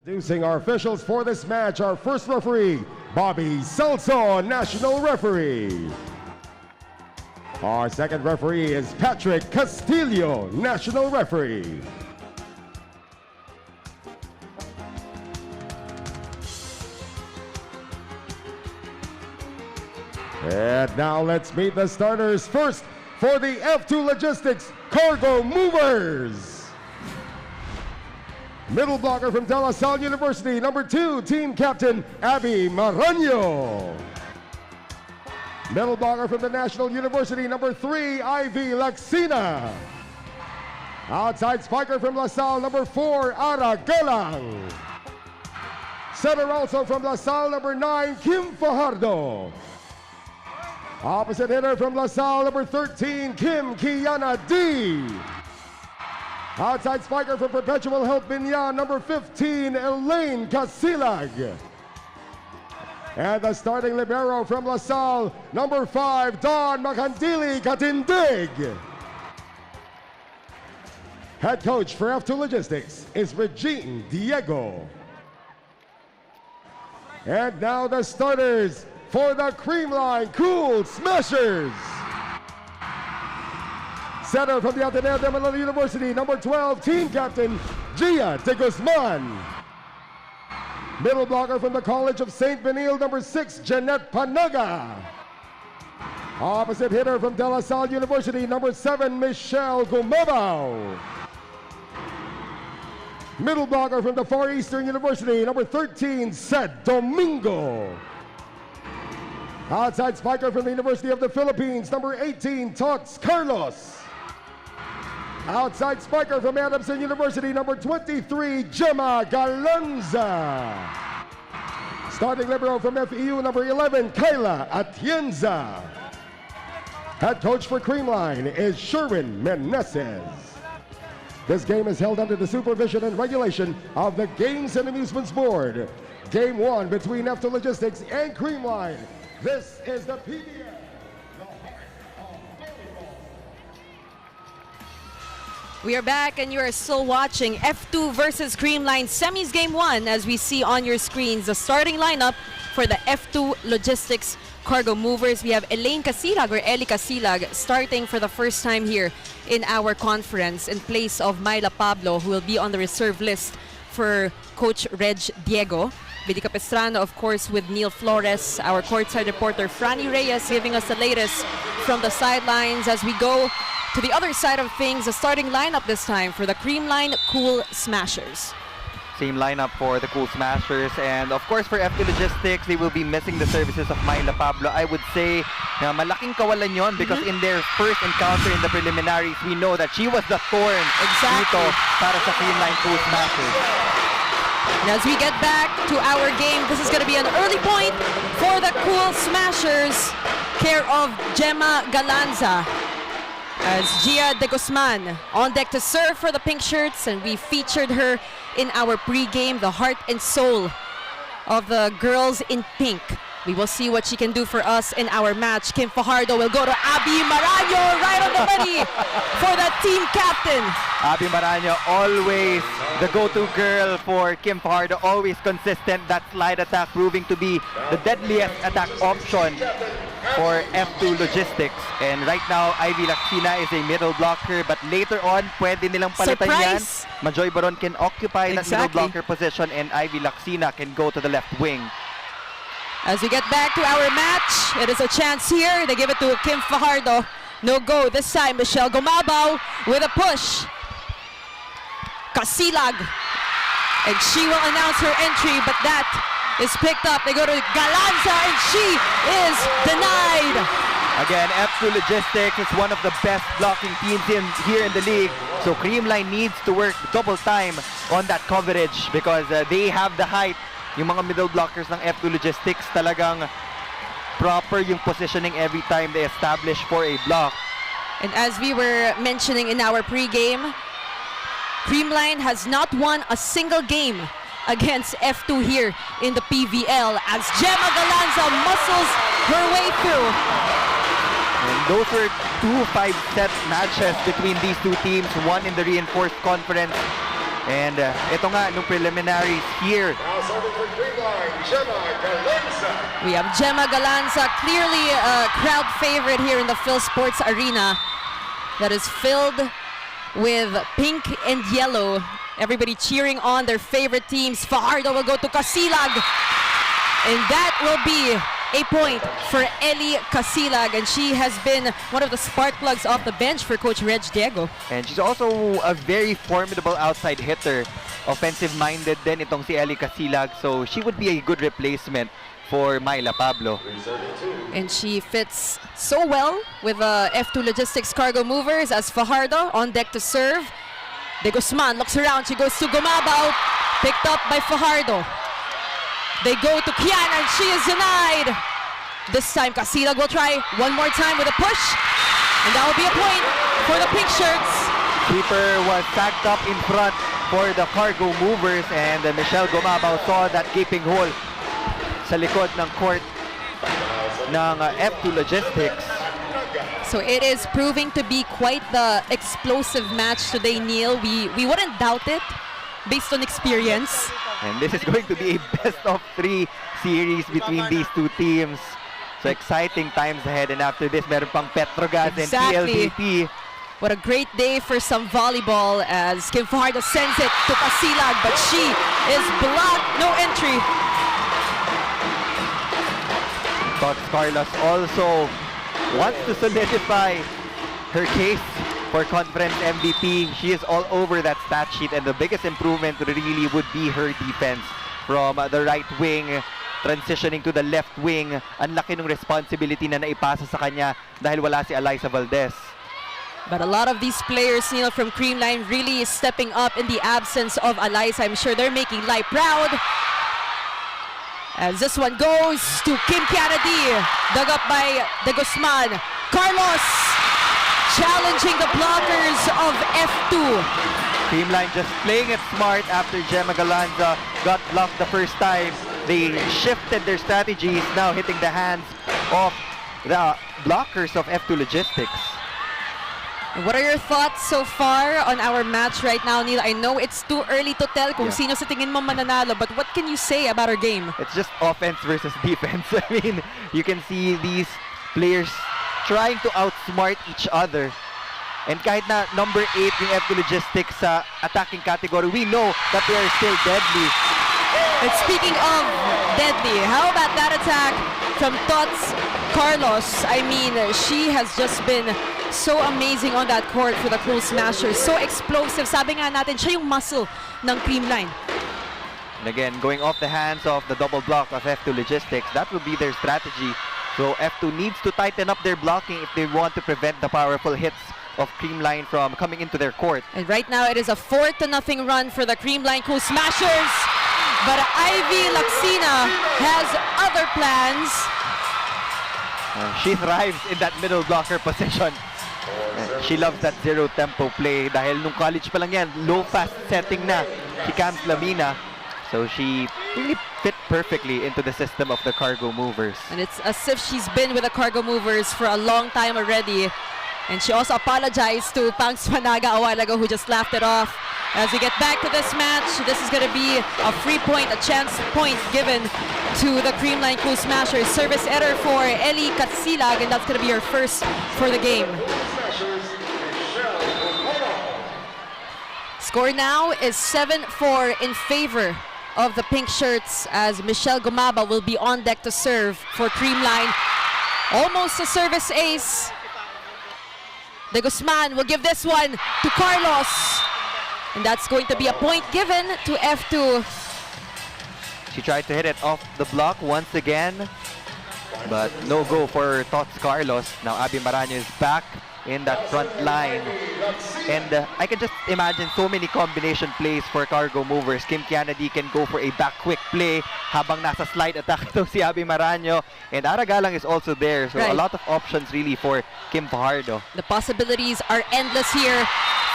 Introducing our officials for this match, our first referee, Bobby Celso, National Referee. Our second referee is Patrick Castillo, National Referee. And now let's meet the starters. First, for the F2 Logistics Cargo Movers. Middle blocker from De La Salle University, number 2, team captain Abby Maraño. Middle blocker from the National University, number 3, Ivy Laxina. Outside spiker from La Salle, number 4, Ara Galang. Center also from La Salle, number 9, Kim Fajardo. Opposite hitter from La Salle, number 13, Kim Kiana D. Outside spiker from Perpetual Health Binyan, number 15, Elaine Casilag. And the starting libero from La Salle, number 5, Don Macandili Katindig. Head coach for F2 Logistics is Regine Diego. And now the starters for the Creamline Cool Smashers. Center from the Ateneo de Manila University, number 12, team captain Gia de Guzman. Middle blocker from the College of St. Benil, number 6, Jeanette Panaga. Opposite hitter from De La Salle University, number 7, Michelle Gumabao. Middle blocker from the Far Eastern University, number 13, Sed Domingo. Outside spiker from the University of the Philippines, number 18, Tots Carlos. Outside spiker from Adamson University, number 23, Gemma Galanza. Starting libero from FEU, number 11, Kayla Atienza. Head coach for Creamline is Sherwin Meneses. This game is held under the supervision and regulation of the Games and Amusements Board. Game 1 between F2 Logistics and Creamline. This is the PVL, the heart of volleyball. We are back and you are still watching F2 versus Creamline Semis Game 1 as we see on your screens the starting lineup for the F2 Logistics Cargo Movers. We have Elaine Casilag or Eli Casilag starting for the first time here in our conference in place of Myla Pablo, who will be on the reserve list for Coach Reg Diego. Billy Capistrano, of course, with Neil Flores, our courtside reporter Franny Reyes giving us the latest from the sidelines as we go to the other side of things, the starting lineup this time for the Creamline Cool Smashers. Same lineup for the Cool Smashers, and of course for F2 Logistics, they will be missing the services of Myla Pablo. I would say na malaking kawalan yon because in their first encounter in the preliminaries, we know that she was the thorn dito para sa Creamline Cool Smashers. And as we get back to our game, this is going to be an early point for the Cool Smashers, care of Gemma Galanza. As Gia de Guzman on deck to serve for the pink shirts, and we featured her in our pre-game, the heart and soul of the girls in pink. We will see what she can do for us in our match. Kim Fajardo will go to Abby Maraño right on the money for the team captain. Abby Maraño, always the go-to girl for Kim Fajardo, always consistent. That slide attack proving to be the deadliest attack option for F2 Logistics. And right now, Ivy Laxina is a middle blocker, but later on, pwede nilang palitan yan. Majoy Baron can occupy that middle blocker position, and Ivy Laxina can go to the left wing. As we get back to our match, it is a chance here. They give it to Kim Fajardo. No go this time. Michelle Gumabao with a push. Casilag. And she will announce her entry, but that is picked up. They go to Galanza, and she is denied. Again, F2 Logistics is one of the best blocking teams here in the league. So Creamline needs to work double time on that coverage because they have the height. Yung mga middle blockers ng F2 Logistics, talagang proper yung positioning every time they establish for a block. And as we were mentioning in our pre-game, Creamline has not won a single game against F2 here in the PVL as Gemma Galanza muscles her way through. And those were 2 5-set matches between these two teams, one in the reinforced conference And ito nga, nung preliminaries here, Now serving for Creamline, Gemma Galanza. We have Gemma Galanza, clearly a crowd favorite here in the Phil Sports Arena that is filled with pink and yellow. Everybody cheering on their favorite teams. Fajardo will go to Casilag, and that will be a point for Ellie Casilag, and she has been one of the spark plugs off the bench for Coach Reg Diego. and she's also a very formidable outside hitter. Offensive-minded din itong si Ellie Casilag, so she would be a good replacement for Myla Pablo. And she fits so well with F2 Logistics Cargo Movers as Fajardo on deck to serve. De Guzman looks around, she goes to Gumabao, picked up by Fajardo. They go to Kiana and she is denied. This time Casilag will try one more time with a push, and that will be a point for the pink shirts. Keeper was tagged up in front for the Cargo Movers, and Michelle Gumabao saw that gaping hole sa likod ng court ng F2 Logistics. So it is proving to be quite the explosive match today, Neil. We wouldn't doubt it based on experience. And this is going to be a best-of-3 series between these two teams. So exciting times ahead, and after this, meron pang Petrogas Exactly. and PLDT. What a great day for some volleyball as Kim Fajardo sends it to Casilag, but she is blocked, no entry. Tots Carlos also wants to solidify her case for conference MVP. She is all over that stat sheet, and the biggest improvement really would be her defense from the right wing transitioning to the left wing. Ang laki ng responsibility na naipasa sa kanya dahil wala si Alyssa Valdez. But a lot of these players, Neil, from Creamline really stepping up in the absence of Alyssa. I'm sure they're making Lai proud. As this one goes to Kim Kennedy, dug up by De Guzman. Carlos challenging the blockers of F2. Creamline just playing it smart after Gemma Galanza got blocked the first time. They shifted their strategies, now hitting the hands of the blockers of F2 Logistics. What are your thoughts so far on our match right now, Neil? I know it's too early to tell kung sino sa tingin mo mananalo, but what can you say about our game? It's just offense versus defense. I mean, you can see these players trying to outsmart each other. And kahit na number 8 yung F2 Logistics sa attacking category, we know that they are still deadly. And speaking of deadly, how about that attack from Tots Carlos? I mean, she has just been so amazing on that court for the Cool Smashers. So explosive. Sabi nga natin, siya yung muscle ng Creamline. And again, going off the hands of the double block of F2 Logistics, that will be their strategy. So F2 needs to tighten up their blocking if they want to prevent the powerful hits of Creamline from coming into their court. And right now, it is a 4-0 run for the Creamline Cool Smashers. But Ivy Laxina has other plans. She thrives in that middle blocker position. She loves that zero tempo play dahil nung college pa lang yan, low fast setting na si Cams Lamina. So she really fit perfectly into the system of the Cargo Movers. And it's as if she's been with the Cargo Movers for a long time already. And she also apologized to Pangs Panaga a while ago, who just laughed it off. As we get back to this match, this is going to be a free point, a chance point given to the Creamline Cool Smashers. Service error for Ellie Katsilag, and that's going to be her first for the game. Score now is 7-4 in favor of the pink shirts, as Michelle Gumaba will be on deck to serve for Creamline. Almost a service ace. De Guzman will give this one to Carlos. And that's going to be a point given to F2. She tried to hit it off the block once again, but no go for Tots Carlos. Now Abby Maraño is back in that front line. And I can just imagine so many combination plays for Cargo Movers. Kim Kennedy can go for a back quick play habang nasa slide attack ito si Abby Maraño. And Aragalang is also there. So Right. A lot of options really for Kim Fajardo. The possibilities are endless here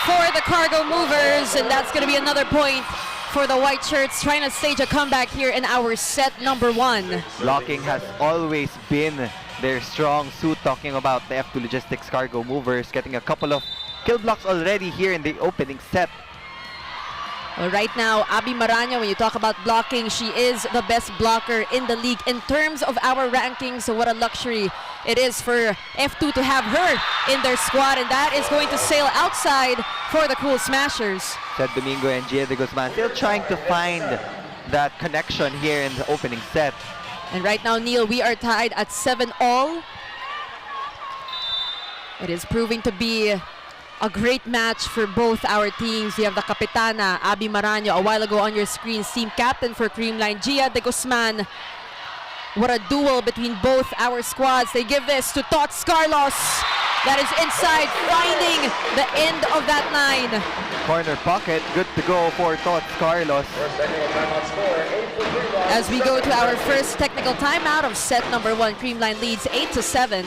for the Cargo Movers, and that's going to be another point for the white shirts, trying to stage a comeback here in our set number 1. Blocking has always been their strong suit, talking about the F2 Logistics Cargo Movers, getting a couple of kill blocks already here in the opening set. Well, right now, Abby Maranyo, when you talk about blocking, she is the best blocker in the league in terms of our rankings. So what a luxury it is for F2 to have her in their squad, and that is going to sail outside for the Cool Smashers. Ted Domingo and Gia de Guzman still trying to find that connection here in the opening set. And right now, Neil, we are tied at 7-all. It is proving to be a great match for both our teams. You have the Kapitana, Abby Maranyo, a while ago on your screen, team captain for Creamline, Gia de Guzman. What a duel between both our squads. They give this to Tots Carlos. That is inside, finding the end of that line. Corner pocket, good to go for Tots Carlos. As we go to our first technical timeout of set number 1, Creamline leads 8-7.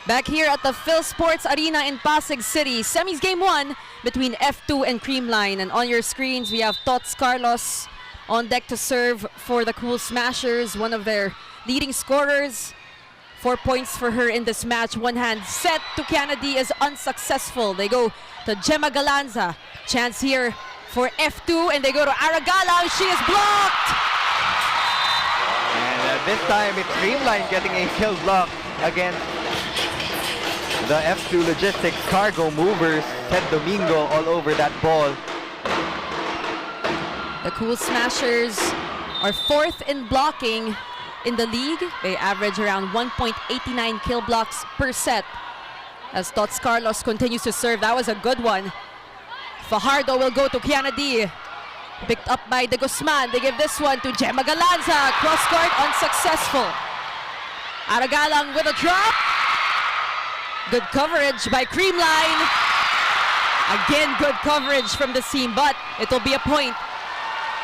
Back here at the Phil Sports Arena in Pasig City, semis game 1 between F2 and Creamline. And on your screens, we have Tots Carlos on deck to serve for the Cool Smashers, one of their leading scorers. 4 points for her in this match. One hand set to Kennedy is unsuccessful. They go to Gemma Galanza. Chance here for F2, and they go to Aragalang. She is blocked! And this time it's Creamline getting a kill block against the F2 Logistics cargo movers. Ted Domingo all over that ball. The Cool Smashers are 4th in blocking in the league. They average around 1.89 kill blocks per set. As Tots Carlos continues to serve, that was a good one. Fajardo will go to Kiana D. Picked up by De Guzman. They give this one to Gemma Galanza. Cross court unsuccessful. Aragalang with a drop. Good coverage by Creamline. Again, good coverage from the team, but it'll be a point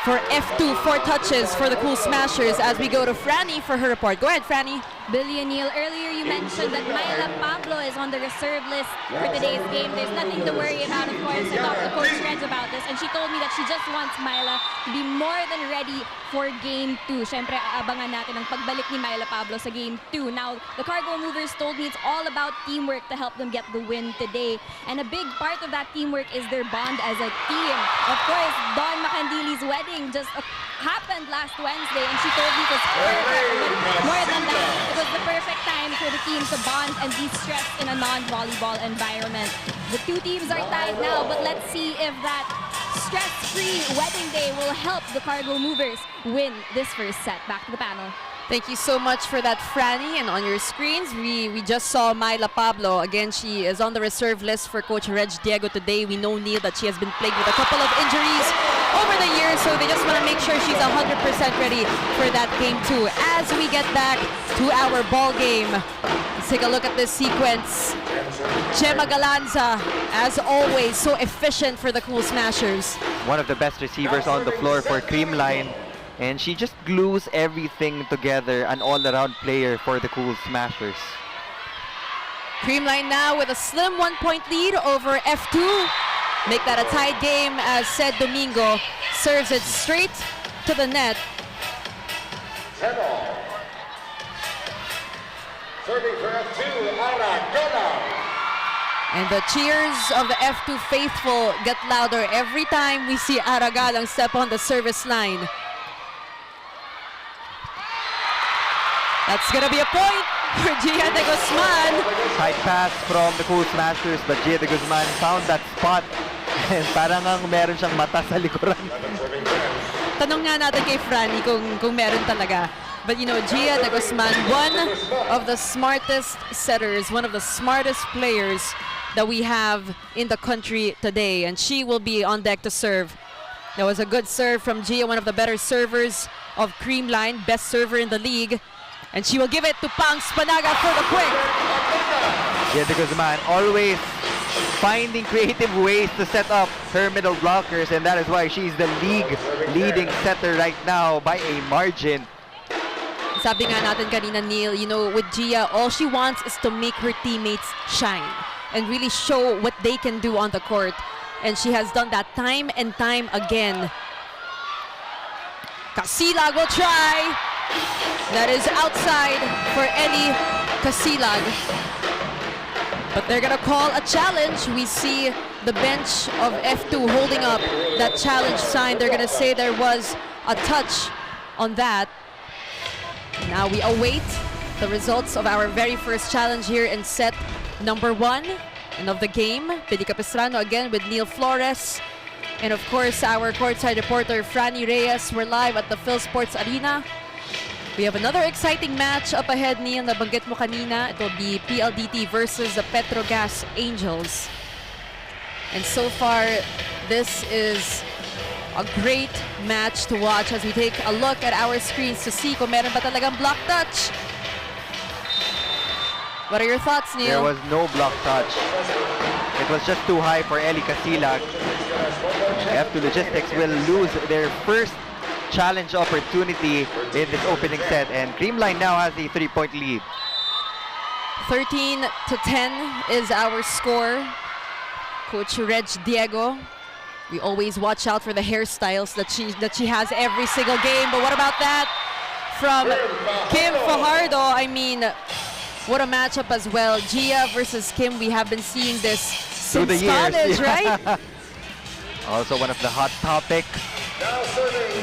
for F2, 4 touches for the Cool Smashers as we go to Franny for her report. Go ahead, Franny. Billy and Neil, earlier you mentioned that Myla Pablo is on the reserve list for today's game. There's nothing to worry about, of course. I talked to Coach Reds about this, and she told me that she just wants Myla to be more than ready for Game 2. Siyempre, aabangan natin ang pagbalik ni Myla Pablo sa Game 2. Now, the Cargo Movers told me it's all about teamwork to help them get the win today. And a big part of that teamwork is their bond as a team. Of course, Don Macandili's wedding just happened last Wednesday, and she told me it was perfect. More than that, it was the perfect time for the team to bond and de-stress in a non-volleyball environment. The two teams are tied now, but let's see if that stress-free wedding day will help the Cargo Movers win this first set. Back to the panel. Thank you so much for that, Franny. And on your screens, we just saw Myla Pablo. Again, she is on the reserve list for Coach Reg Diego today. We know, Neil, that she has been plagued with a couple of injuries over the years, so they just want to make sure she's 100% ready for that Game 2. As we get back to our ball game, let's take a look at this sequence. Gemma Galanza, as always, so efficient for the Cool Smashers. One of the best receivers on the floor for Creamline. And she just glues everything together, an all-around player for the Cool Smashers. Creamline now with a slim 1-point lead over F2. Make that a tied game as said Domingo serves it straight to the net. Serving for F2, Aragalang. And the cheers of the F2 faithful get louder every time we see Aragalang step on the service line. That's gonna be a point for Gia de Guzman. High pass from the Cool Smashers, but Gia de Guzman found that spot. And parang ang meron siyang mata sa likuran. Tanong nga natin kay Franny kung meron talaga. But you know, Gia de Guzman, one of the smartest setters, one of the smartest players that we have in the country today. And she will be on deck to serve. That was a good serve from Gia, one of the better servers of Creamline, best server in the league. And she will give it to Pang Spanaga for the quick. Gia de Guzman always finding creative ways to set up her middle blockers, and that is why she's the league leading setter right now by a margin. Sabi nga natin kanina, Neil, you know, with Gia, all she wants is to make her teammates shine and really show what they can do on the court. And she has done that time and time again. Casilag will try. That is outside for Ellie Casilag. But they're gonna call a challenge. We see the bench of F2 holding up that challenge sign. They're gonna say there was a touch on that. Now we await the results of our very first challenge here in set number 1 and of the game. Pili Capistrano again with Neil Flores. And of course, our courtside reporter, Franny Reyes. We're live at the Phil Sports Arena. We have another exciting match up ahead, Neil. Nabanggit mo kanina. It will be PLDT versus the Petrogas Angels. And so far, this is a great match to watch as we take a look at our screens to see kung meron ba talagang block touch. What are your thoughts, Neil? There was no block touch. It was just too high for Ellie Casilag. F2 Logistics will lose their first challenge opportunity in this opening set, and Creamline now has the 3-point lead. 13-10 is our score. Coach Reg Diego, we always watch out for the hairstyles that she has every single game. But what about that from Kim Fajardo? I mean, what a matchup as well. Gia versus Kim, we have been seeing this since the years, college, yeah. right? Also one of the hot topics.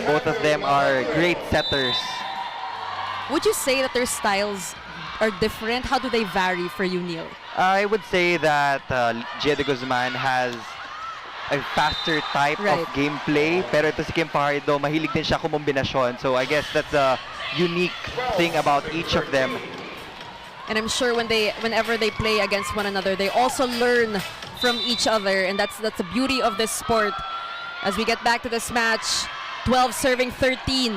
Both of them are great setters. Would you say that their styles are different? How do they vary for you, Neil? I would say that Gia de Guzman has a faster type of gameplay, pero ito si Kim Fajardo, mahilig din siya kumombinasyon. So I guess that's a unique thing about each of them. And I'm sure whenever they play against one another, they also learn from each other, and that's the beauty of this sport. As we get back to this match, 12 serving 13.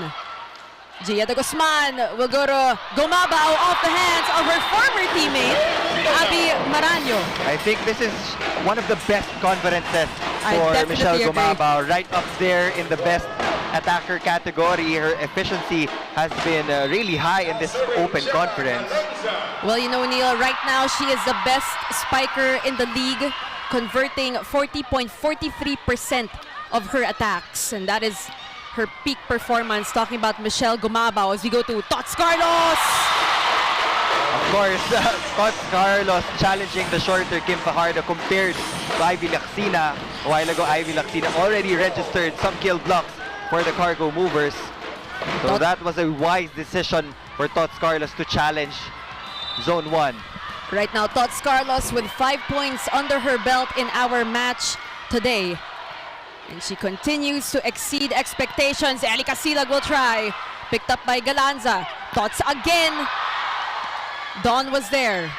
Gia de Guzman will go to Gumabao off the hands of her former teammate, Abby Maranyo. I think this is one of the best conferences for Michelle Gumabao. Right up there in the best attacker category. Her efficiency has been really high in this open conference. Well, you know, Neil, right now she is the best spiker in the league, converting 40.43% of her attacks, and that is her peak performance. Talking about Michelle Gumabao as we go to Tots Carlos. Of course, Tots Carlos challenging the shorter Kim Fajardo compared to Ivy Lacsina. A while ago, Ivy Lacsina already registered some kill blocks for the Cargo Movers. So that was a wise decision for Tots Carlos to challenge Zone 1. Right now, Tots Carlos with 5 points under her belt in our match today. And she continues to exceed expectations. Ellie Casilag will try. Picked up by Galanza. Tots again. Dawn was there.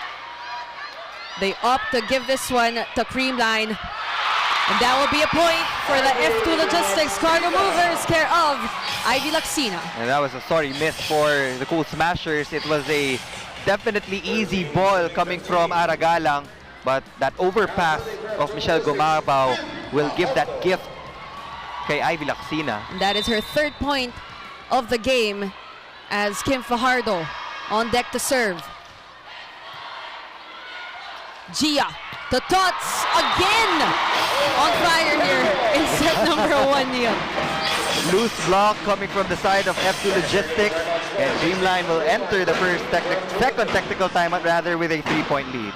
They opt to give this one to Creamline. And that will be a point for the F2 Logistics Cargo Movers, care of Ivy Lacsina. And that was a sorry miss for the Cool Smashers. It was a definitely easy ball coming from Aragalang, but that overpass of Michelle Gumabao will give that gift kay Ivy Lacsina. And that is her third point of the game as Kim Fajardo on deck to serve. Gia to Tots again on fire here in set number 1, Neil. Loose block coming from the side of F2 Logistics, and Creamline will enter the second technical timeout rather with a 3-point lead.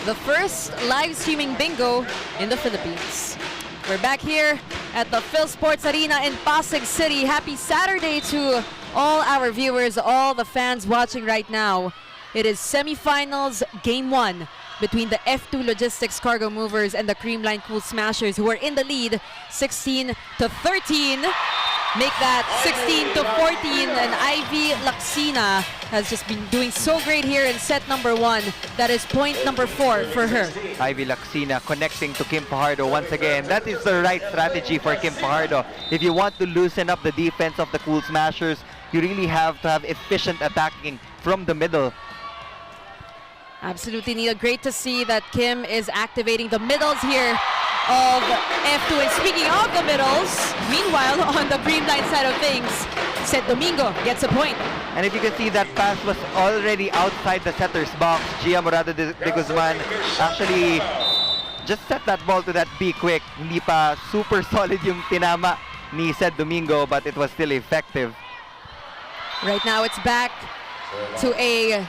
the first live streaming bingo in the Philippines. We're back here at the Phil Sports Arena in Pasig City. Happy Saturday to all our viewers, all the fans watching right now. It is semifinals game 1 between the F2 Logistics Cargo Movers and the Creamline Cool Smashers, who are in the lead 16-13. Make that 16-14, and Ivy Laxina has just been doing so great here in set number 1. That is point number 4 for her. Ivy Laxina connecting to Kim Fajardo once again. That is the right strategy for Kim Fajardo. If you want to loosen up the defense of the Cool Smashers, you really have to have efficient attacking from the middle. Absolutely, Neil. Great to see that Kim is activating the middles here of F2. And speaking of the middles, meanwhile, on the Creamline side of things, Seth Domingo gets a point. And if you can see, that pass was already outside the setter's box. Gia Morado de Guzman actually just set that ball to that B quick. Hindi pa super solid yung tinama ni Seth Domingo, but it was still effective. Right now, it's back to a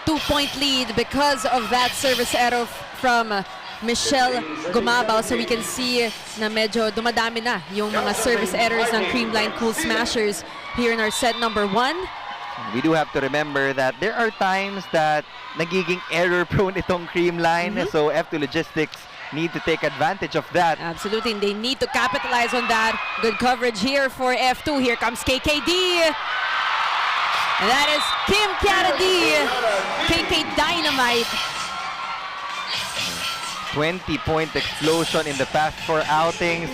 2-point lead because of that service error from Michelle Gumabao. So we can see na medyo dumadami na yung mga service errors ng Creamline Cool Smashers here in our set number 1. We do have to remember that there are times that nagiging error-prone itong Creamline. So F2 Logistics need to take advantage of that. Absolutely, and they need to capitalize on that. Good coverage here for F2. Here comes KKD. And that is Kim Kennedy, KK Dynamite. 20-point explosion in the past 4 outings.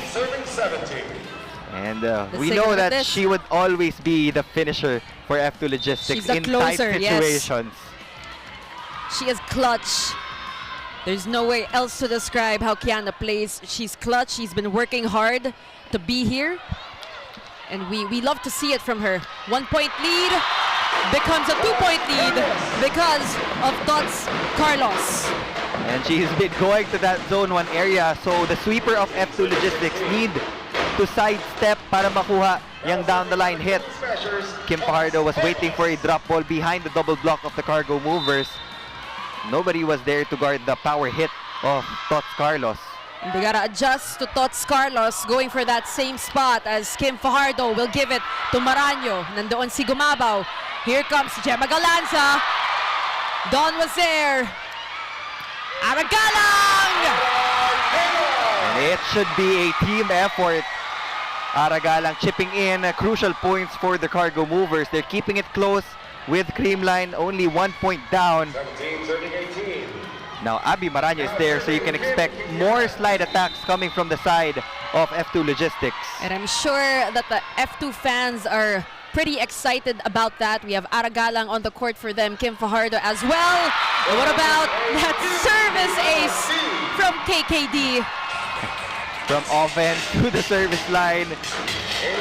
And we know that she would always be the finisher for F2 Logistics in tight situations. Yes. She is clutch. There's no way else to describe how Kiana plays. She's clutch. She's been working hard to be here. And we love to see it from her. 1-point lead becomes a 2-point lead because of Tots Carlos. And she's been going to that zone 1 area. So the sweeper of F2 Logistics need to sidestep para makuha yung down the line hit. Kim Fajardo was waiting for a drop ball behind the double block of the Cargo Movers. Nobody was there to guard the power hit of Tots Carlos. And they gotta adjust to Tots Carlos, going for that same spot as Kim Fajardo will give it to Maranyo. Nandoon si Gumabao. Here comes Gemma Galanza. Don was there. Aragalang! And it should be a team effort. Aragalang chipping in crucial points for the Cargo Movers. They're keeping it close with Creamline only 1 point down. 17-18. Now Abby Maranyo is there, so you can expect more slide attacks coming from the side of F2 Logistics. And I'm sure that the F2 fans are pretty excited about that. We have Aragalang on the court for them, Kim Fajardo as well. And what about that service ace from KKD? From offense to the service line,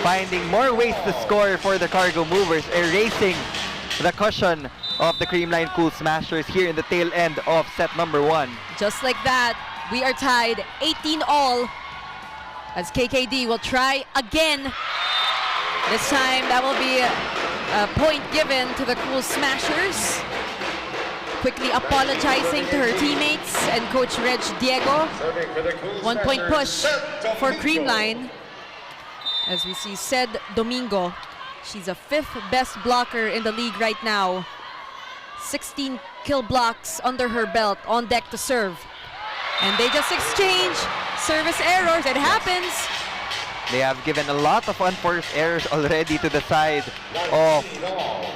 finding more ways to score for the Cargo Movers, erasing the cushion of the Creamline Cool Smashers here in the tail end of set number 1. Just like that, we are tied 18-all as KKD will try again. This time, that will be a point given to the Cool Smashers. Quickly apologizing to her teammates and Coach Reg Diego. 1-point push for Creamline. As we see Sed Domingo, she's a 5th best blocker in the league right now. 16 kill blocks under her belt, on deck to serve. And they just exchange service errors. It happens. They have given a lot of unforced errors already to the side of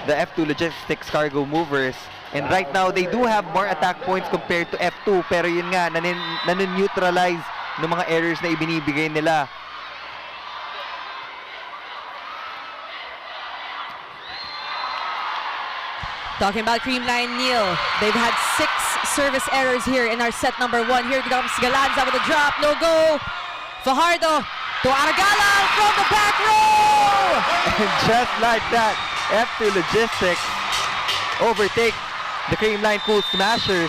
the F2 Logistics Cargo Movers. And right now, they do have more attack points compared to F2. Pero yun nga, nanin-neutralize ng mga errors na ibinibigay nila. Talking about Creamline, Neil, they've had 6 service errors here in our set number 1. Here comes Galanza with a drop, no go. Fajardo to Aragalang from the back row! And just like that, F2 Logistics overtake the Creamline Cool Smashers.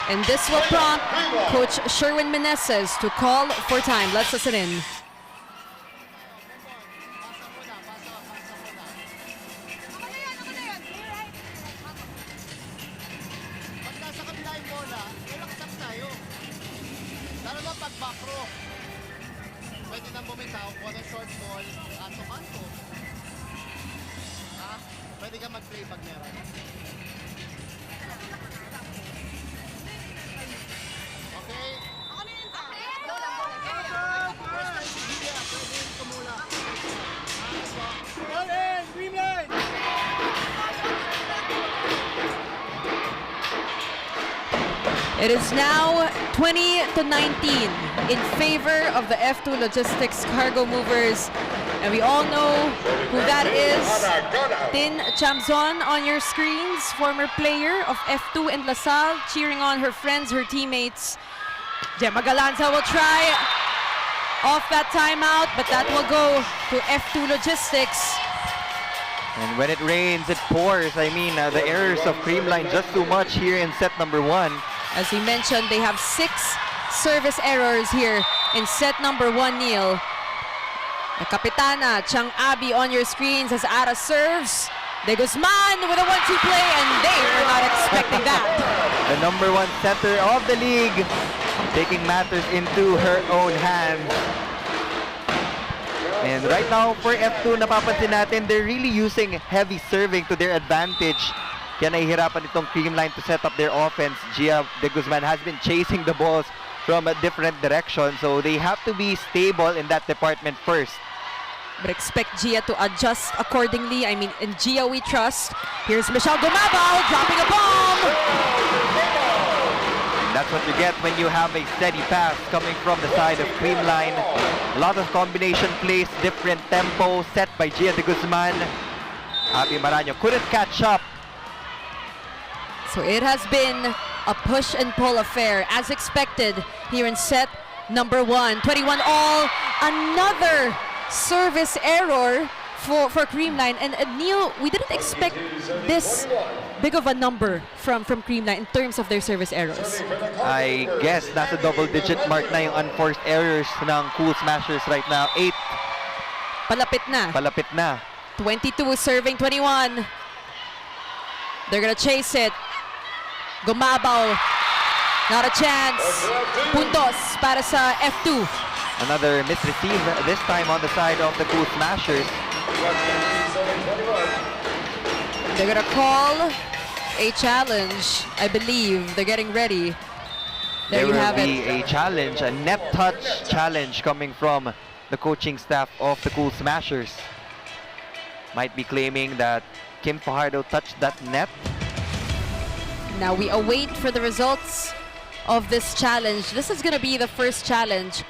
And this will prompt Coach Sherwin Meneses to call for time. Let's listen in. Pagka sa kabila yung bola, back row. Pwede nang bumitaw kung anong short ball, kanto-kanto. Ha? Pwede ka mag-play pag meron. Okay? First time si Gia, pwede yung tumula. All in! Creamline! It is now 20-19 in favor of the F2 Logistics Cargo Movers. And we all know who that is. Tin Chamzon on your screens, former player of F2 and LaSalle, cheering on her friends, her teammates. Gemma Galanza will try off that timeout, but that will go to F2 Logistics. And when it rains, it pours. I mean, the errors of Creamline just too much here in set number 1. As we mentioned, they have 6 service errors here in set number 1, Neil. The Kapitana, Chang Abi on your screens as Ara serves. De Guzman with a 1-2 play, and they were not expecting that. The number 1 setter of the league, taking matters into her own hands. And right now, for F2, napapansin natin, they're really using heavy serving to their advantage. Kaya nahihirapan itong Creamline to set up their offense. Gia De Guzman has been chasing the balls from a different direction, so they have to be stable in that department first. But expect Gia to adjust accordingly. I mean, in Gia we trust. Here's Michelle Gumabao dropping a bomb. And that's what you get when you have a steady pass coming from the side of Creamline. A lot of combination plays, different tempo set by Gia De Guzman. Abby Maranyo couldn't catch up. So it has been a push and pull affair as expected here in set number 1. 21 all. Another service error for Creamline. And Neil, we didn't expect this big of a number from Creamline in terms of their service errors. I guess nasa double-digit mark na yung unforced errors ng Cool Smashers right now. 8. Palapit na. Palapit na. 22 serving 21. They're gonna chase it. Gumabao. Not a chance. Puntos para sa F2. Another misreceive, this time on the side of the Cool Smashers. They're gonna call a challenge, I believe. They're getting ready. There you have will be it. a challenge, a net touch challenge coming from the coaching staff of the Cool Smashers. Might be claiming that Kim Fajardo touched that net. Now we await for the results of this challenge. This is gonna be the first challenge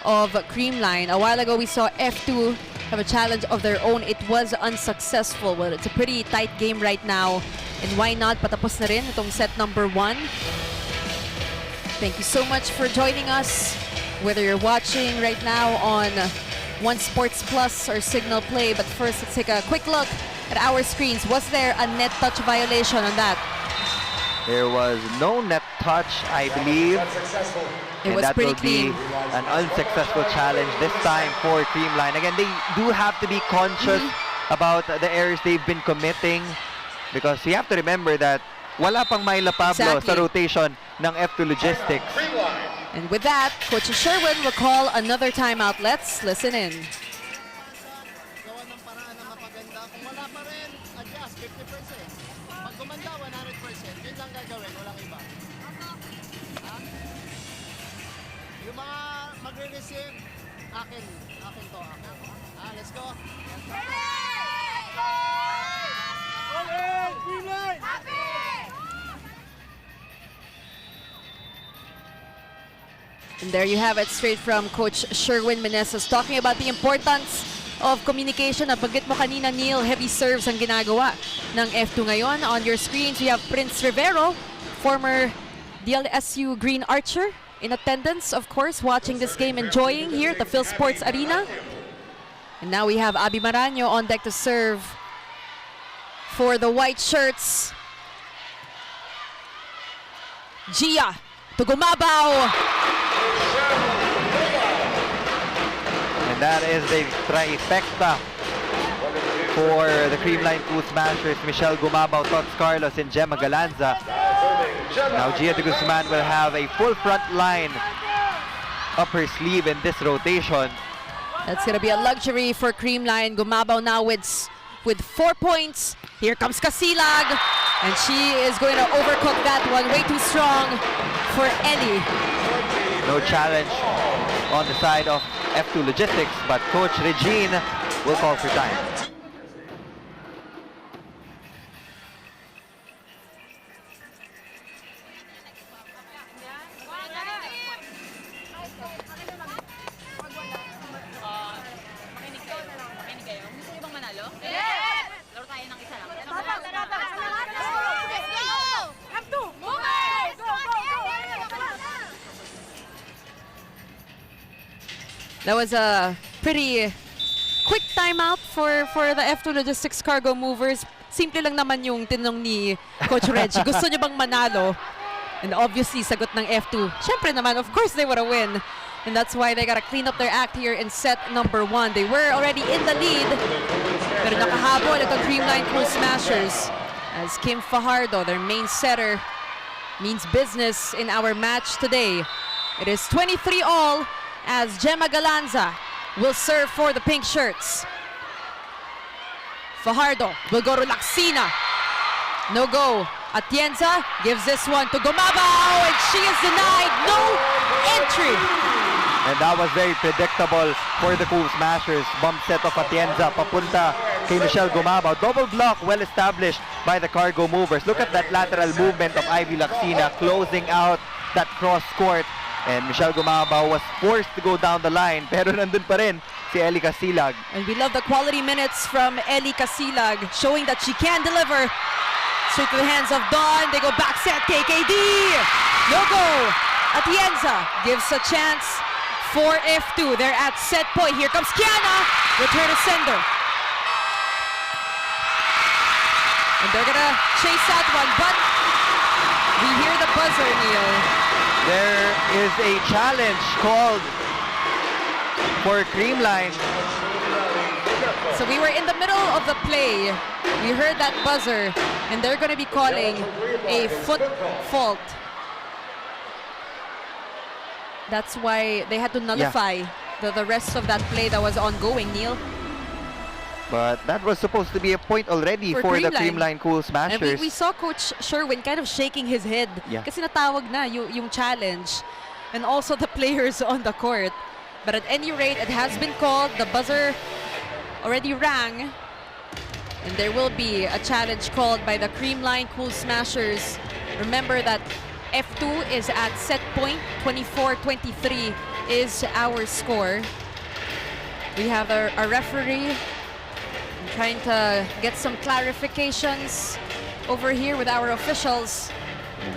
of Creamline. A while ago we saw F2 have a challenge of their own. It was unsuccessful. Well, it's a pretty tight game right now. And why not? Patapos na rin itong set number 1. Thank you so much for joining us. Whether you're watching right now on One Sports Plus or Signal Play. But first, let's take a quick look at our screens. Was there a net touch violation on that? There was no net touch, I believe. It and was that pretty will be clean. an unsuccessful challenge this time for Creamline. Again, they do have to be conscious about the errors they've been committing, because you have to remember that wala pang Myla Pablo sa rotation ng F2 Logistics. And with that, Coach Sherwin will call another timeout. Let's listen in. Gawa ng paraan na mapaganda. Kung wala pa rin, adjust 50%. Pag gumanda 100%, yun lang gagawin, walang iba. Ha? Yung mga magre-receive, akin to, akin. Let's go. And there you have it, straight from Coach Sherwin Meneses, talking about the importance of communication. Nabanggit mo kanina, Neil, heavy serves ang ginagawa ng F2 ngayon. On your screens, we have Prince Rivero, former DLSU Green Archer, in attendance, of course, watching this game, enjoying here at the Phil Sports Arena. And now we have Abby Maranyo on deck to serve for the white shirts. Gia to Gumabao. And that is the trifecta for the Creamline Cool Smashers. Michelle Gumabao, Tots Carlos, and Gemma Galanza. Now Gia De Guzman will have a full front line up her sleeve in this rotation. That's gonna be a luxury for Creamline. Gumabaw now with 4 points. Here comes Casilag, and she is going to overcook that one. Way too strong for Ellie. No challenge on the side of F2 Logistics, but Coach Regine will call for time. That was a pretty quick timeout for the F2 Logistics Cargo Movers. Simple lang naman yung tinanong ni Coach Reggie. Gusto niyo bang manalo? And obviously, sagot ng F2. Siyempre naman, of course they want to win. And that's why they gotta clean up their act here in set number 1. They were already in the lead. Pero nakahabol itong Creamline Cool Smashers. As Kim Fajardo, their main setter, means business in our match today. It is 23-all. As Gemma Galanza will serve for the pink shirts. Fajardo will go to Laxina. No go. Atienza gives this one to Gumabaw, and she is denied. No entry. And that was very predictable for the Cool Smashers. Bump set of Atienza papunta kay Michelle Gumabaw. Double block well established by the Cargo Movers. Look at that lateral movement of Ivy Laxina closing out that cross court. And Michelle Gumabaw was forced to go down the line, pero nandun pa rin si Ellie Casilag. And we love the quality minutes from Ellie Casilag, showing that she can deliver. Straight to the hands of Dawn. They go back set, KKD. No go. Atienza gives a chance for F2. They're at set point. Here comes Kiana. Return to sender. And they're gonna chase that one, but we hear the buzzer, Neil. There is a challenge called for Creamline. So we were in the middle of the play. We heard that buzzer, and they're going to be calling a foot fault. That's why they had to nullify the rest of that play that was ongoing, Neil. But that was supposed to be a point already for the Creamline Cool Smashers. And we saw Coach Sherwin kind of shaking his head. Yeah. Kasi natawag na yung challenge. And also the players on the court. But at any rate, it has been called. The buzzer already rang. And there will be a challenge called by the Creamline Cool Smashers. Remember that F2 is at set point. 24-23 is our score. We have a referee trying to get some clarifications over here with our officials.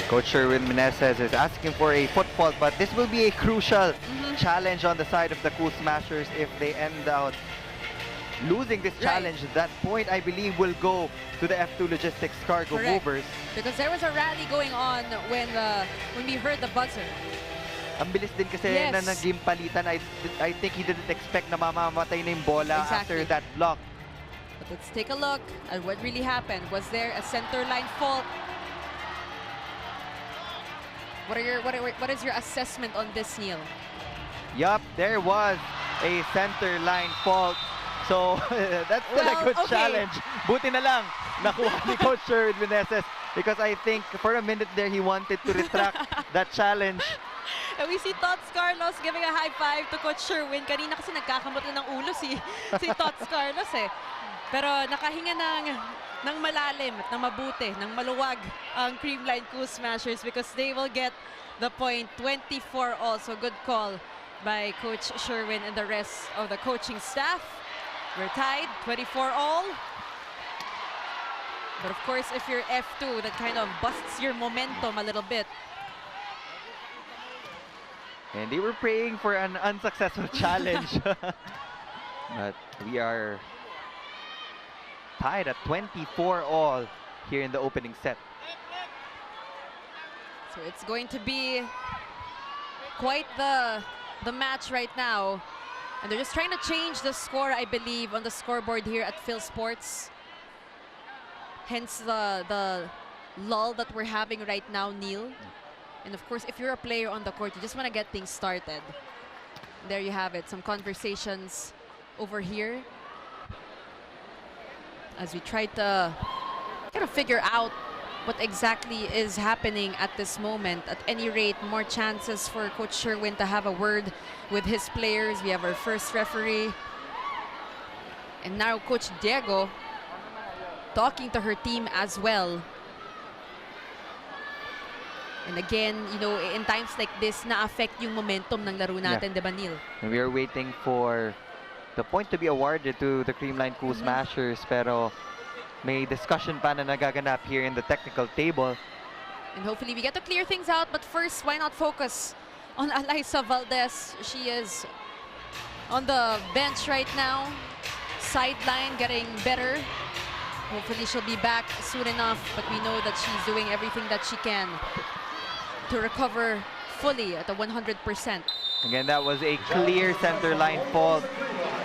Coach Sherwin Meneses is asking for a foot fault, but this will be a crucial challenge on the side of the Cool Smashers if they end out losing this challenge. That point, I believe, will go to the F2 Logistics Cargo Movers. Because there was a rally going on when we heard the buzzer. Ang bilis din kasi na naging palitan. I think he didn't expect na mamamatay na yung bola after that block. But let's take a look at what really happened. Was there a center line fault? What is your assessment on this, Neil? Yup, there was a center line fault. So that's still a good challenge. Buti na lang nakuha ni Coach Sherwin Meneses, because I think for a minute there he wanted to retract that challenge. And we see Tots Carlos giving a high five to Coach Sherwin. Kanina kasi nagkakamot na ng ulo si Tots Carlos eh. Pero nakahinga ng malalim at ng mabuti, ng maluwag ang Creamline Cool Smashers because they will get the point. 24 also. Good call by Coach Sherwin and the rest of the coaching staff. We're tied, 24 all. But of course, if you're F2, that kind of busts your momentum a little bit. And they were praying for an unsuccessful challenge. But we are tied at 24 all here in the opening set. So it's going to be quite the match right now. And they're just trying to change the score, I believe, on the scoreboard here at Phil Sports. Hence the lull that we're having right now, Neil. And of course, if you're a player on the court, you just want to get things started. There you have it, some conversations over here as we try to kind of figure out what exactly is happening at this moment. At any rate, more chances for Coach Sherwin to have a word with his players. We have our first referee. And now Coach Diego talking to her team as well. And again, you know, in times like this, na-affect yung momentum ng laro natin, di ba, Neil? And we are waiting for the point to be awarded to the Creamline Cool Smashers, pero may discussion pa na nagaganap here in the technical table. And hopefully we get to clear things out, but first, why not focus on Alyssa Valdez? She is on the bench right now, sideline, getting better. Hopefully she'll be back soon enough, but we know that she's doing everything that she can to recover fully at a 100%. Again, that was a clear center line fault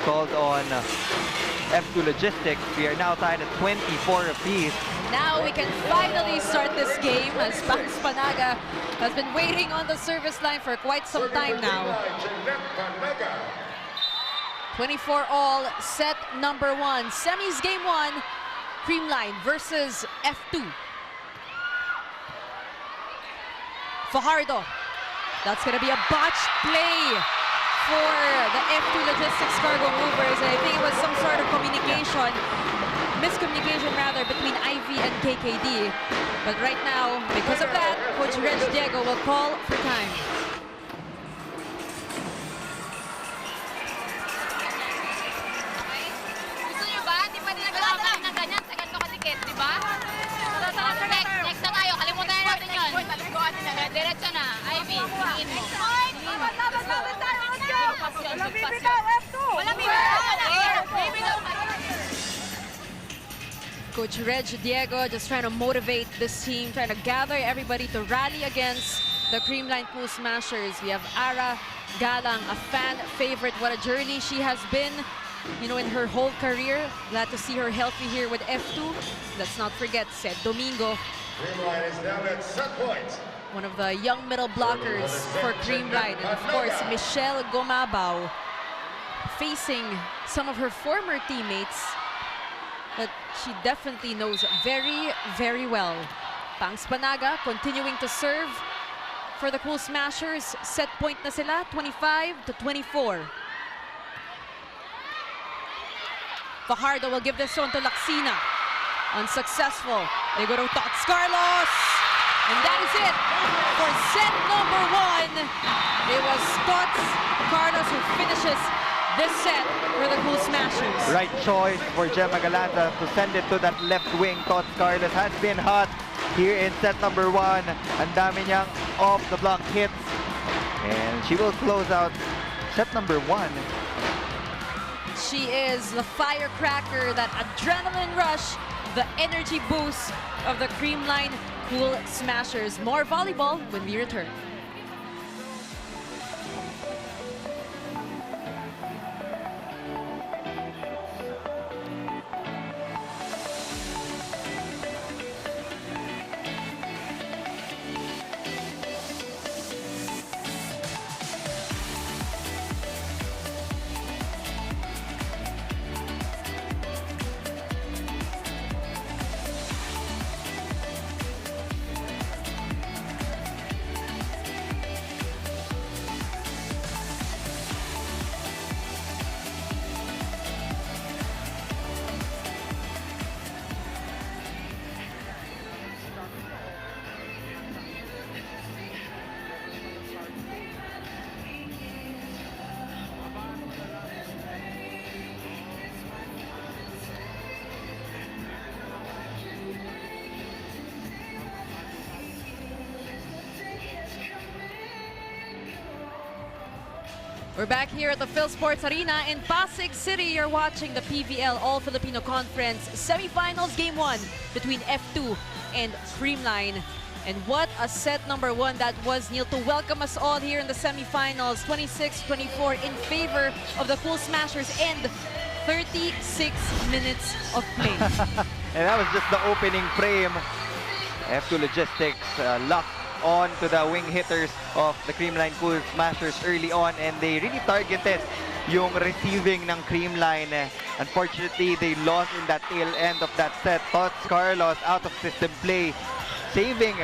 called on F2 Logistics. We are now tied at 24 apiece. Now we can finally start this game as Bangs Panaga has been waiting on the service line for quite some time now. 24 all, set number 1. Semis game 1, Creamline versus F2. Fajardo, that's going to be a botched play for the F2 Logistics Cargo Movers. And I think it was some sort of miscommunication rather, between Ivy and KKD. But right now, because of that, Coach Reg Diego will call for time. Gusto niyo ba? Di pa din nagkakaroon ng ganyan sa ganito kadikit, di ba? Next na tayo, kalimutan na natin yun. Diretso na, Ivy, tingin mo. Walang bibitaw, F2! Walang bibitaw! Coach Reg Diego just trying to motivate this team, trying to gather everybody to rally against the Creamline Cool Smashers. We have Ara Galang, a fan favorite. What a journey she has been, you know, in her whole career. Glad to see her healthy here with F2. Let's not forget Seth Domingo. Creamline is now at set point. One of the young middle blockers for Creamline. And of course, Michelle Gomabao facing some of her former teammates that she definitely knows very, very well. Bangs Panaga continuing to serve for the Cool Smashers. Set point na sila, 25-24. Fajardo will give this one to Laxina. Unsuccessful. They go to Tots Carlos. And that is it for set number 1. It was Tots Carlos who finishes this set for the Cool Smashers. Right choice for Gemma Galanta to send it to that left wing. Tots Carlos has been hot here in set number 1. Ang dami niyang off the block hits. And she will close out set number 1. She is the firecracker, that adrenaline rush, the energy boost of the Creamline Cool Smashers. More volleyball when we return. We're back here at the Phil Sports Arena in Pasig City. You're watching the PVL All-Filipino Conference Semifinals Game 1 between F2 and Creamline. And what a set number 1 that was, Neil, to welcome us all here in the semifinals. 26-24 in favor of the Cool Smashers and 36 minutes of play. And that was just the opening frame. F2 Logistics luck on to the wing hitters of the Creamline Cool Smashers early on, and they really targeted yung receiving ng Creamline. Unfortunately, they lost in that tail end of that set. Tots Carlos out of system play, saving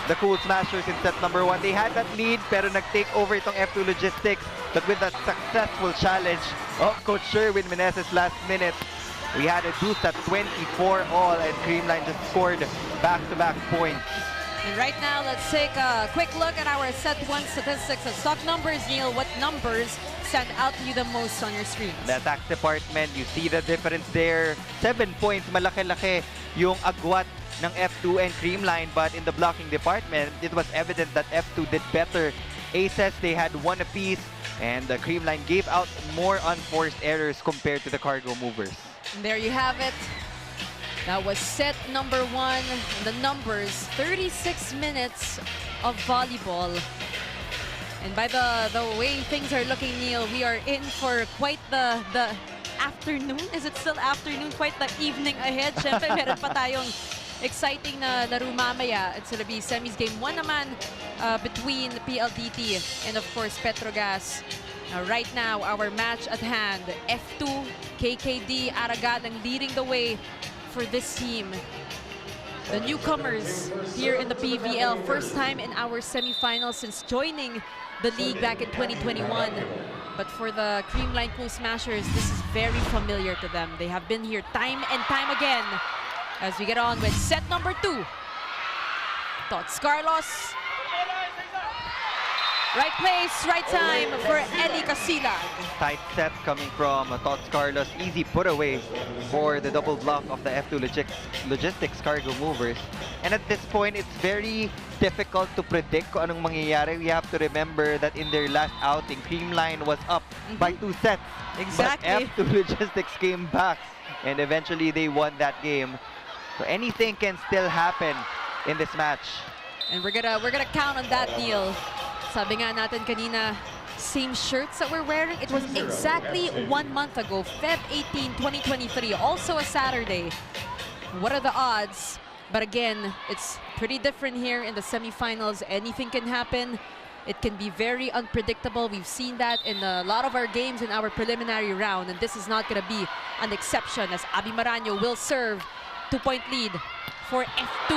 the Cool Smashers in set number 1. They had that lead, pero nag-take over itong F2 Logistics. But with that successful challenge of Coach Sherwin Meneses last minute, we had a deuce at 24 all, and Creamline just scored back-to-back points. And right now, let's take a quick look at our set 1 statistics. Let's talk numbers, Neil. What numbers stand out to you the most on your screen? The attack department, you see the difference there. 7 points, malaki-laki yung agwat ng F2 and Creamline, but in the blocking department, it was evident that F2 did better. Aces, they had 1 apiece, and the Creamline gave out more unforced errors compared to the Cargo Movers. And there you have it. That was set number 1. And the numbers, 36 minutes of volleyball. And by the way things are looking, Neil, we are in for quite the afternoon. Is it still afternoon? Quite the evening ahead. Syempre, meron pa tayong exciting na laro mamaya. It's gonna be semis game 1 naman between PLDT and of course Petrogas. Right now, our match at hand, F2, KKD, Aragalang leading the way for this team. The newcomers here in the PVL, first time in our semifinals since joining the league back in 2021. But for the Creamline Cool Smashers, this is very familiar to them. They have been here time and time again. As we get on with set number 2. Tots Carlos. Right place, right time for Eli Casilag. Tight set coming from Tots Carlos. Easy put away for the double block of the F2 Logistics Cargo Movers. And at this point, it's very difficult to predict kung anong mangyayari. We have to remember that in their last outing, Creamline was up by 2 sets. Exactly. But F2 Logistics came back, and eventually they won that game. So anything can still happen in this match. And we're gonna count on that, Neil. Sabi nga natin kanina, same shirts that we're wearing. It was exactly 1 month ago, Feb 18, 2023, also a Saturday. What are the odds? But again, it's pretty different here in the semifinals. Anything can happen. It can be very unpredictable. We've seen that in a lot of our games in our preliminary round, and this is not gonna be an exception as Abby Maraño will serve 2-point lead for F2.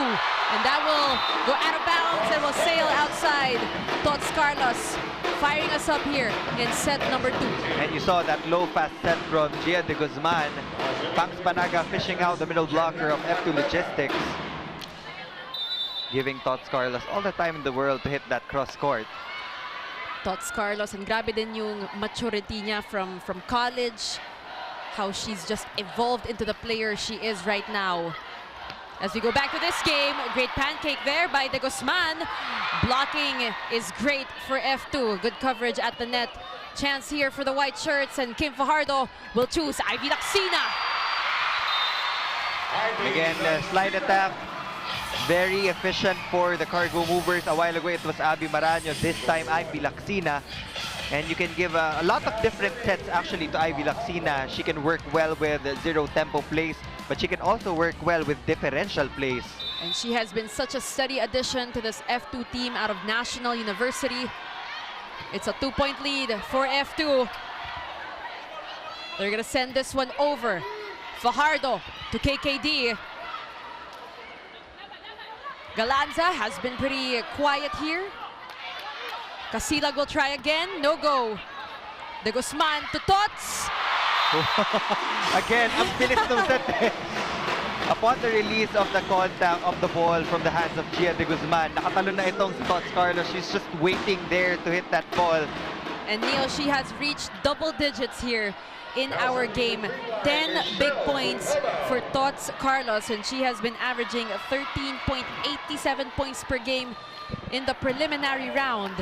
And that will go out of bounds and will sail outside. Tots Carlos firing us up here in set number 2. And you saw that low fast set from Gia de Guzman. Pangs Panaga fishing out the middle blocker of F2 Logistics, giving Tots Carlos all the time in the world to hit that cross court. Tots Carlos, and grabe din yung maturity niya from college. How she's just evolved into the player she is right now. As we go back to this game, a great pancake there by De Guzman. Blocking is great for F2. Good coverage at the net. Chance here for the white shirts, and Kim Fajardo will choose Ivy Laxina. Again, slide attack. Very efficient for the Cargo Movers. A while ago, it was Abby Maraño. This time, Ivy Laxina. And you can give a lot of different sets actually to Ivy Laxina. She can work well with zero tempo plays, but she can also work well with differential plays. And she has been such a steady addition to this F2 team out of National University. It's a 2-point lead for F2. They're gonna send this one over. Fajardo to KKD. Galanza has been pretty quiet here. Casilag will try again, no go. De Guzman to Tots. Again, ang bilis ng set. Upon the release of the contact of the ball from the hands of Gia de Guzman, nakatalon na itong si Tots Carlos. She's just waiting there to hit that ball. And Neil, she has reached double digits here in our game. 10 big points for Tots Carlos, and she has been averaging 13.87 points per game in the preliminary round.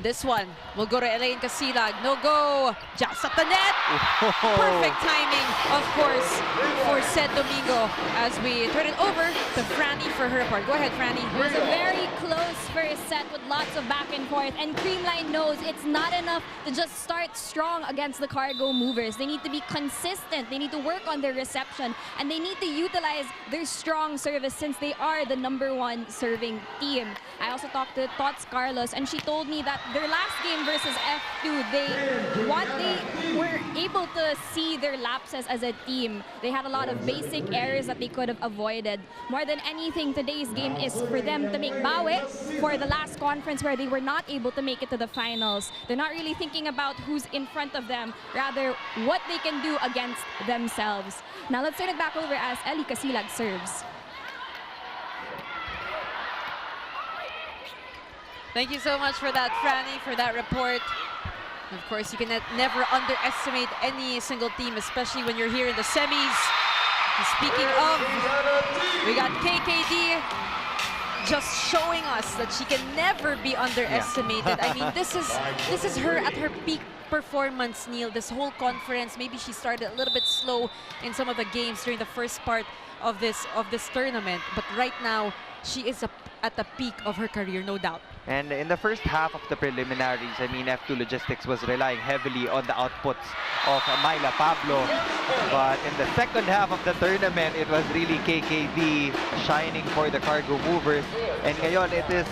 This one will go to Elaine Casilag. No go. Just at the net. Perfect timing, of course, for Sed Domingo as we turn it over to Franny for her part. Go ahead, Franny. It was a very close first set with lots of back and forth, and Creamline knows it's not enough to just start strong against the Cargo Movers. They need to be consistent, they need to work on their reception, and they need to utilize their strong service since they are the #1 serving team. I also talked to Tots Carlos, and she told me that their last game versus F2, they were able to see their lapses as a team. They had a lot of basic errors that they could have avoided. More than anything, today's game is for them to make bawi for the last conference where they were not able to make it to the finals. They're not really thinking about who's in front of them, rather what they can do against themselves. Now let's turn it back over as Ellie Casilag serves. Thank you so much for that, Franny, for that report. Of course, you can never underestimate any single team, especially when you're here in the semis. And speaking of, we got KKD just showing us that she can never be underestimated. I mean, this is her at her peak performance, Neil. This whole conference, maybe she started a little bit slow in some of the games during the first part of this tournament, but right now she is at the peak of her career, no doubt. And in the first half of the preliminaries, I mean, F2 Logistics was relying heavily on the outputs of Myla Pablo. But in the second half of the tournament, it was really KKD shining for the Cargo Movers. And ngayon, it is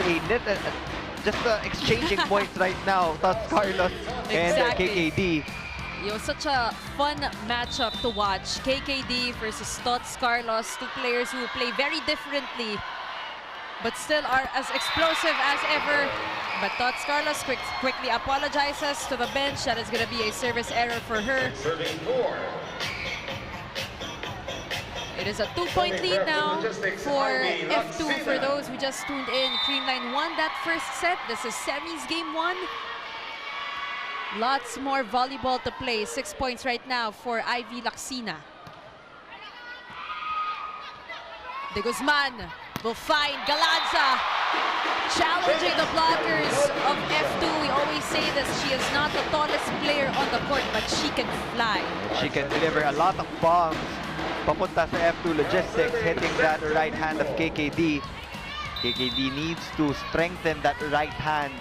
just exchanging points right now. Tots Carlos and KKD. It was such a fun matchup to watch. KKD versus Tots Carlos, two players who play very differently, but still are as explosive as ever. But Tots Carlos quickly apologizes to the bench. That is going to be a service error for her. It is a 2-point lead now for F2. For those who just tuned in, Creamline won that first set. This is semis game 1. Lots more volleyball to play. 6 points right now for Ivy Laxina. De Guzman will find Galanza, challenging the blockers of F2. We always say this, she is not the tallest player on the court, but she can fly. She can deliver a lot of bombs papunta sa F2 Logistics, hitting that right hand of KKD. KKD needs to strengthen that right hand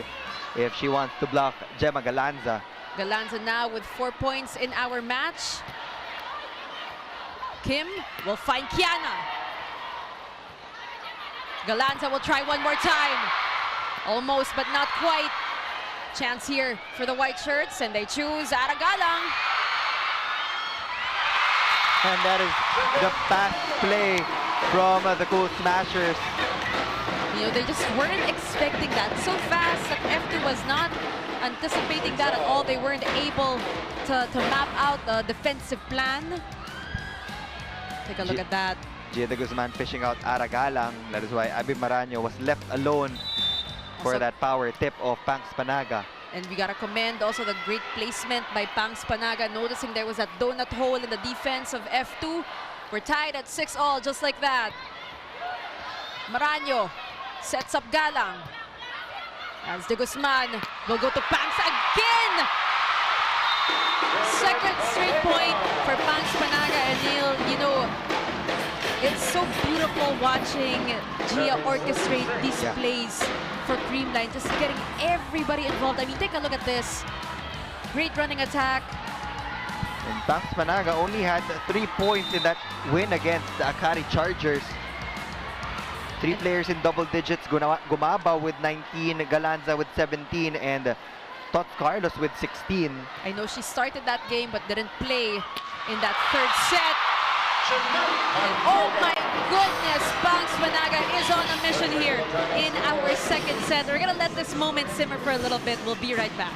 if she wants to block Gemma Galanza. Galanza now with 4 points in our match. Kim will find Kiana. Galanza will try one more time. Almost, but not quite. Chance here for the white shirts, and they choose Aragalang. And that is the fast play from the Cool Smashers. You know, they just weren't expecting that. So fast that F2 was not anticipating that at all. They weren't able to map out the defensive plan. Take a look at that. Gia de Guzman fishing out Aragalang. That is why Abby Maranyo was left alone for that power tip of Pangs Panaga. And we gotta commend also the great placement by Pangs Panaga, noticing there was that donut hole in the defense of F2. We're tied at 6-all, just like that. Maranyo sets up Galang. As De Guzman will go to Pangs again! Second straight point for Pangs Panaga. And Neil, you know, it's so beautiful watching Gia orchestrate these plays for Creamline, just getting everybody involved. I mean, take a look at this. Great running attack. And Pangs Panaga only had 3 points in that win against the Akari Chargers. 3 players in double digits, Gumaba with 19, Galanza with 17, and Tots Carlos with 16. I know she started that game but didn't play in that third set. And oh my goodness, Pangs Panaga is on a mission here in our second set. We're gonna let this moment simmer for a little bit. We'll be right back.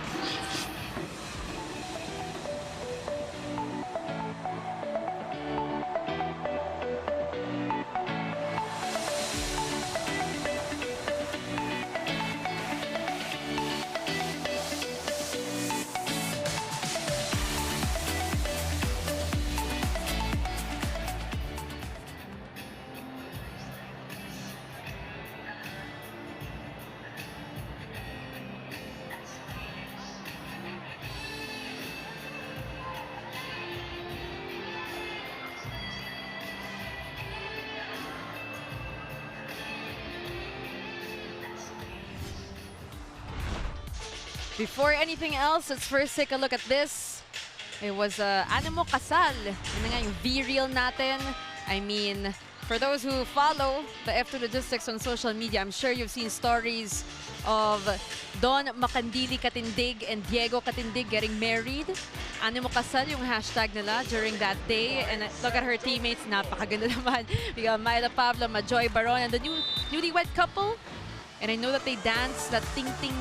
Before anything else, let's first take a look at this. It was Animo Kasal. Yun na nga yung V-Reel natin. I mean, for those who follow the F2 Logistics on social media, I'm sure you've seen stories of Don Makandili Katindig and Diego Katindig getting married. Animo Kasal yung hashtag nila during that day. And look at her teammates, napakaganda naman. We got Myla Pablo, Majoy Baron, and the newlywed couple. And I know that they dance that ting-ting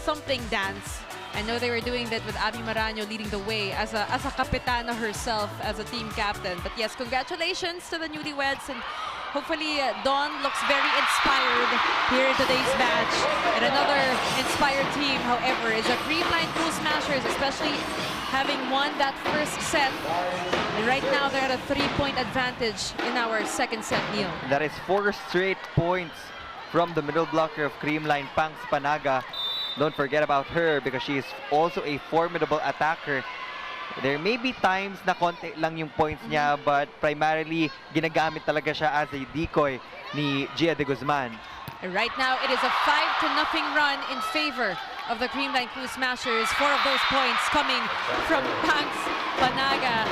something dance. I know they were doing that with Abby Maraño leading the way as a kapitana herself, as a team captain. But yes, congratulations to the newlyweds, and hopefully Dawn looks very inspired here in today's match. And another inspired team, however, is the Creamline Cool Smashers, especially having won that first set. And right now they're at a 3-point advantage in our second set, Neil. That is 4 straight points from the middle blocker of Creamline, Pangs Panaga. Don't forget about her because she is also a formidable attacker. There may be times na konti lang yung points niya, but primarily ginagamit talaga siya as a decoy ni Gia de Guzman. Right now, it is a 5-0 run in favor of the Creamline Cool Smashers. 4 of those points coming from Pangs Panaga.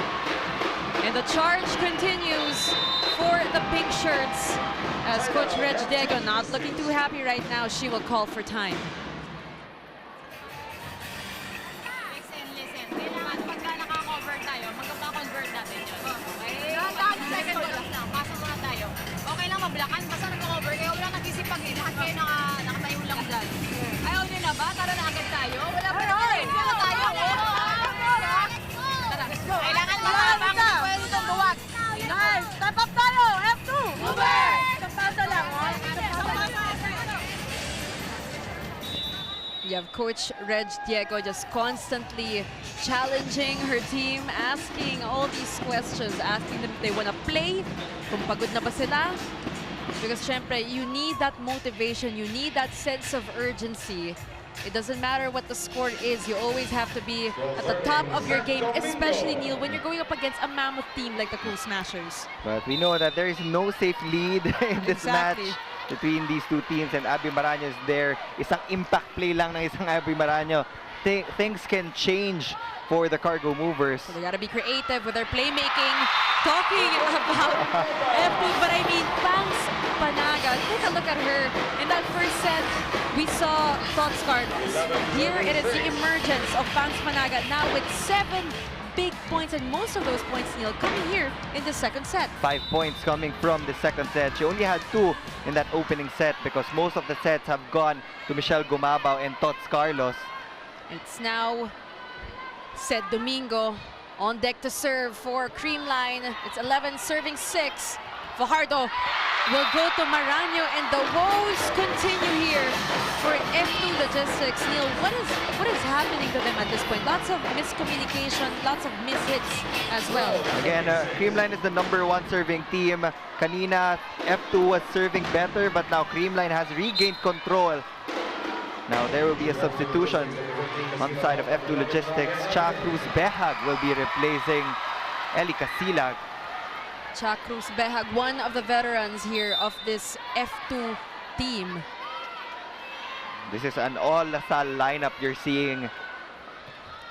And the charge continues for the pink shirts as Coach Reg Diego not looking too happy right now. She will call for time. Listen. Pagka naka-cover tayo, magpa-convert natin yun. Okay? Dahan second ball lang. Pasok muna tayo. Okay lang mablakan. Basta nag-cover kayo. Wala nagsisipagin. Lahat kayo nakatayo lang dyan. Ayaw nyo na ba? Tara na agad tayo. Wala pa rin. Tara tayo. Tara. Kailangan matabang. Pwede itong buwag. Nice. Step up tayo. F2. Mover. Kapasa lang. You have Coach Reg Diego just constantly challenging her team, asking all these questions, asking them if they want to play, kung pagod na ba sila. Because syempre, you need that motivation, you need that sense of urgency. It doesn't matter what the score is, you always have to be at the top of your game, especially, Neil, when you're going up against a mammoth team like the Cool Smashers. But we know that there is no safe lead in this Exactly. match between these two teams, and Abby Maraño is there. Isang impact play lang ng isang Abby Maraño. Things can change for the cargo movers. So they gotta be creative with their playmaking. Talking about F2, but I mean, Pangs Panaga, take a look at her. In that first set, we saw Tots Carlos. Here it is the emergence of Pangs Panaga, now with 7 big points, and most of those points, Neil, coming here in the second set. 5 points coming from the second set. She only had 2 in that opening set because most of the sets have gone to Michelle Gumabao and Tots Carlos. It's now Sed Domingo on deck to serve for Creamline. It's 11 serving 6. Fajardo will go to Maraño, and the woes continue here for F2 Logistics. Neil, what is happening to them at this point? Lots of miscommunication, lots of mishits as well. Again, Creamline is the #1 serving team. Kanina, F2 was serving better, but now Creamline has regained control. Now there will be a substitution on the side of F2 Logistics. Cha Cruz Behag will be replacing Eli Casilag. Cha Cruz Behag, one of the veterans here of this F2 team. This is an all-Lasal lineup you're seeing.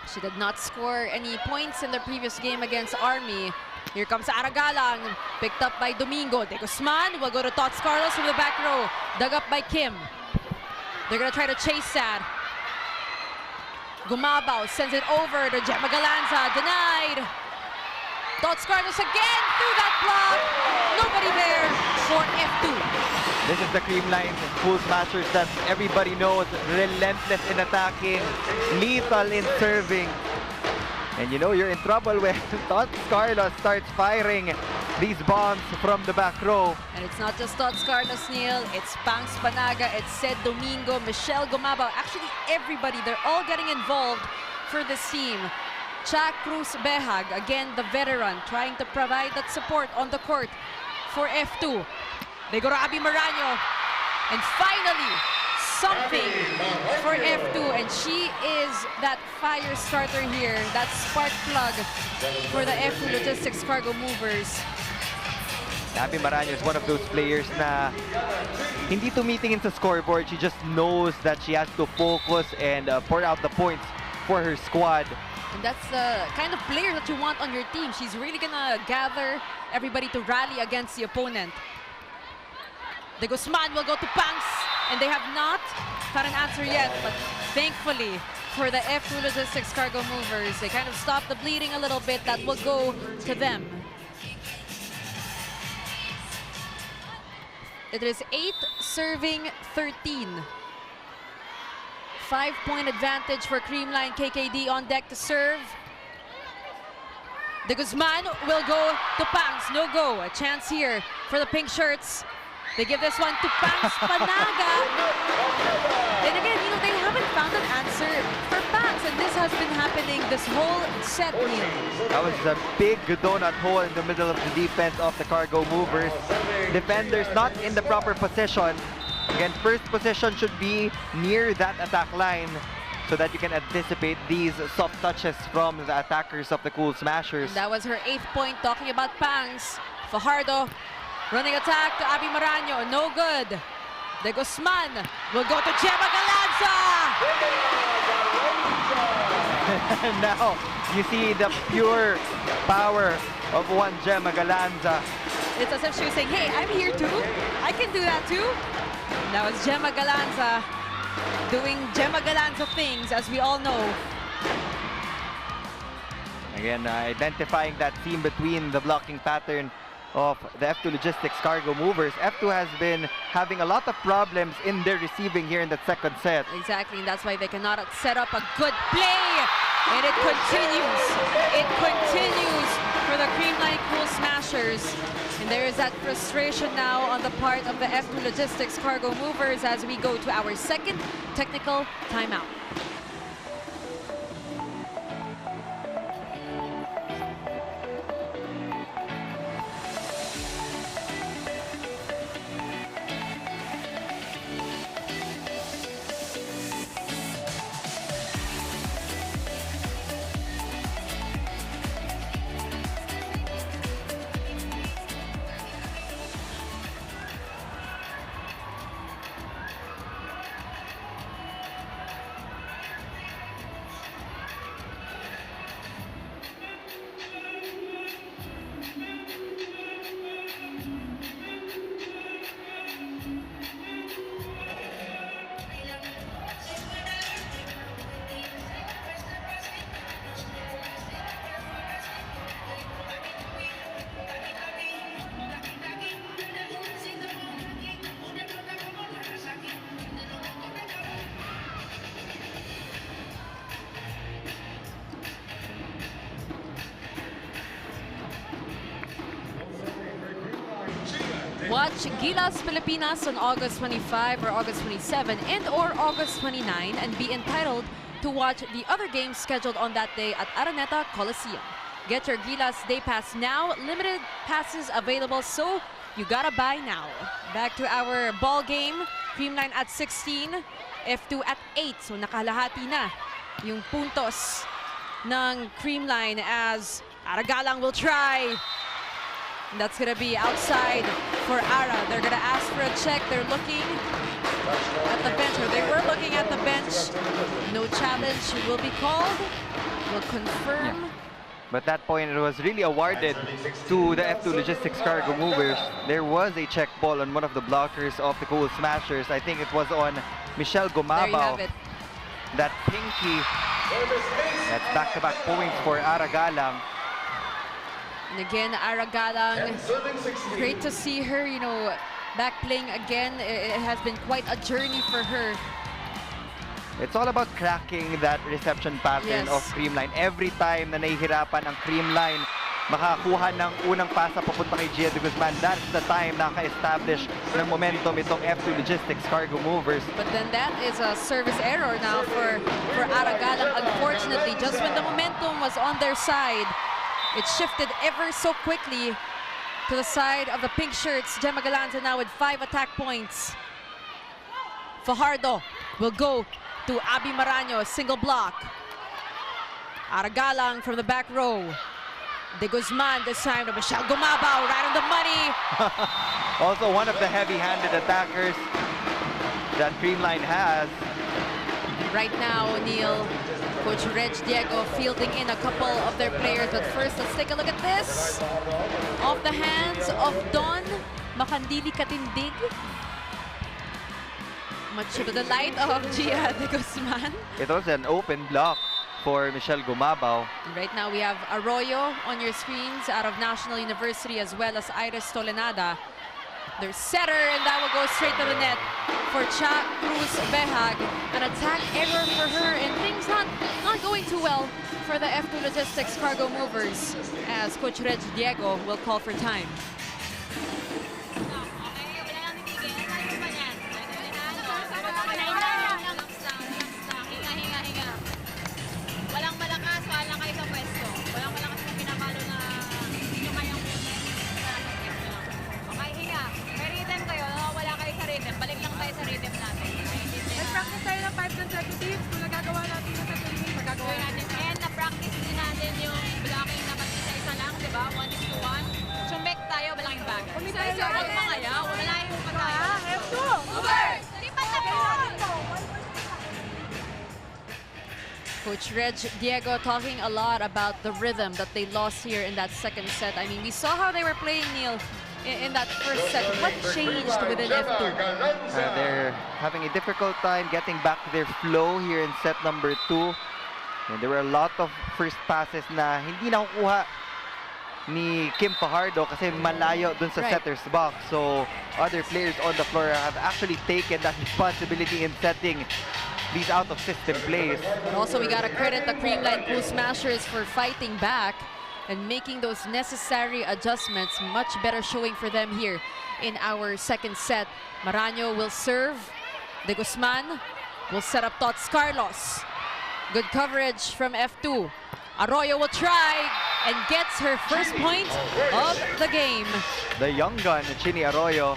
She did not score any points in the previous game against Army. Here comes Aragalang, picked up by Domingo. De Guzman will go to Tots Carlos from the back row, dug up by Kim. They're gonna try to chase that. Gumabao sends it over to Gemma Galanza, denied. Tots Carlos again through that block. Nobody there for F2. This is the Creamline Cool Smashers that everybody knows, relentless in attacking, lethal in serving. And you know you're in trouble when Tots Carlos starts firing these bombs from the back row. And it's not just Tots Carlos, Neil. It's Pangs Panaga, it's Sed Domingo, Michelle Gumabao. Actually, everybody, they're all getting involved for this team. Cha Cruz Behag, again the veteran, trying to provide that support on the court for F2. They go to Abby Maraño. And finally, something for F2. And she is that fire starter here, that spark plug for the F2 Logistics cargo movers. Abby Maraño is one of those players na hindi tumitingin sa scoreboard. She just knows that she has to focus and pour out the points for her squad. And that's the kind of player that you want on your team. She's really gonna gather everybody to rally against the opponent. De Guzman will go to Pangs, and they have not got an answer yet, but thankfully for the F2 Logistics Cargo Movers, they kind of stopped the bleeding a little bit. That will go to them. It is 8 serving 13. 5-point advantage for Creamline. KKD on deck to serve. De Guzman will go to Pangs. No go. A chance here for the pink shirts. They give this one to Pangs Panaga. And again, you know, they haven't found an answer for Pangs, and this has been happening this whole set, Neil. That was a big donut hole in the middle of the defense of the Cargo Movers. Defenders not in the proper position. Again, first position should be near that attack line so that you can anticipate these soft touches from the attackers of the Cool Smashers. And that was her 8th point. Talking about Pangs, Fajardo running attack to Abby Maraño. No good. De Guzman will go to Gemma Galanza. Now, you see the pure power of one Gemma Galanza. It's as if she was saying, hey, I'm here too. I can do that too. That was Gemma Galanza doing Gemma Galanza things, as we all know. Again, identifying that seam between the blocking pattern of the F2 Logistics Cargo Movers. F2 has been having a lot of problems in their receiving here in the second set. Exactly, and that's why they cannot set up a good play. And it continues. It continues for the Creamline Cool Smashers. And there is that frustration now on the part of the F2 Logistics Cargo Movers as we go to our second technical timeout. Watch Gilas Pilipinas on August 25 or August 27 and or August 29 and be entitled to watch the other games scheduled on that day at Araneta Coliseum. Get your Gilas Day Pass now. Limited passes available, so you gotta buy now. Back to our ball game. Creamline at 16, F2 at 8. So nakalahati na yung puntos ng Creamline as Aragalang will try. And that's gonna be outside for Ara. They're gonna ask for a check. They're looking at the bench, or they were looking at the bench. No challenge will be called. We'll confirm. But that point, it was really awarded to the F2 Logistics Cargo Movers. There was a check ball on one of the blockers of the Cool Smashers. I think it was on Michelle There you have Gumabao. it. That pinky. That's back-to-back points for Aragalang. And again, Aragalang, great to see her, you know, back playing again. It has been quite a journey for her. It's all about cracking that reception pattern Yes. of Creamline. Every time na nahihirapan ang Creamline makakuha ng unang pasa papunta kay Gia de Guzman, that's the time naka-establish ng momentum itong F2 Logistics Cargo Movers. But then that is a service error now for Aragalang. Unfortunately, just when the momentum was on their side, it shifted ever so quickly to the side of the pink shirts. Gemma Galanza now with 5 attack points. Fajardo will go to Abby Maraño, single block. Aragalang from the back row. De Guzman this time to Michelle Gumabao, right on the money. Also one of the heavy-handed attackers that Creamline has. Right now, Neil, Coach Reg Diego fielding in a couple of their players. But first, let's take a look at this. Off the hands of Don Makandili Katindig. Much to the delight of Gia De Guzman. It was an open block for Michelle Gumabao. And right now, we have Arroyo on your screens out of National University, as well as Iris Tolenada. Their setter, and that will go straight to the net for Cha Cruz Behag. An attack error for her, and things not going too well for the F2 Logistics cargo movers, as Coach Reg Diego will call for time. Walang malakas, wala kayo sa pwesto. Walang malakas na pinapalo na hindi nyo kayang okay, hinga. May rhythm kayo, wala kayo sa rhythm. Balik lang tayo sa rhythm natin. Nag-practice tayo ng 5 consecutives. Kung nagagawa natin yung sa training, magagawa natin. And na-practice din natin yung blocking na mag-isa-isa lang, di ba? 1-1. Sumek tayo, malaking bagay. Isa-isa. Huwag mangayaw, malayo pa tayo. F2! Movers! Lipat na po! Coach Reg Diego talking a lot about the rhythm that they lost here in that second set. I mean, we saw how they were playing, Neil, in that first set. What changed within F2? They're having a difficult time getting back to their flow here in set number 2. And there were a lot of first passes na hindi nakukuha ni Kim Fajardo kasi malayo dun sa setter's box. So other players on the floor have actually taken that responsibility in setting these out-of-system plays. But also, we gotta credit the Creamline Cool Smashers for fighting back and making those necessary adjustments. Much better showing for them here in our second set. Maraño will serve. De Guzman will set up Tots Carlos. Good coverage from F2. Arroyo will try and gets her first point of the game. The young gun, Chini Arroyo,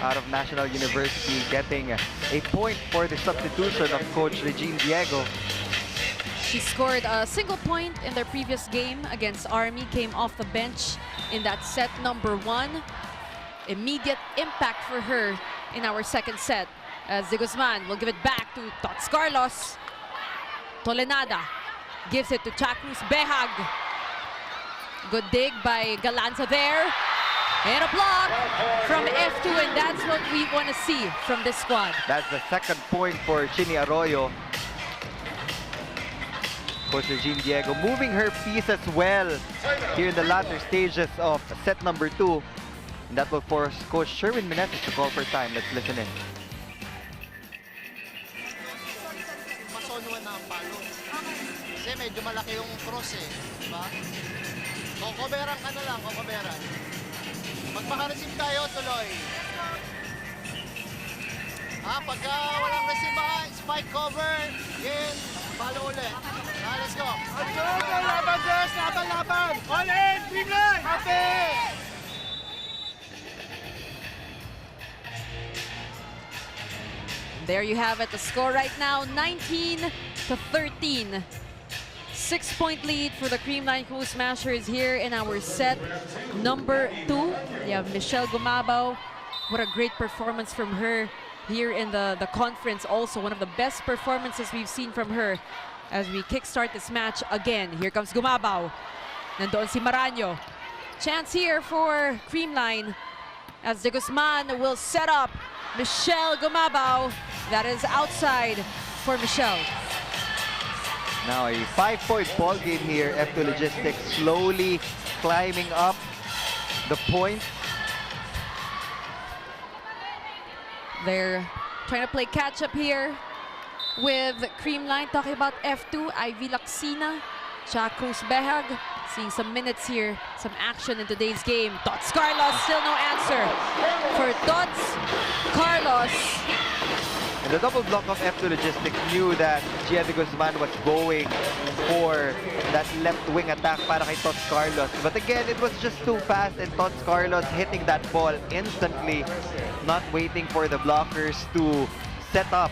out of National University, getting a point for the substitution of Coach Regine Diego. She scored a single point in their previous game against Army, came off the bench in that set number 1. Immediate impact for her in our second set, as De Guzman will give it back to Tots Carlos. Tolenada gives it to Cha Cruz Behag. Good dig by Galanza there. And a block from F2, and that's what we want to see from this squad. That's the second point for Chini Arroyo. Coach Regine Diego moving her piece as well here in the latter stages of set number 2. And that will force Coach Sherwin Meneses to call for time. Let's listen in. Masonuan na ang palo. Kasi medyo malaki yung cross eh. Diba? Kokoberan ka na lang, kokoberan. Magpaka-receive tayo, tuloy. Pagka walang receive, spike cover, in, palo ulit. Let's go. Laban, Jess! Laban, laban! All in! Creamline! Happy! There you have it, the score right now, 19-13. 6-point lead for the Creamline Cool Smashers here in our set number 2. You have Michelle Gumabao. What a great performance from her here in the conference. Also, one of the best performances we've seen from her as we kickstart this match again. Here comes Gumabao. Nandoon si Maraño. Chance here for Creamline as De Guzman will set up Michelle Gumabao. That is outside for Michelle. Now a 5-point ball game here. F2 Logistics slowly climbing up the point. They're trying to play catch up here with Creamline. Talking about F2, Ivy Laxina, Cha Cruz Behag. Seeing some minutes here, some action in today's game. Tots Carlos, still no answer for Tots Carlos. And the double block of F2 Logistics knew that Gia De Guzman was going for that left wing attack para kay Tots Carlos. But again, it was just too fast, and Tots Carlos hitting that ball instantly, not waiting for the blockers to set up.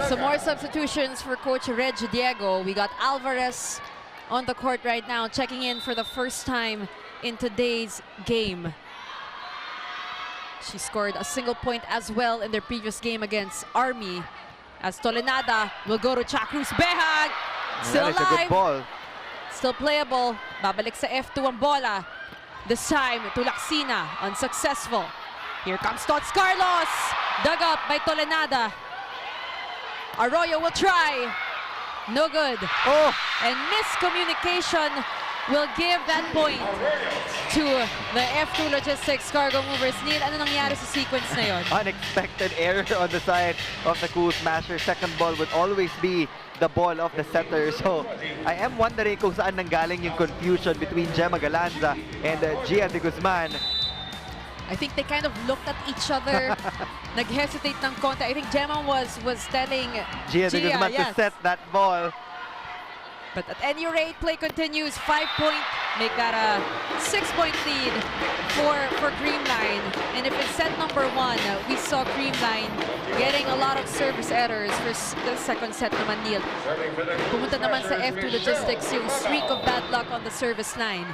Some more substitutions for Coach Reg Diego. We got Alvarez on the court right now, checking in for the first time in today's game. She scored a single point as well in their previous game against Army. As Tolenada will go to Cruz Behag. Still That is a good alive. ball. Still playable. Babalik sa F2 ang bola. This time to Laksina. Unsuccessful. Here comes Tots Carlos. Dug up by Tolenada. Arroyo will try. No good. Oh! And miscommunication will give that point to the F2 Logistics Cargo Movers. Neil, ano nangyari sa sequence na yon? Unexpected error on the side of the Cool Smasher. Second ball would always be the ball of the setter. So I am wondering kung saan nanggaling yung confusion between Gemma Galanza and Gia de Guzman. I think they kind of looked at each other. Nag-hesitate ng konti. I think Gemma was telling Gia de Guzman to set that ball. But at any rate, play continues. 5-point, make that a 6-point lead for Creamline. And if it's set number 1, we saw Creamline getting a lot of service errors for the second set naman, Neil. Pumunta naman sa F2 Logistics yung streak of bad luck on the service line.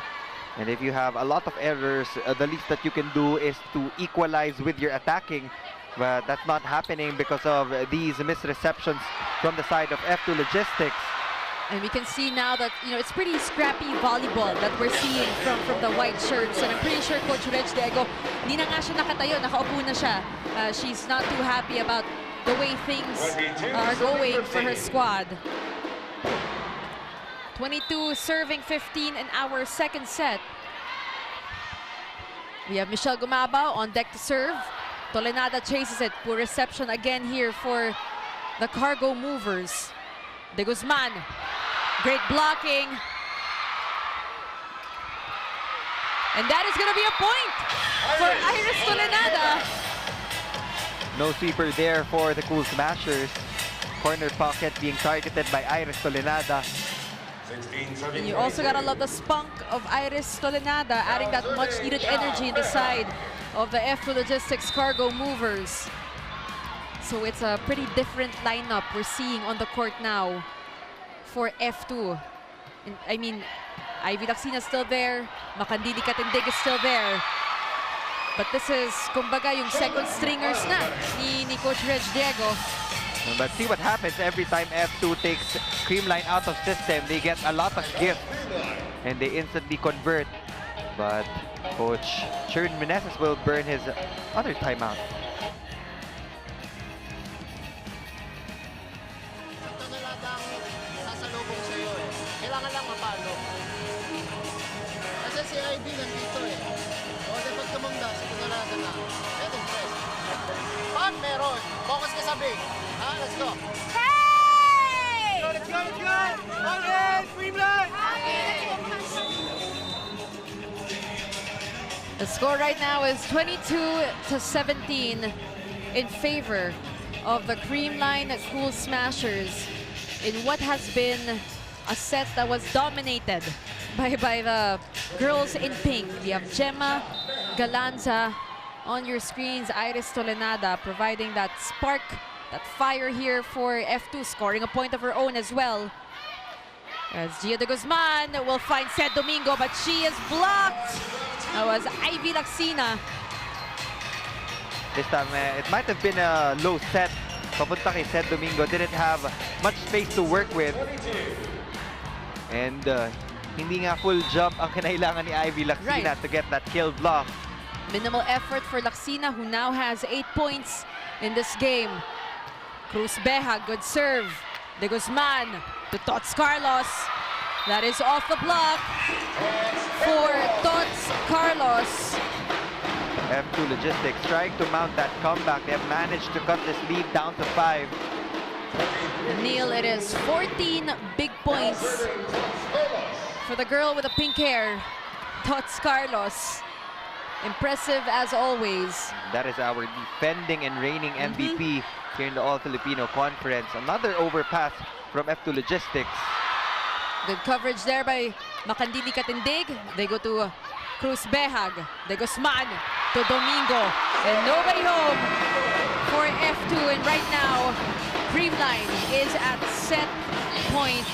And if you have a lot of errors, the least that you can do is to equalize with your attacking. But that's not happening because of these misreceptions from the side of F2 Logistics. And we can see now that, you know, it's pretty scrappy volleyball that we're seeing from the white shirts. And I'm pretty sure Coach Reg Diego, hindi na nga siya nakatayo, nakaupo na siya. She's not too happy about the way things are going for her squad. 22 serving 15 in our second set. We have Michelle Gumabao on deck to serve. Tolenada chases it. Poor reception again here for the Cargo Movers. De Guzman. Great blocking. And that is going to be a point for Iris Tolenada. No sweeper there for the Cool Smashers. Corner pocket being targeted by Iris Tolenada. And you also gotta love the spunk of Iris Tolenada, adding that much needed energy in the side of the F2 Logistics Cargo Movers. So it's a pretty different lineup we're seeing on the court now for F2. And, I mean, Ivy Laksina still there, Makandili Katindig is still there. But this is, kumbaga, yung second stringers na ni Coach Reg Diego. But see what happens every time F2 takes Creamline out of system. They get a lot of gifts and they instantly convert. But Coach Sharon Meneses will burn his other timeout. Ito naladang sasalubong sa iyo eh. Kailangan lang mapalo. Kasi si IB nandito eh. O di pag tumunda, si Tunalada na. Get impressed. Pag meron, focus ka sa big. Ha, let's go. Hey! Let's go, let's go! All in! Creamline! The score right now is 22-17 in favor of the Creamline Cool Smashers in what has been a set that was dominated by the girls in pink. We have Gemma Galanza on your screens, Iris Tolenada providing that spark, that fire here for F2, scoring a point of her own as well. As Gia de Guzman will find Sed Domingo, but she is blocked. That was Ivy Laksina. This time, it might have been a low set. Papunta kay Sed Domingo, didn't have much space to work with. And hindi nga full jump ang kinailangan ni Ivy Laksina to get that kill block. Minimal effort for Laksina, who now has 8 points in this game. Cruz Behag, good serve. De Guzman to Tots Carlos. That is off the block for Tots Carlos. F2 Logistics trying to mount that comeback. They have managed to cut this lead down to 5. Neil, it is 14 big points for the girl with the pink hair, Tots Carlos. Impressive as always. That is our defending and reigning MVP here in the All-Filipino Conference. Another overpass from F2 Logistics. Good coverage there by Makandili Katindig. They go to Cruz Behag. De Guzman to Domingo. And nobody home for F2. And right now, Creamline is at set point.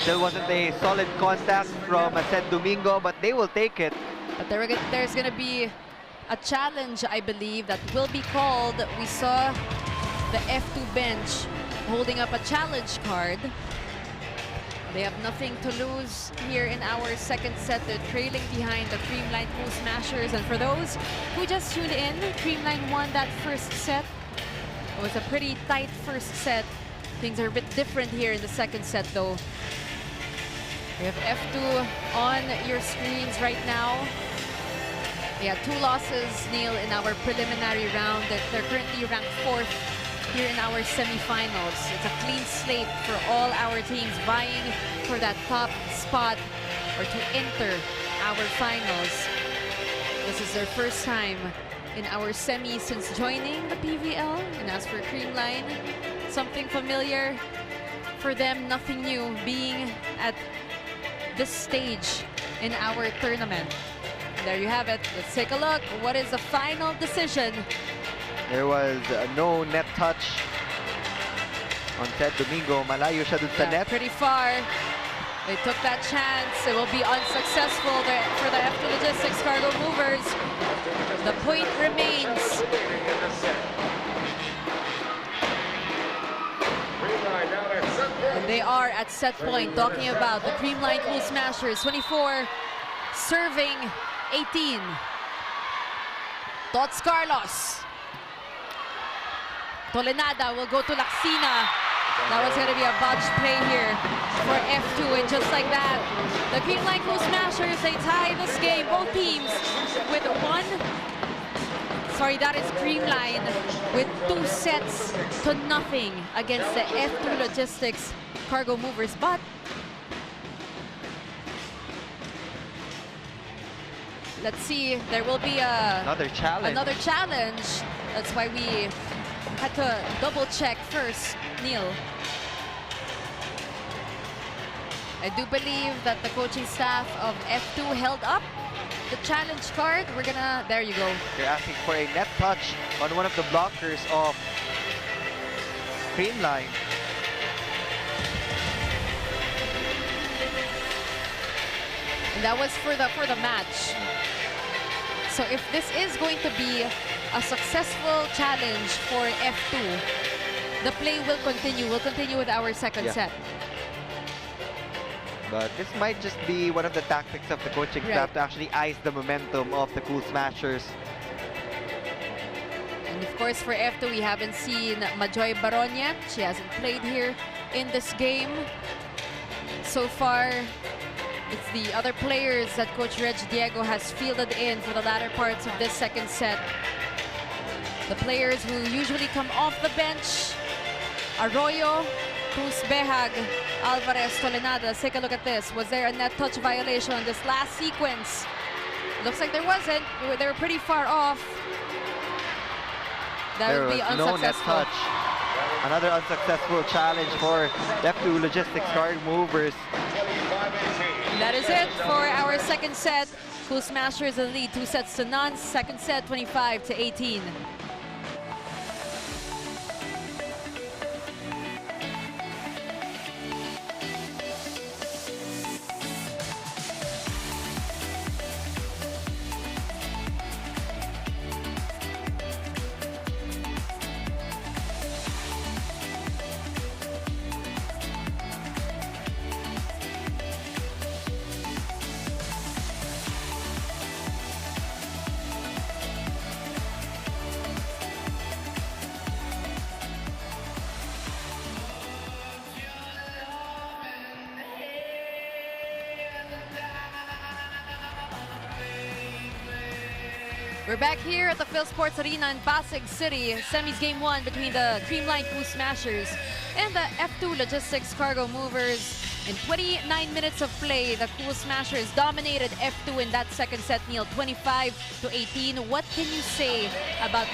Still wasn't a solid contact from Seth Domingo, but they will take it. But there's going to be a challenge, I believe, that will be called. We saw the F2 bench holding up a challenge card. They have nothing to lose here in our second set. They're trailing behind the Creamline Cool Smashers. And for those who just tuned in, Creamline won that first set. It was a pretty tight first set. Things are a bit different here in the second set, though. We have F2 on your screens right now. They had 2 losses, Neil, in our preliminary round. They're currently ranked 4th here in our semifinals. It's a clean slate for all our teams vying for that top spot or to enter our finals. This is their first time in our semi since joining the PVL. And as for Creamline, something familiar for them, nothing new, being at this stage in our tournament. There you have it. Let's take a look. What is the final decision? There was no net touch on Seth Domingo. Malayo siya dun sa net. Pretty far. They took that chance. It will be unsuccessful for the F2 Logistics Cargo Movers. The point remains. And they are at set point, talking about the Creamline Cool Smashers. 24 serving 18. Tots Carlos. Tolenada will go to Laxina. That was going to be a botched play here for F2, and just like that, the Creamline Cool Smashers, they tie this game, both teams, with that is Creamline, with 2 sets to nothing against the F2 Logistics Cargo Movers. But let's see, there will be another challenge. That's why we had to double check first, Neil. I do believe that the coaching staff of F2 held up the challenge card. There you go. They're asking for a net touch on one of the blockers of Creamline. And that was for the match. So if this is going to be a successful challenge for F2, the play will continue. We'll continue with our second set. But this might just be one of the tactics of the coaching staff to actually ice the momentum of the Cool Smashers. And of course, for F2, we haven't seen Majoy Baron yet. She hasn't played here in this game. So far, it's the other players that Coach Reg Diego has fielded in for the latter parts of this second set. The players who usually come off the bench: Arroyo, Cruz Behag, Alvarez, Tolenada. Let's take a look at this. Was there a net touch violation on this last sequence? Looks like there wasn't. They were pretty far off. That would be unsuccessful. No net touch. Another unsuccessful challenge for F2 Logistics Cargo Movers. That is it for our second set. Cool Smashers in the lead, 2 sets to none. Second set, 25-18. We're back here at the Phil Sports Arena in Pasig City. Semis Game 1 between the Creamline Cool Smashers and the F2 Logistics Cargo Movers. In 29 minutes of play, the Cool Smashers dominated F2 in that second set, Neil, 25-18. What can you say about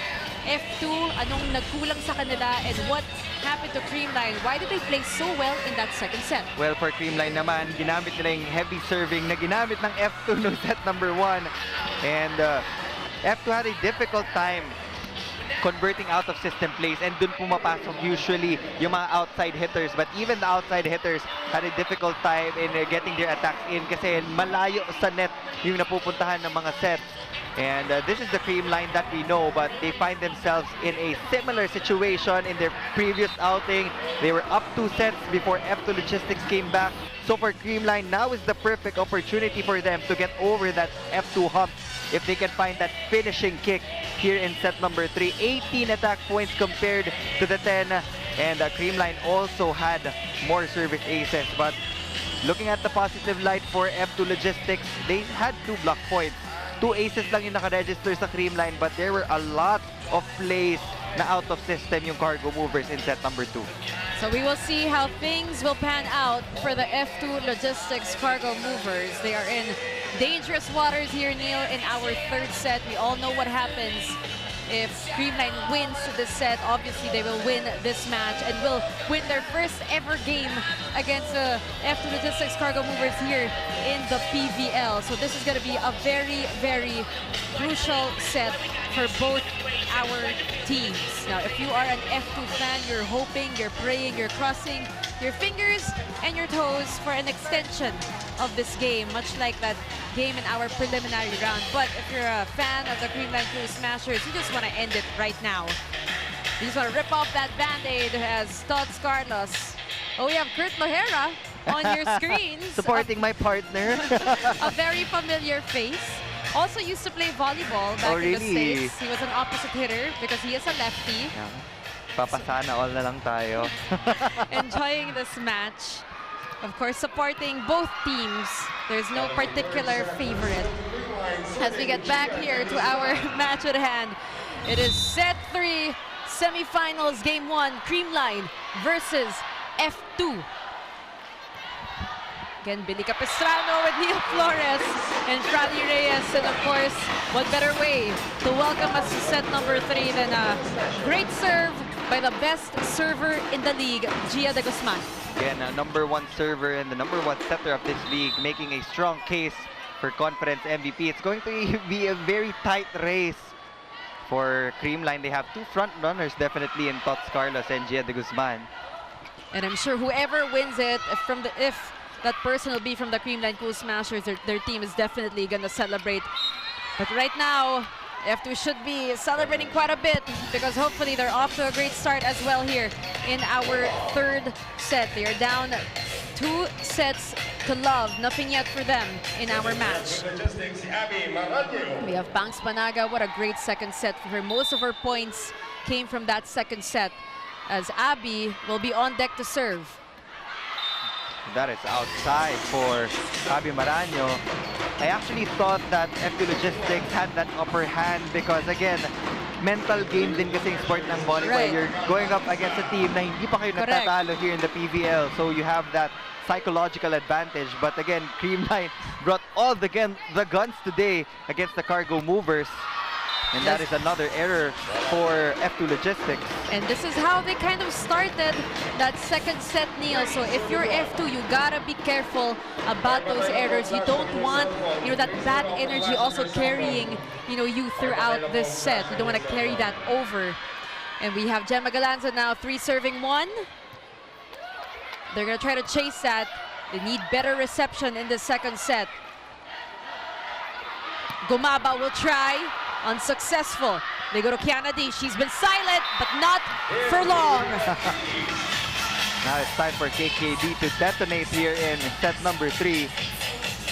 F2? Anong nagkulang sa kanila, and what happened to Creamline? Why did they play so well in that second set? Well, for Creamline naman, ginamit nila yung heavy serving na ginamit ng F2 no set number 1. And F2 had a difficult time converting out of system plays, and dun pumapasok usually yung mga outside hitters. But even the outside hitters had a difficult time in getting their attacks in kasi malayo sa net yung napupuntahan ng mga sets. And this is the Creamline that we know, but they find themselves in a similar situation in their previous outing. They were up 2 sets before F2 Logistics came back. So for Creamline, now is the perfect opportunity for them to get over that F2 hump. If they can find that finishing kick here in set number 3. 18 attack points compared to the 10. And Creamline also had more service aces. But looking at the positive light for F2 Logistics, they had 2 block points. 2 aces lang yung naka-register sa Creamline, but there were a lot of plays na out of system yung Cargo Movers in set number 2. So we will see how things will pan out for the F2 Logistics Cargo Movers. They are in dangerous waters here, Neil, in our 3rd set. We all know what happens if Creamline wins this set. Obviously, they will win this match and will win their first ever game against the F2 Logistics Cargo Movers here in the PVL. So this is going to be a very, very crucial set for both our teams. Now, if you are an F2 fan, you're hoping, you're praying, you're crossing your fingers and your toes for an extension of this game, much like that game in our preliminary round. But if you're a fan of the Creamline Cool Smashers, you just want to end it right now. You just want to rip off that Band-Aid as Tots Carlos. Oh, we have Kurt Lohera on your screens. Supporting my partner. A very familiar face. Also used to play volleyball back in the States. He was an opposite hitter because he is a lefty. Yeah. Papasana all na lang tayo. Enjoying this match. Of course, supporting both teams. There's no particular favorite. As we get back here to our match at hand, it is set 3, semifinals, game 1, Creamline versus F2. Again, Billy Capistrano with Neil Flores and Franny Reyes. And of course, what better way to welcome us to set number 3 than a great serve by the best server in the league, Gia de Guzman. Again, #1 server and the #1 setter of this league, making a strong case for conference MVP. It's going to be a very tight race for Creamline. They have 2 front runners definitely in Tots Carlos and Gia de Guzman. And I'm sure whoever wins it, if that person will be from the Creamline Cool Smashers, their team is definitely gonna celebrate. But right now, F2 should be celebrating quite a bit because hopefully they're off to a great start as well here in our 3rd set. They are down 2 sets to love. Nothing yet for them in our match. We have Banks Panaga. What a great second set for her. Most of her points came from that second set as Abby will be on deck to serve. That is outside for Abby Maranyo. I actually thought that F2 Logistics had that upper hand because again, mental game din kasi yung sport ng volleyball. Right. You're going up against a team na hindi pa kayo Correct. natatalo here in the PVL. So you have that psychological advantage. But again, Creamline brought all the guns today against the Cargo Movers. And that is another error for F2 Logistics. And this is how they kind of started that second set, Neil. So if you're F2, you gotta be careful about those errors. You don't want, that bad energy also carrying, you throughout this set. You don't want to carry that over. And we have Gemma Galanza now, 3 serving 1. They're gonna try to chase that. They need better reception in the second set. Gumaba will try. Unsuccessful. They go to Kiana D. She's been silent, but not for long. Now it's time for KKD to detonate here in set number 3.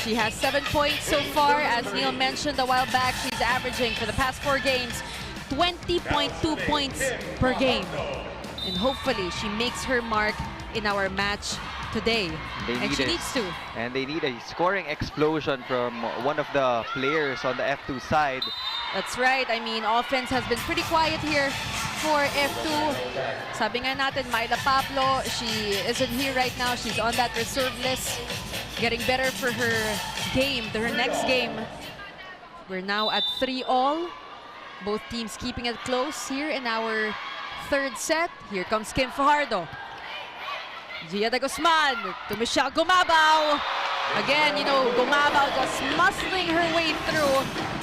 She has 7 points so far. As Neil mentioned a while back, she's averaging for the past 4 games 20.2 points per game. And hopefully she makes her mark in our match today. She needs to. And they need a scoring explosion from one of the players on the F2 side. That's right. I mean, offense has been pretty quiet here for F2. Sabi nga natin, Myla Pablo, she isn't here right now. She's on that reserve list, getting better for her game, her next game. We're now at 3-all. Both teams keeping it close here in our 3rd set. Here comes Kim Fajardo. Gia de Guzman to Michelle Gumabao. Again, Gumabao just muscling her way through.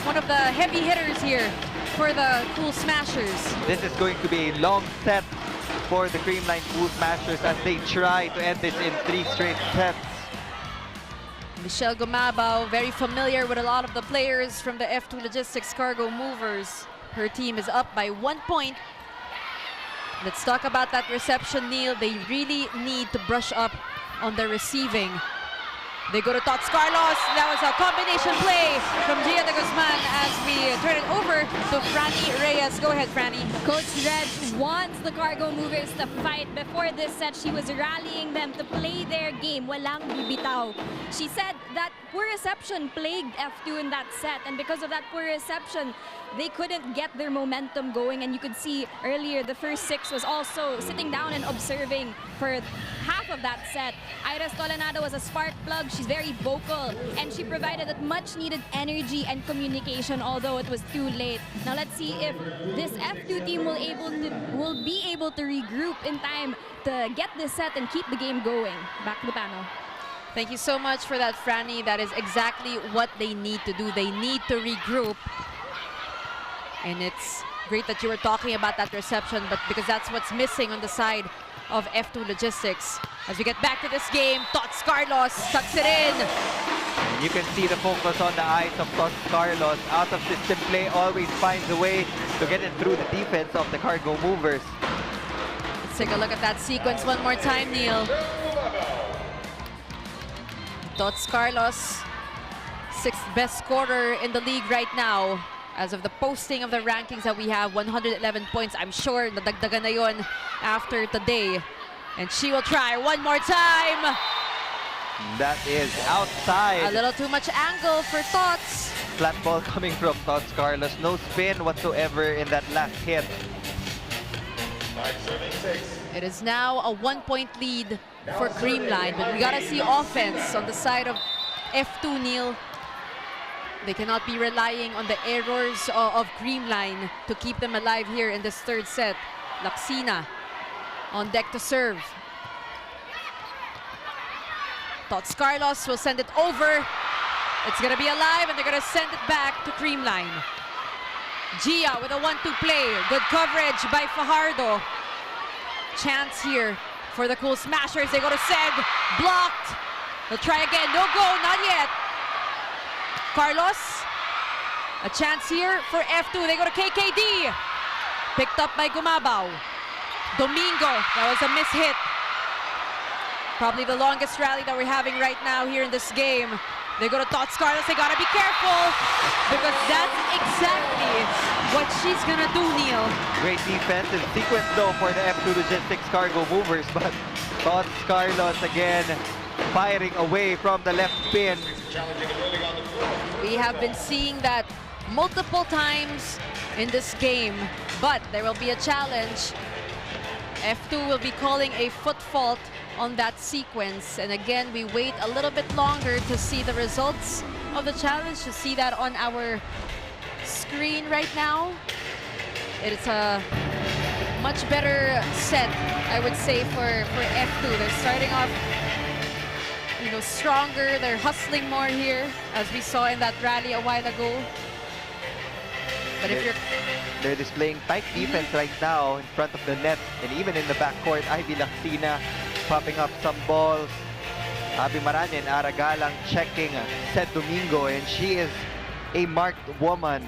One of the heavy hitters here for the Cool Smashers. This is going to be a long set for the Creamline Cool Smashers as they try to end this in 3 straight sets. Michelle Gumabao, very familiar with a lot of the players from the F2 Logistics Cargo Movers. Her team is up by 1 point. Let's talk about that reception, Neil. They really need to brush up on the receiving. They go to Tots Carlos. That was a combination play from Gia de Guzman as we turn it over to Franny Reyes. Go ahead, Franny. Coach Reg wants the Cargo Movers to fight. Before this set, she was rallying them to play their game. Walang bibitaw. She said that poor reception plagued F2 in that set. And because of that poor reception, they couldn't get their momentum going. And you could see earlier, the first 6 was also sitting down and observing for half of that set. Iris Tolenado was a spark plug. She's very vocal, and she provided that much-needed energy and communication, although it was too late. Now let's see if this F2 team will be able to regroup in time to get this set and keep the game going. Back to the panel. Thank you so much for that, Franny. That is exactly what they need to do. They need to regroup. And it's great that you were talking about that reception, but because that's what's missing on the side of F2 Logistics. As we get back to this game, Tots Carlos tucks it in. You can see the focus on the eyes of Tots Carlos. Out of system play, always finds a way to get it through the defense of the Cargo Movers. Let's take a look at that sequence one more time, Neil. Tots Carlos, 6th best scorer in the league right now. As of the posting of the rankings that we have, 111 points. I'm sure nadagdagan na yun after today. And she will try one more time. That is outside. A little too much angle for Tots. Flat ball coming from Tots Carlos. No spin whatsoever in that last hit. It is now a 1-point lead for Creamline, but we gotta see offense on the side of F2, Neil. They cannot be relying on the errors of Creamline to keep them alive here in this 3rd set. Laksina on deck to serve. Tots Carlos will send it over. It's gonna be alive, and they're gonna send it back to Creamline. Gia with a 1-2 play. Good coverage by Fajardo. Chance here for the Cool Smashers. They go to Seg. Blocked. They'll try again. No go, not yet. Carlos, a chance here for F2. They go to KKD. Picked up by Gumabao. Domingo, that was a miss-hit. Probably the longest rally that we're having right now here in this game. They go to Tots Carlos. They gotta be careful because that's exactly what she's gonna do, Neil. Great defensive sequence though for the F2 Logistics Cargo Movers, but Tots Carlos again firing away from the left pin. We have been seeing that multiple times in this game, but there will be a challenge. F2 will be calling a foot fault on that sequence. And again, we wait a little bit longer to see the results of the challenge. You see that on our screen right now. It's a much better set, I would say, for F2. They're starting off, you know, stronger. They're hustling more here, as we saw in that rally a while ago. But if they're displaying tight defense right now in front of the net and even in the backcourt. Ivy Laksina popping up some balls. Abby Maranya and Aragalang checking Sed Domingo, and she is a marked woman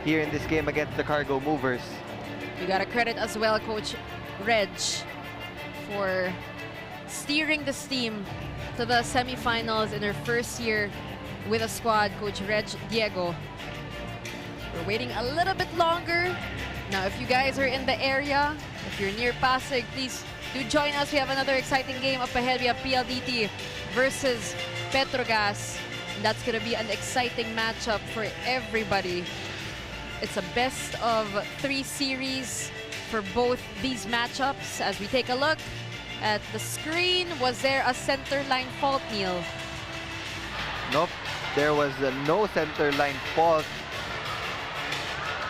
here in this game against the Cargo Movers. You gotta credit as well Coach Reg for steering this team to the semifinals in her first year with a squad, Coach Reg Diego. We're waiting a little bit longer. Now, if you guys are in the area, if you're near Pasig, please do join us. We have another exciting game up ahead. We have PLDT versus Petrogas. And that's going to be an exciting matchup for everybody. It's a best of 3 series for both these matchups. As we take a look at the screen, was there a center line fault, Neil? Nope, there was no center line fault.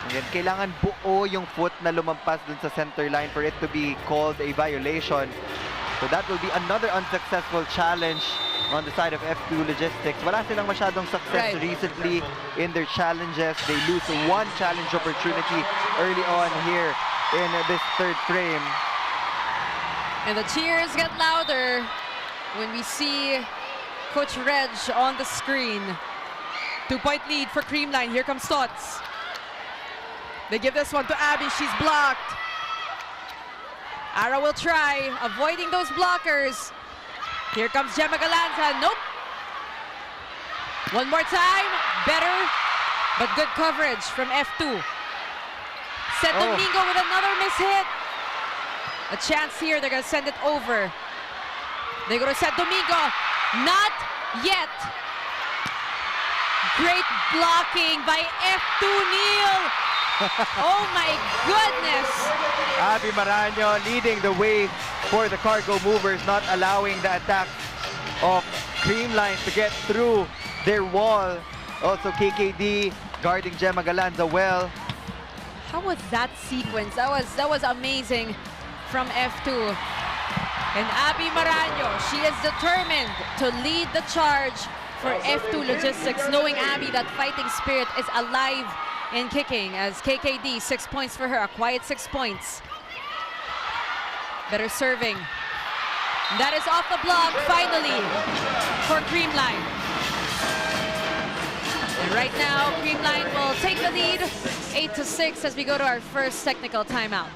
Again, kailangan buo yung foot na lumampas dun sa center line for it to be called a violation. So that will be another unsuccessful challenge on the side of F2 Logistics. Wala silang masyadong success Right. recently in their challenges. They lose one challenge opportunity early on here in this third frame. And the cheers get louder when we see Coach Reg on the screen. 2-point lead for Creamline. Here comes Tots. They give this one to Abby. She's blocked. Ara will try, avoiding those blockers. Here comes Gemma Galanza. Nope. One more time. Better, but good coverage from F2. Set Domingo with another miss hit. A chance here. They're going to send it over. They go to Set Domingo. Not yet. Great blocking by F2 Neil. Oh my goodness! Abby Maraño leading the way for the cargo movers, not allowing the attack of Creamline to get through their wall. Also KKD guarding Gemma Galanza well. How was that sequence? That was amazing from F2. And Abby Maraño, she is determined to lead the charge for F2 Logistics, knowing Abby, that fighting spirit is alive in kicking, as KKD, 6 points for her, a quiet 6 points. Better serving. That is off the block, finally, for Creamline. And right now, Creamline will take the lead, 8-6, as we go to our first technical timeout.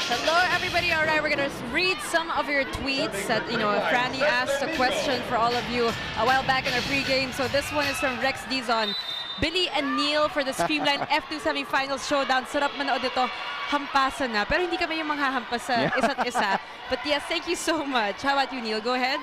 Hello, everybody. All right, we're going to read some of your tweets that, Franny asked a question for all of you a while back in our pregame. So this one is from Rex Dizon. Billy and Neil for the Creamline F2 semifinals showdown. Sarap manood ito. Hampasan na. Pero hindi kami yung manghahampas sa isa't isa. But yes, thank you so much. How about you, Neil? Go ahead.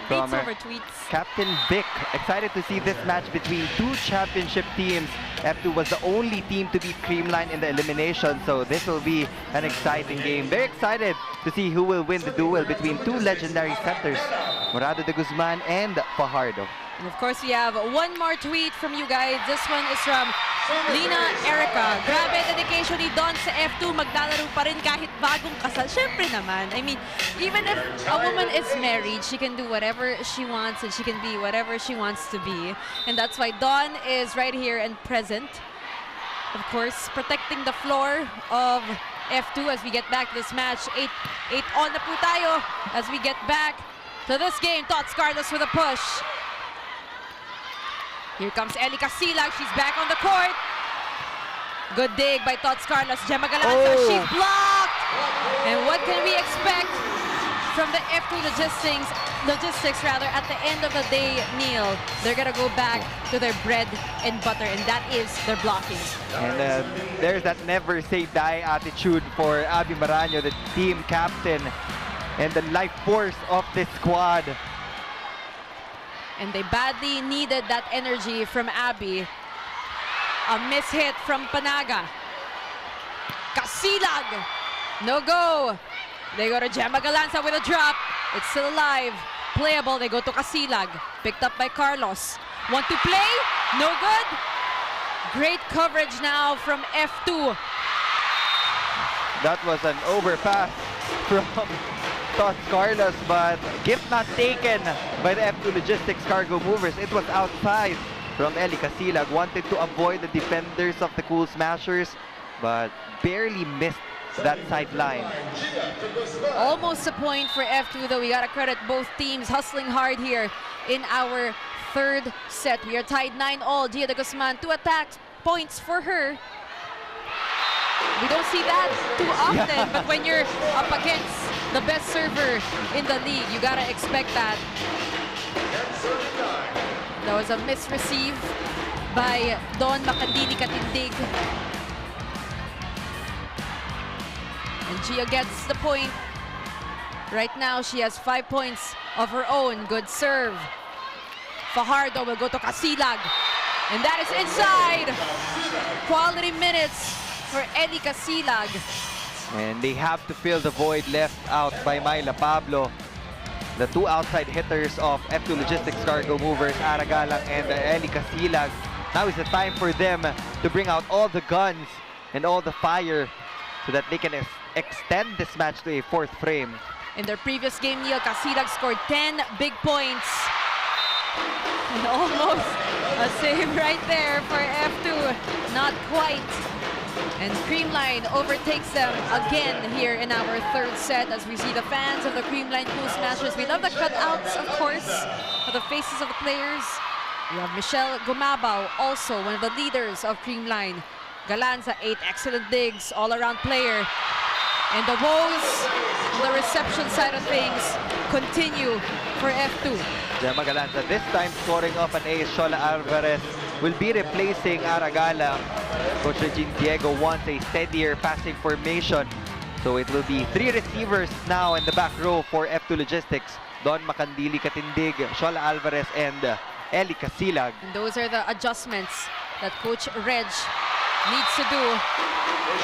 Read some of our tweets. Captain Vic, excited to see this match between two championship teams. F2 was the only team to beat Creamline in the elimination, so this will be an exciting game. Very excited to see who will win the duel between two legendary setters, Morado de Guzman and Fajardo. And of course, we have one more tweet from you guys. This one is from Lina Erica. Grabe dedication ni Don sa F2. Maglalaro pa rin kahit bagong kasal. Syempre naman. I mean, even if a woman is married, she can do whatever she wants and she can be whatever she wants to be. And that's why Don is right here and present. Of course, protecting the floor of F2 as we get back to this match. 8 on na po tayo as we get back to this game. Tots Carlos with a push. Here comes Ellie Casilag. She's back on the court. Good dig by Tots Carlos. Gemma Galanza, she's blocked. And what can we expect from the F2 logistics at the end of the day, Neil? They're gonna go back to their bread and butter, and that is their blocking. And there's that never say die attitude for Abby Maraño, the team captain and the life force of this squad. And they badly needed that energy from Abby. A miss hit from Panaga. Casilag! No go. They go to Gemma Galanza with a drop. It's still alive. Playable. They go to Casilag. Picked up by Carlos. Want to play? No good. Great coverage now from F2. That was an overpass from Tots Carlos, but gift not taken by the F2 Logistics cargo movers. It was outside from Ellie Casilag. Wanted to avoid the defenders of the Cool Smashers, but barely missed that sideline. Almost a point for F2, though. We got to credit both teams hustling hard here in our third set. We are tied 9-all. Gia de Guzman, 2 attacks, points for her. We don't see that too often, but when you're up against the best server in the league, you got to expect that. That was a misreceive by Don Makandini Katindig. And Gia gets the point. Right now, she has 5 points of her own. Good serve. Fajardo will go to Casilag. And that is inside. Quality minutes for Eli Casilag. And they have to fill the void left out by Myla Pablo. The 2 outside hitters of F2 Logistics Cargo Movers, Aragalang and Eli Casilag. Now is the time for them to bring out all the guns and all the fire so that they can extend this match to a 4th frame. In their previous game, Neil Casilag scored 10 big points. And almost a save right there for F2. Not quite. And Creamline overtakes them again here in our third set as we see the fans of the Creamline Cool Smashers. We love the cutouts, of course, of the faces of the players. We have Michelle Gumabao, also one of the leaders of Creamline. Galanza, 8 excellent digs, all-around player. And the woes on the reception side of things continue for F2. Gemma Galanza this time scoring off an ace. Shola Alvarez will be replacing Aragala. Coach Regine Diego wants a steadier passing formation. So it will be 3 receivers now in the back row for F2 Logistics. Don Makandili Katindig, Shola Alvarez, and Eli Casilag. And those are the adjustments that Coach Reg needs to do.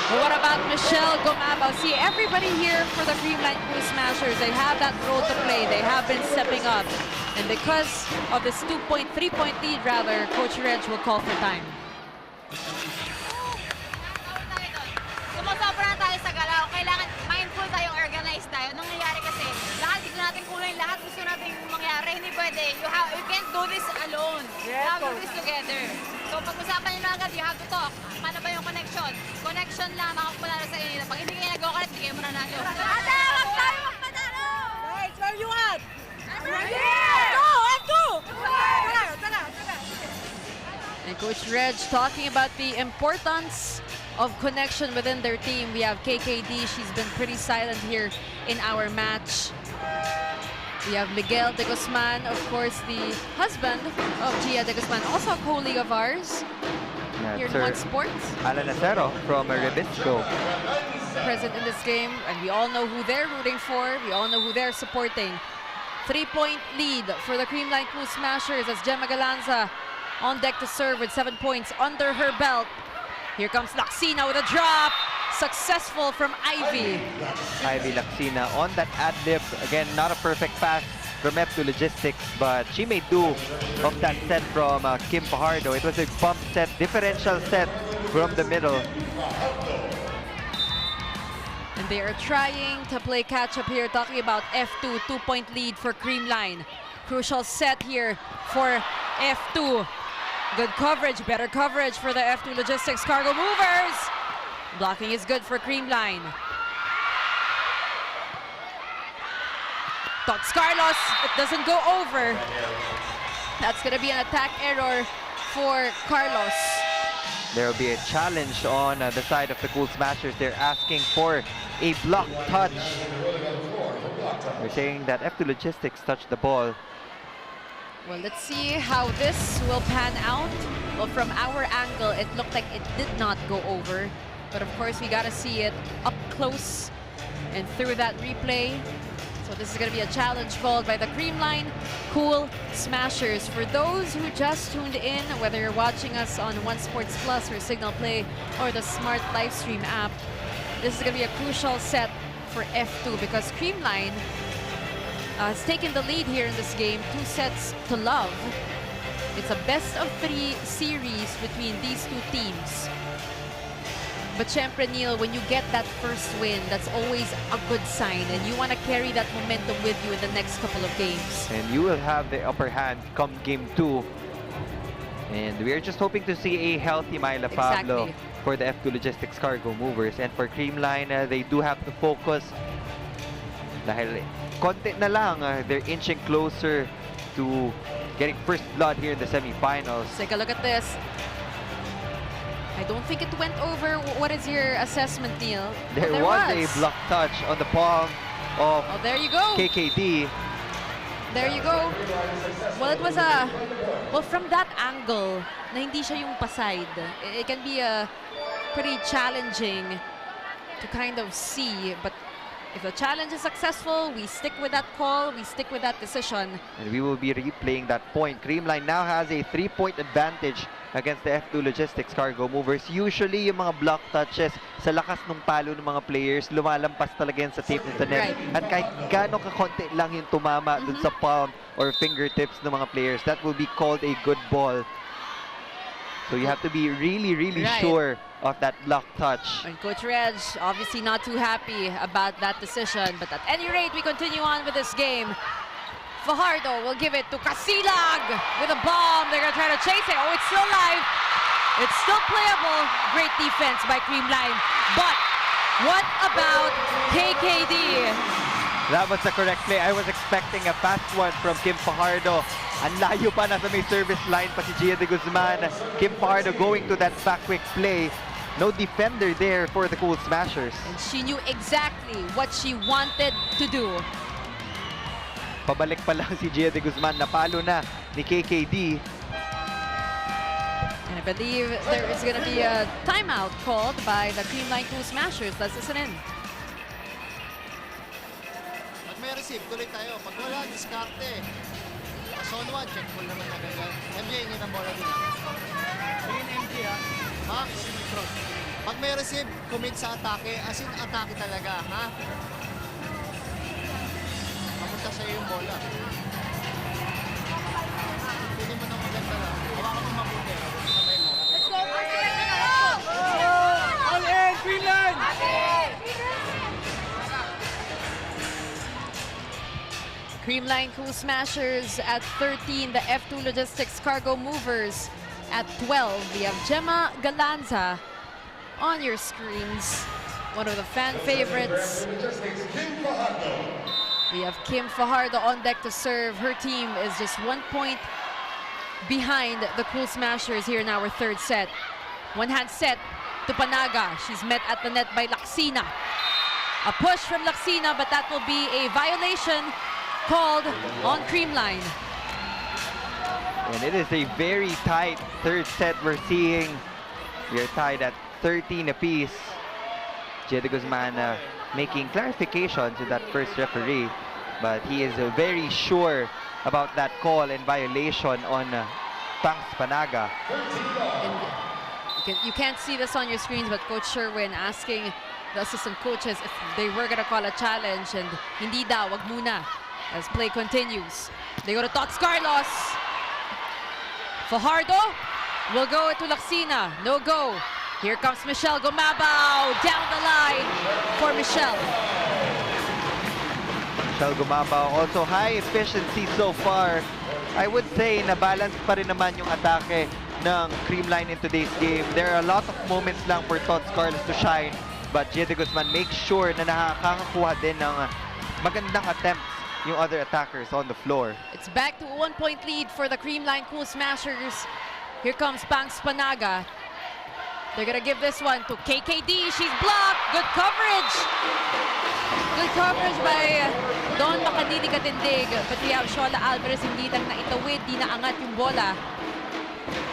But what about Michelle Gumabao? See, everybody here for the Creamline Cool Smashers, they have that role to play. They have been stepping up. And because of this 3-point lead, rather, Coach Reg will call for time. Sumusobra na tayo sa galaw. Kailangan mindful tayo, organized tayo. Anong nangyayari kasi, lahat, tignan natin kulay, lahat gusto natin mangyari. Hindi pwede. You can't do this alone. You have to do this together. So pag-usapan nyo na agad, you have to talk. Paano ba yung connection? Connection lang, makapularo sa inyo. Pag hindi kayo nag-go-collect, hindi kayo mananalo. Ate, wag tayo magpanalo! Guys, where you at? Right here! Go! F2! Tara! And Coach Reg talking about the importance of connection within their team. We have KKD. She's been pretty silent here in our match. We have Miguel de Guzman, of course, the husband of Gia de Guzman, also a colleague of ours here in One Sports. Alan Acero from Ribisco. Present in this game, and we all know who they're rooting for. We all know who they're supporting. 3-point lead for the Creamline Cool Smashers as Gemma Galanza on deck to serve with 7 points under her belt. Here comes Laxina with a drop. Successful from Ivy. Ivy Laxina on that ad-lib. Again, not a perfect pass from F2 Logistics, but she made do of that set from Kim Fajardo. It was a bump set, differential set from the middle. And they are trying to play catch-up here, talking about F2, 2-point lead for Creamline. Crucial set here for F2. Good coverage, better coverage for the F2 Logistics Cargo Movers. Blocking is good for Creamline. Tox Carlos, it doesn't go over. That's gonna be an attack error for Carlos. There will be a challenge on the side of the Cool Smashers. They're asking for a block touch. They're saying that F2 Logistics touched the ball. Well, let's see how this will pan out. Well, from our angle, it looked like it did not go over. But of course, we gotta see it up close and through that replay. So this is gonna be a challenge called by the Creamline Cool Smashers. For those who just tuned in, whether you're watching us on One Sports Plus or Signal Play or the smart live stream app, this is gonna be a crucial set for F2 because Creamline has taken the lead here in this game, 2 sets to love. It's a best-of-3 series between these two teams. But syempre, Neil, when you get that first win, that's always a good sign. And you want to carry that momentum with you in the next couple of games. And you will have the upper hand come game 2. And we are just hoping to see a healthy Myla Pablo. Exactly. for the F2 Logistics Cargo Movers. And for Creamline, they do have to focus dahil konti na lang, they're inching closer to getting first blood here in the semifinals. Take a look at this. I don't think it went over. What is your assessment, Neil? There was a block touch on the palm of Oh, there you go. KKD. There you go. Well, it was well, from that angle, na hindi siya yung paside, it can be pretty challenging to kind of see. But if the challenge is successful, we stick with that call, we stick with that decision. And we will be replaying that point. Creamline now has a 3-point advantage against the F2 Logistics Cargo Movers. Usually, yung mga block touches, sa lakas ng palo ng mga players, lumalampas talaga yan sa tape of the net. Right. At kahit gano'ng kakonti lang yung tumama dun sa palm or fingertips ng mga players, that will be called a good ball. So you have to be really, really Right. sure of that block touch. And Coach Reg, obviously not too happy about that decision. But at any rate, we continue on with this game. Fajardo will give it to Casilag with a bomb. They're going to try to chase it. Oh, it's still alive. It's still playable. Great defense by Creamline. But what about KKD? That was the correct play. I was expecting a fast one from Kim Fajardo. Ang layo pa, nasa may service line pa si Gia de Guzman. Kim Fajardo going to that back quick play. No defender there for the Cool Smashers. And she knew exactly what she wanted to do. Pabalik pa lang si Gia de Guzman. Napalo na ni KKD. And I believe there is going to be a timeout called by the Creamline Cool Smashers. Let's listen in. Pag may receive, tuloy tayo. Pag wala, diskarte. Zone 1, check pull naman agad yan. MJ, ingin ang bola din. Tingin MJ ha. Max, pag may receive, commit sa atake. As in, atake talaga, ha? Papunta sa'yo yung bola. Pwede mo nang maganda lang. Hawakan mo mabuti. Sabay mo. Let's go! All in! Greenland! Creamline Cool Smashers at 13, the F2 Logistics Cargo Movers at 12. We have Gemma Galanza on your screens. One of the fan favorites. We have Kim Fajardo on deck to serve. Her team is just 1 point behind the Cool Smashers here in our third set. One hand set to Panaga. She's met at the net by Laksina. A push from Laksina, but that will be a violation called on Creamline. And it is a very tight third set we're seeing. We are tied at 13 apiece. Gia de Guzman making clarification to that first referee, but he is very sure about that call and violation on Tangs Panaga. And you can't see this on your screens, but Coach Sherwin asking the assistant coaches if they were gonna call a challenge, and hindi daw, wag muna. As play continues, they go to Tots Carlos. Fajardo will go to Laksina. No go. Here comes Michelle Gumabao down the line for Michelle. Michelle Gumabao also high efficiency so far. I would say na balance pa rin naman yung atake ng Creamline in today's game. There are a lot of moments lang for Tots Carlos to shine, but Gia de Guzman makes sure na nakakakuha din ng magandang attempts yung other attackers on the floor. It's back to a 1-point lead for the Creamline Cool Smashers. Here comes Pangs Panaga. They're gonna give this one to KKD. She's blocked. Good coverage. Good coverage by Don Macanini Katindig. But we have Shola Alvarez hindi lang na itawid, di naangat yung bola.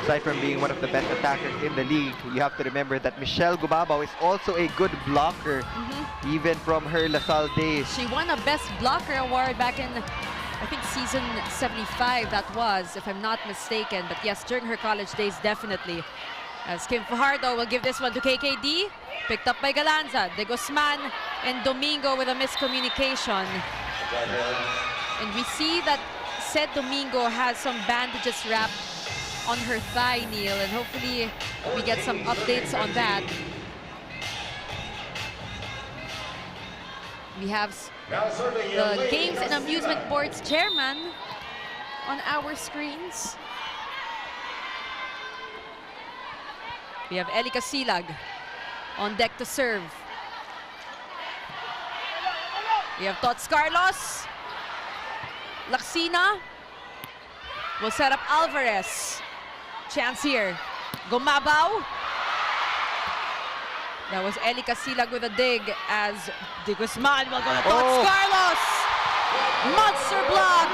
Aside from being one of the best attackers in the league, you have to remember that Michelle Gumabao is also a good blocker, even from her LaSalle days. She won a Best Blocker award back in, I think, season 75 that was, if I'm not mistaken. But yes, during her college days, definitely. As Kim Fajardo will give this one to KKD. Picked up by Galanza, De Guzman, and Domingo with a miscommunication. And we see that said Domingo has some bandages wrapped on her thigh, Neil, and hopefully we get some updates on that. We have the Games and Amusement Board's chairman on our screens. We have Eli Casilag on deck to serve. We have Tots Carlos. Laksina will set up Alvarez. Chance here. Gumabaw. That was Eli Casilag with a dig as De Guzman will go to Tots Carlos. Monster block.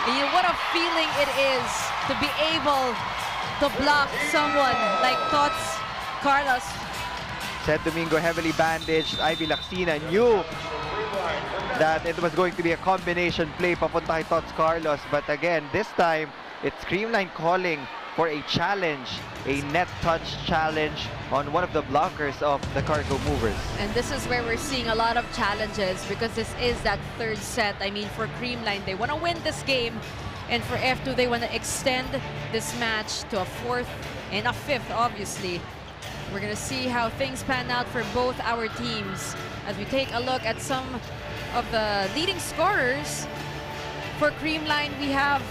And you know what a feeling it is to be able to block someone like Tots Carlos. St. Domingo heavily bandaged. Ivy Laksina knew that it was going to be a combination play papunta kay Tots Carlos. But again, this time, it's Creamline calling for a challenge, a net touch challenge on one of the blockers of the Cargo Movers. And this is where we're seeing a lot of challenges because this is that third set. I mean, for Creamline, they want to win this game. And for F2, they want to extend this match to a fourth and a fifth, obviously. We're going to see how things pan out for both our teams as we take a look at some of the leading scorers. For Creamline, we have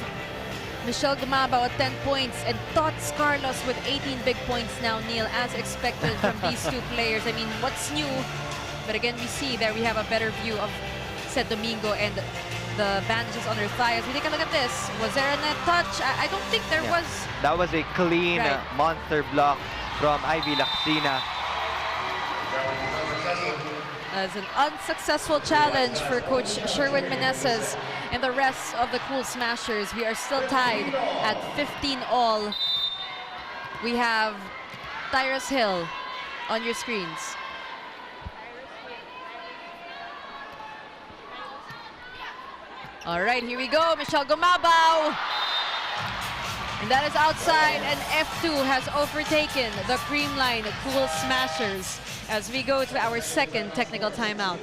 Michelle Gumabaw at 10 points and Tots Carlos with 18 big points now, Neil, as expected from these two players. I mean, what's new? But again, we see there we have a better view of St. Domingo and the bandages on their thighs. We take a look at this. Was there a net touch? I don't think there was. That was a clean Right. monster block from Ivy Laksina. As an unsuccessful challenge for Coach Sherwin Meneses and the rest of the Cool Smashers. We are still tied at 15 all. We have Tyrus Hill on your screens. All right, here we go. Michelle Gumabaw. And that is outside, and F2 has overtaken the Creamline Cool Smashers as we go to our second technical timeout.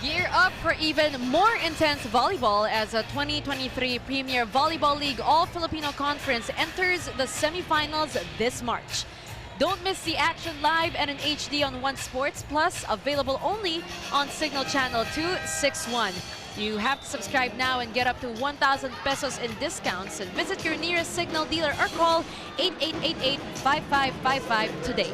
Gear up for even more intense volleyball as a 2023 Premier Volleyball League All-Filipino Conference enters the semifinals this March. Don't miss the action live and in HD on One Sports Plus, available only on Signal Channel 261. You have to subscribe now and get up to 1,000 pesos in discounts, and visit your nearest Signal dealer or call 8888-5555 today.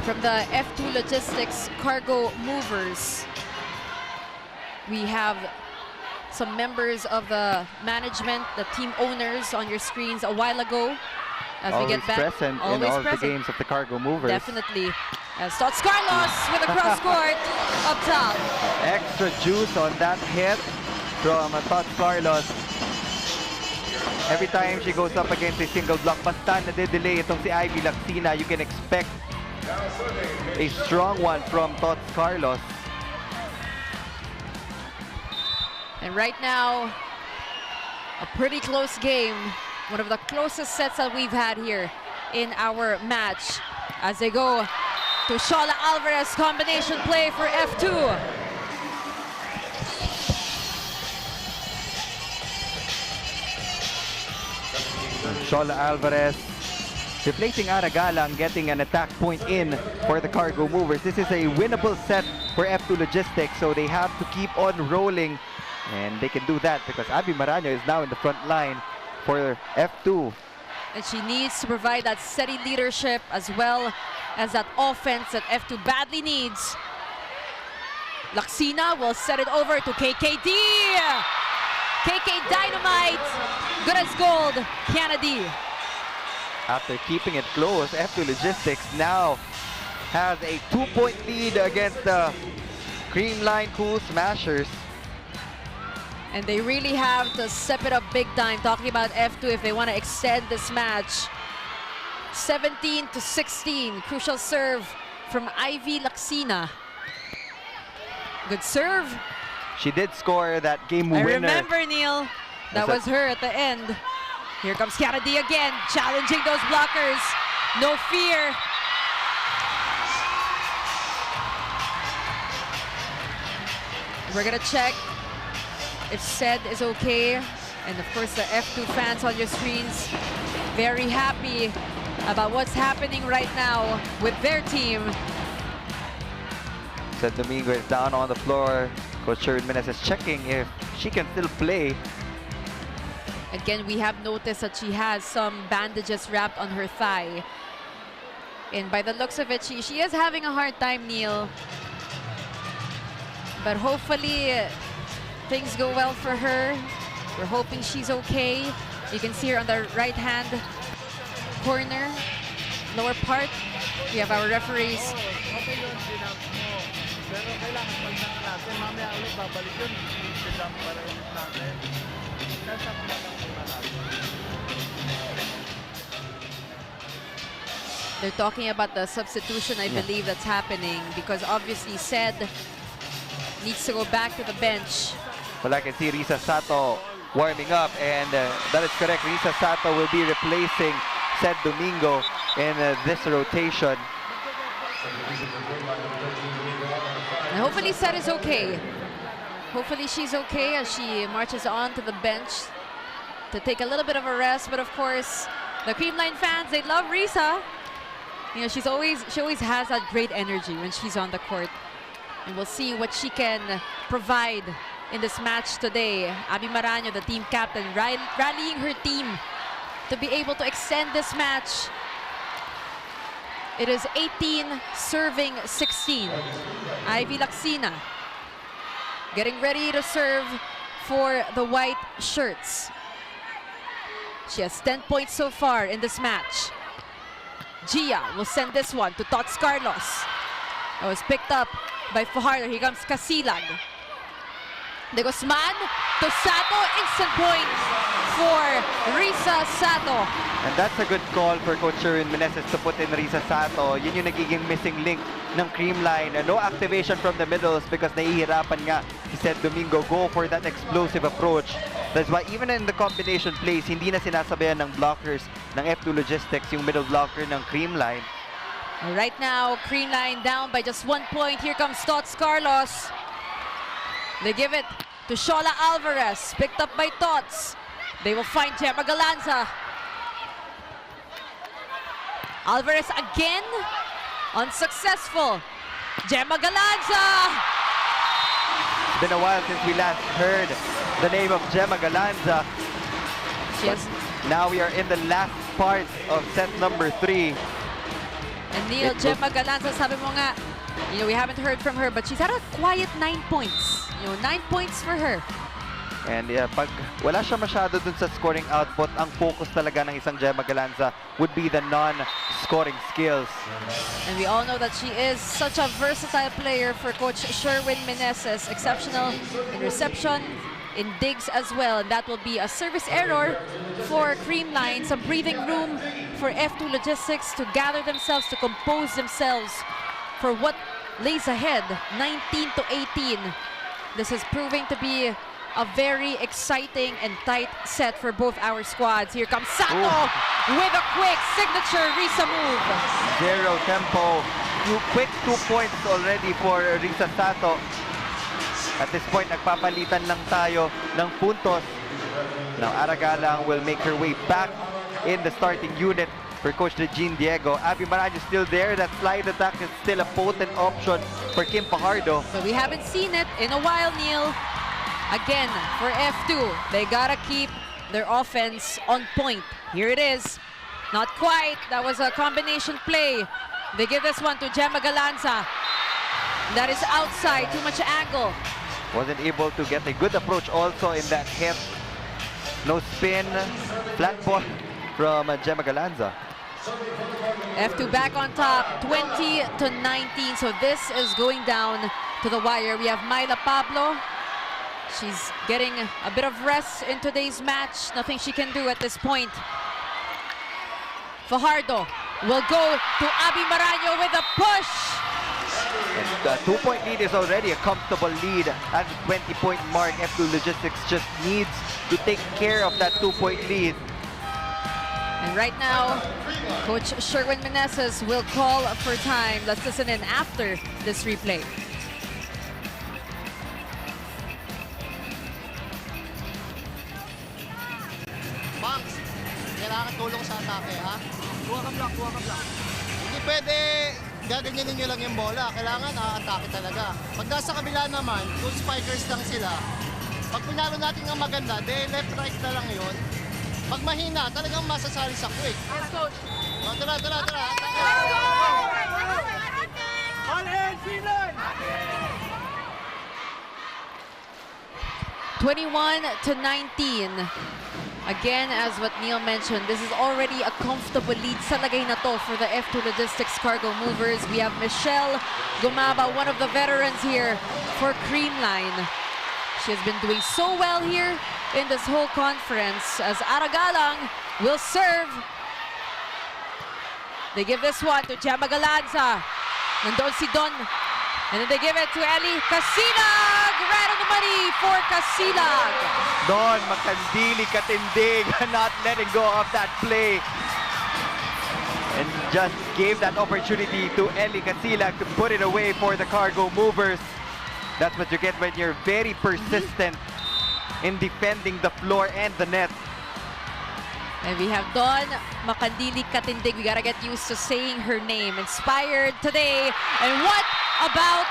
From the F2 Logistics Cargo Movers, we have some members of the management, the team owners on your screens a while ago. As Always we get back, present in all the games of the Cargo Movers. Definitely. As Tots Carlos with a cross court up top. Extra juice on that hit from Tots Carlos. Every time she goes up against a single block, basta nade-delay itong si Ivy Laksina, you can expect a strong one from Tots Carlos. And right now, a pretty close game. One of the closest sets that we've had here in our match. As they go to Shola Alvarez, combination play for F2. Shola Alvarez replacing Aragalang, getting an attack point in for the Cargo Movers. This is a winnable set for F2 Logistics, so they have to keep on rolling, and they can do that because Abby Maraño is now in the front line for F2. And she needs to provide that steady leadership as well as that offense that F2 badly needs. Laksina will set it over to KKD. KK Dynamite, good as gold, Kennedy. After keeping it close, F2 Logistics now has a 2-point lead against the Creamline Cool Smashers. And they really have to step it up big time, talking about F2 if they want to extend this match. 17-16, crucial serve from Ivy Laxina. Good serve. She did score that game winner. I remember, Neil. That was her at the end. Here comes Kiara D again, challenging those blockers. No fear. We're gonna check if Sed is okay. And of course, the F2 fans on your screens, very happy about what's happening right now with their team. Sed Domingo is down on the floor. Coach Sherwin Menes is checking if she can still play. Again, we have noticed that she has some bandages wrapped on her thigh. And by the looks of it, she is having a hard time, Neil. But hopefully, things go well for her. We're hoping she's okay. You can see her on the right-hand corner, lower part. We have our referees. Okay yun, dinap mo. Pero kailangan pagsak natin. Mamaya ulit babalik yun. Dinap para ulit natin. Sasa ko natin natin. They're talking about the substitution, I believe, that's happening. Because obviously, Sed needs to go back to the bench. Well, I can see Risa Sato warming up, and that is correct. Risa Sato will be replacing Sed Domingo in this rotation. And hopefully Sed is okay. Hopefully she's okay as she marches on to the bench to take a little bit of a rest. But of course, the Creamline fans, they love Risa. You know, she always has that great energy when she's on the court. And we'll see what she can provide in this match today. Abby Maraño, the team captain, rallying her team to be able to extend this match. It is 18 serving 16. Ivy Laxina getting ready to serve for the white shirts. She has 10 points so far in this match. Gia will send this one to Tots Carlos. That was picked up by Fajardo. Here comes Casilag. De Guzman to Sato. Instant point for Risa Sato. And that's a good call for Coach Sherwin Meneses to put in Risa Sato. Yun yung nagiging missing link ng Creamline. No activation from the middles because nahihirapan nga si Sed Domingo go for that explosive approach. That's why even in the combination plays, hindi na sinasabayan ng blockers ng F2 Logistics yung middle blocker ng Creamline. Right now, Creamline down by just 1 point. Here comes Tots Carlos. They give it to Shola Alvarez, picked up by Tots. They will find Gemma Galanza. Alvarez again, unsuccessful. Gemma Galanza. It's been a while since we last heard the name of Gemma Galanza. Yes. Now we are in the last part of set number 3. And Neil, Gemma Galanza, sabi mo nga, you know, we haven't heard from her, but she's had a quiet 9 points. You know, 9 points for her. And pag wala siya masyado dun sa scoring output, ang focus talaga ng isang Gemma Galanza would be the non-scoring skills. And we all know that she is such a versatile player for Coach Sherwin Meneses. Exceptional in reception, in digs as well. And that will be a service error for Creamline. Some breathing room for F2 Logistics to gather themselves, to compose themselves for what lays ahead. 19 to 18. This is proving to be a very exciting and tight set for both our squads. Here comes Sato with a quick signature Risa move. Zero tempo. Quick 2 points already for Risa Sato. At this point, nagpapalitan lang tayo ng puntos. Now, Aragalang will make her way back in the starting unit for Coach Regine Diego. Abby Maraño is still there. That slide attack is still a potent option for Kim Fajardo. But we haven't seen it in a while, Neil. Again, for F2, they gotta keep their offense on point. Here it is. Not quite. That was a combination play. They give this one to Gemma Galanza. That is outside. Too much angle. Wasn't able to get a good approach also in that hit. No spin. Flat ball from Gemma Galanza. F2 back on top, 20 to 19. So this is going down to the wire. We have Myla Pablo. She's getting a bit of rest in today's match. Nothing she can do at this point. Fajardo will go to Abby Maraño with a push. And the 2-point lead is already a comfortable lead at the 20-point mark. F2 Logistics just needs to take care of that 2-point lead. And right now, Coach Sherwin Meneses will call for time. Let's listen in after this replay. Banks, kailangan tulong sa atake, ha? Kuha ka block, kuha ka block. Hindi pwede gaganyanin nyo lang yung bola. Kailangan atake talaga. Pag nasa kabila naman, kung spikers lang sila, pag pinalo natin ang maganda, left, right na lang yun. Pag mahina, talagang masasali sa quick. Yes, coach. Oh, tara. All in, Creamline! 21-19. Again, as what Neil mentioned, this is already a comfortable lead sa lagay na to for the F2 Logistics Cargo Movers. We have Michelle Gumaba, one of the veterans here for Creamline. She has been doing so well here in this whole conference as Aragalang will serve. They give this one to Gemma Galanza. Nandun si Don. And then they give it to Ellie Casilag. Right on the money for Casilag. Don Makandili katindig, not letting go of that play. And just gave that opportunity to Ellie Casilag to put it away for the Cargo Movers. That's what you get when you're very persistent in defending the floor and the net. And we have Don Makandili Katindig. We gotta get used to saying her name. Inspired today. And what about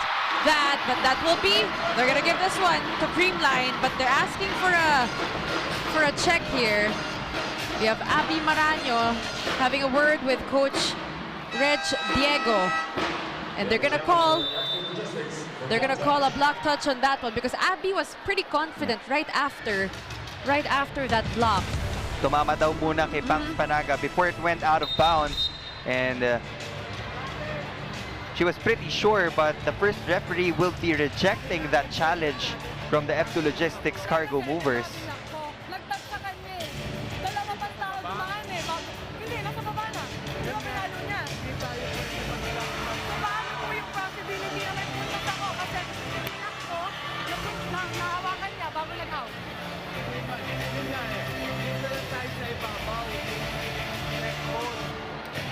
that? But that will be, they're gonna give this one to Creamline, but they're asking for a check here. We have Abby Maranyo having a word with Coach Reg Diego. And they're gonna call a block touch on that one because Abby was pretty confident right after that block. Tumama daw muna kay Banks Panaga before it went out of bounds. And she was pretty sure, but the first referee will be rejecting that challenge from the F2 Logistics Cargo Movers. Lagtag sa kanya eh. Dalawa pang tao dumaan eh. Hindi, nasa baba na. Di ba pinalo niya? So paano po yung possibility na may puntos ako? Kasi tinak ko, nahawakan niya bago nag-out.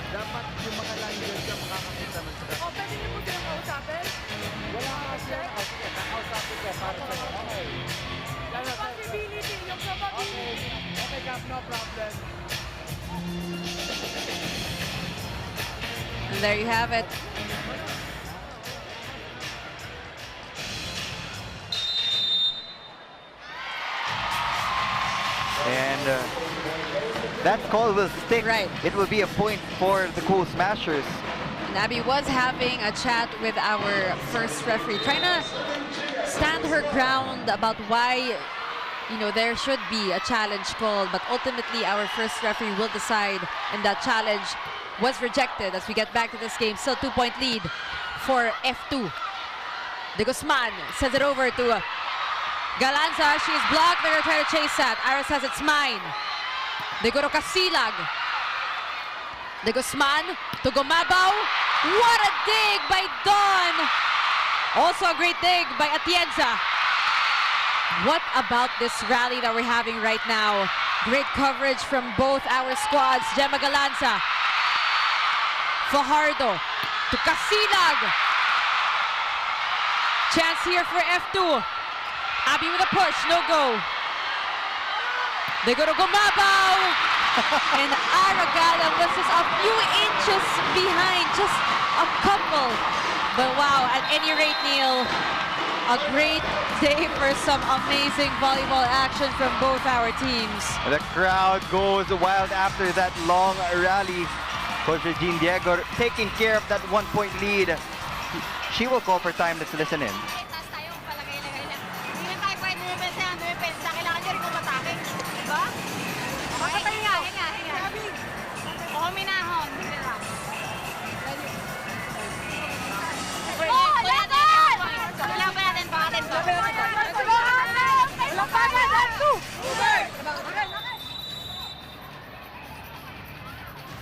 Dapat yung mga language na makakakita ng sila. O, pwede niyo po silang kausapin? Wala siya. Nakausapin ko para sa Yung possibility, yung probability. Okay, Cap, no problem. And there you have it. And that call will stick. Right. It will be a point for the Cool Smashers. And Abby was having a chat with our first referee, trying to stand her ground about why, you know, there should be a challenge called, but ultimately our first referee will decide, and that challenge was rejected as we get back to this game. Still 2-point lead for F2. De Guzman sends it over to Galanza. She is blocked. They're going to try to chase that. Iris says it's mine. They go to Casilag. De Guzman to Gumabaw. What a dig by Don. Also a great dig by Atienza. What about this rally that we're having right now? Great coverage from both our squads. Gemma Galanza. Fajardo to Casilag. Chance here for F2. Abby with a push, no go. They go to Gumabaw. And Aragala was just a few inches behind, just a couple. But wow, at any rate, Neil, a great day for some amazing volleyball action from both our teams. The crowd goes wild after that long rally. Coach Regine Diego taking care of that 1-point lead. She will call for time. Let's listen in. Taas tayo, palagay-lagay lang. Hindi na tayo pwede depensa. Kailangan niya rin kumatake. Diba? Okay, hinga. O, minahon. Oh, laban! Laban natin, pangatin to.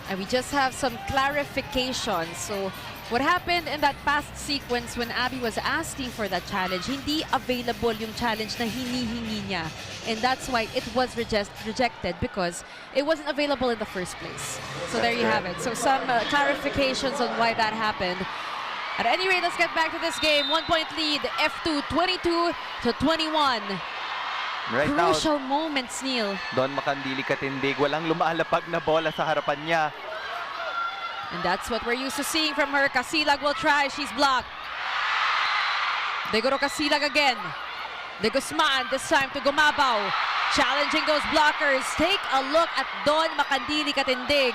And we just have some clarification. So What happened in that past sequence when Abby was asking for that challenge, hindi available yung challenge na hinihingi niya. And that's why it was rejected because it wasn't available in the first place. So there you have it. So some clarifications on why that happened. At any rate, let's get back to this game. 1-point lead, F2 22-21. Right Crucial now, moments, Neil. Don Makandili katindig. Walang lumalapag na bola sa harapan niya. And that's what we're used to seeing from her. Casilag will try. She's blocked. Degoro Casilag again. De Guzman this time to Gumabaw. Challenging those blockers. Take a look at Don Makandili katindig.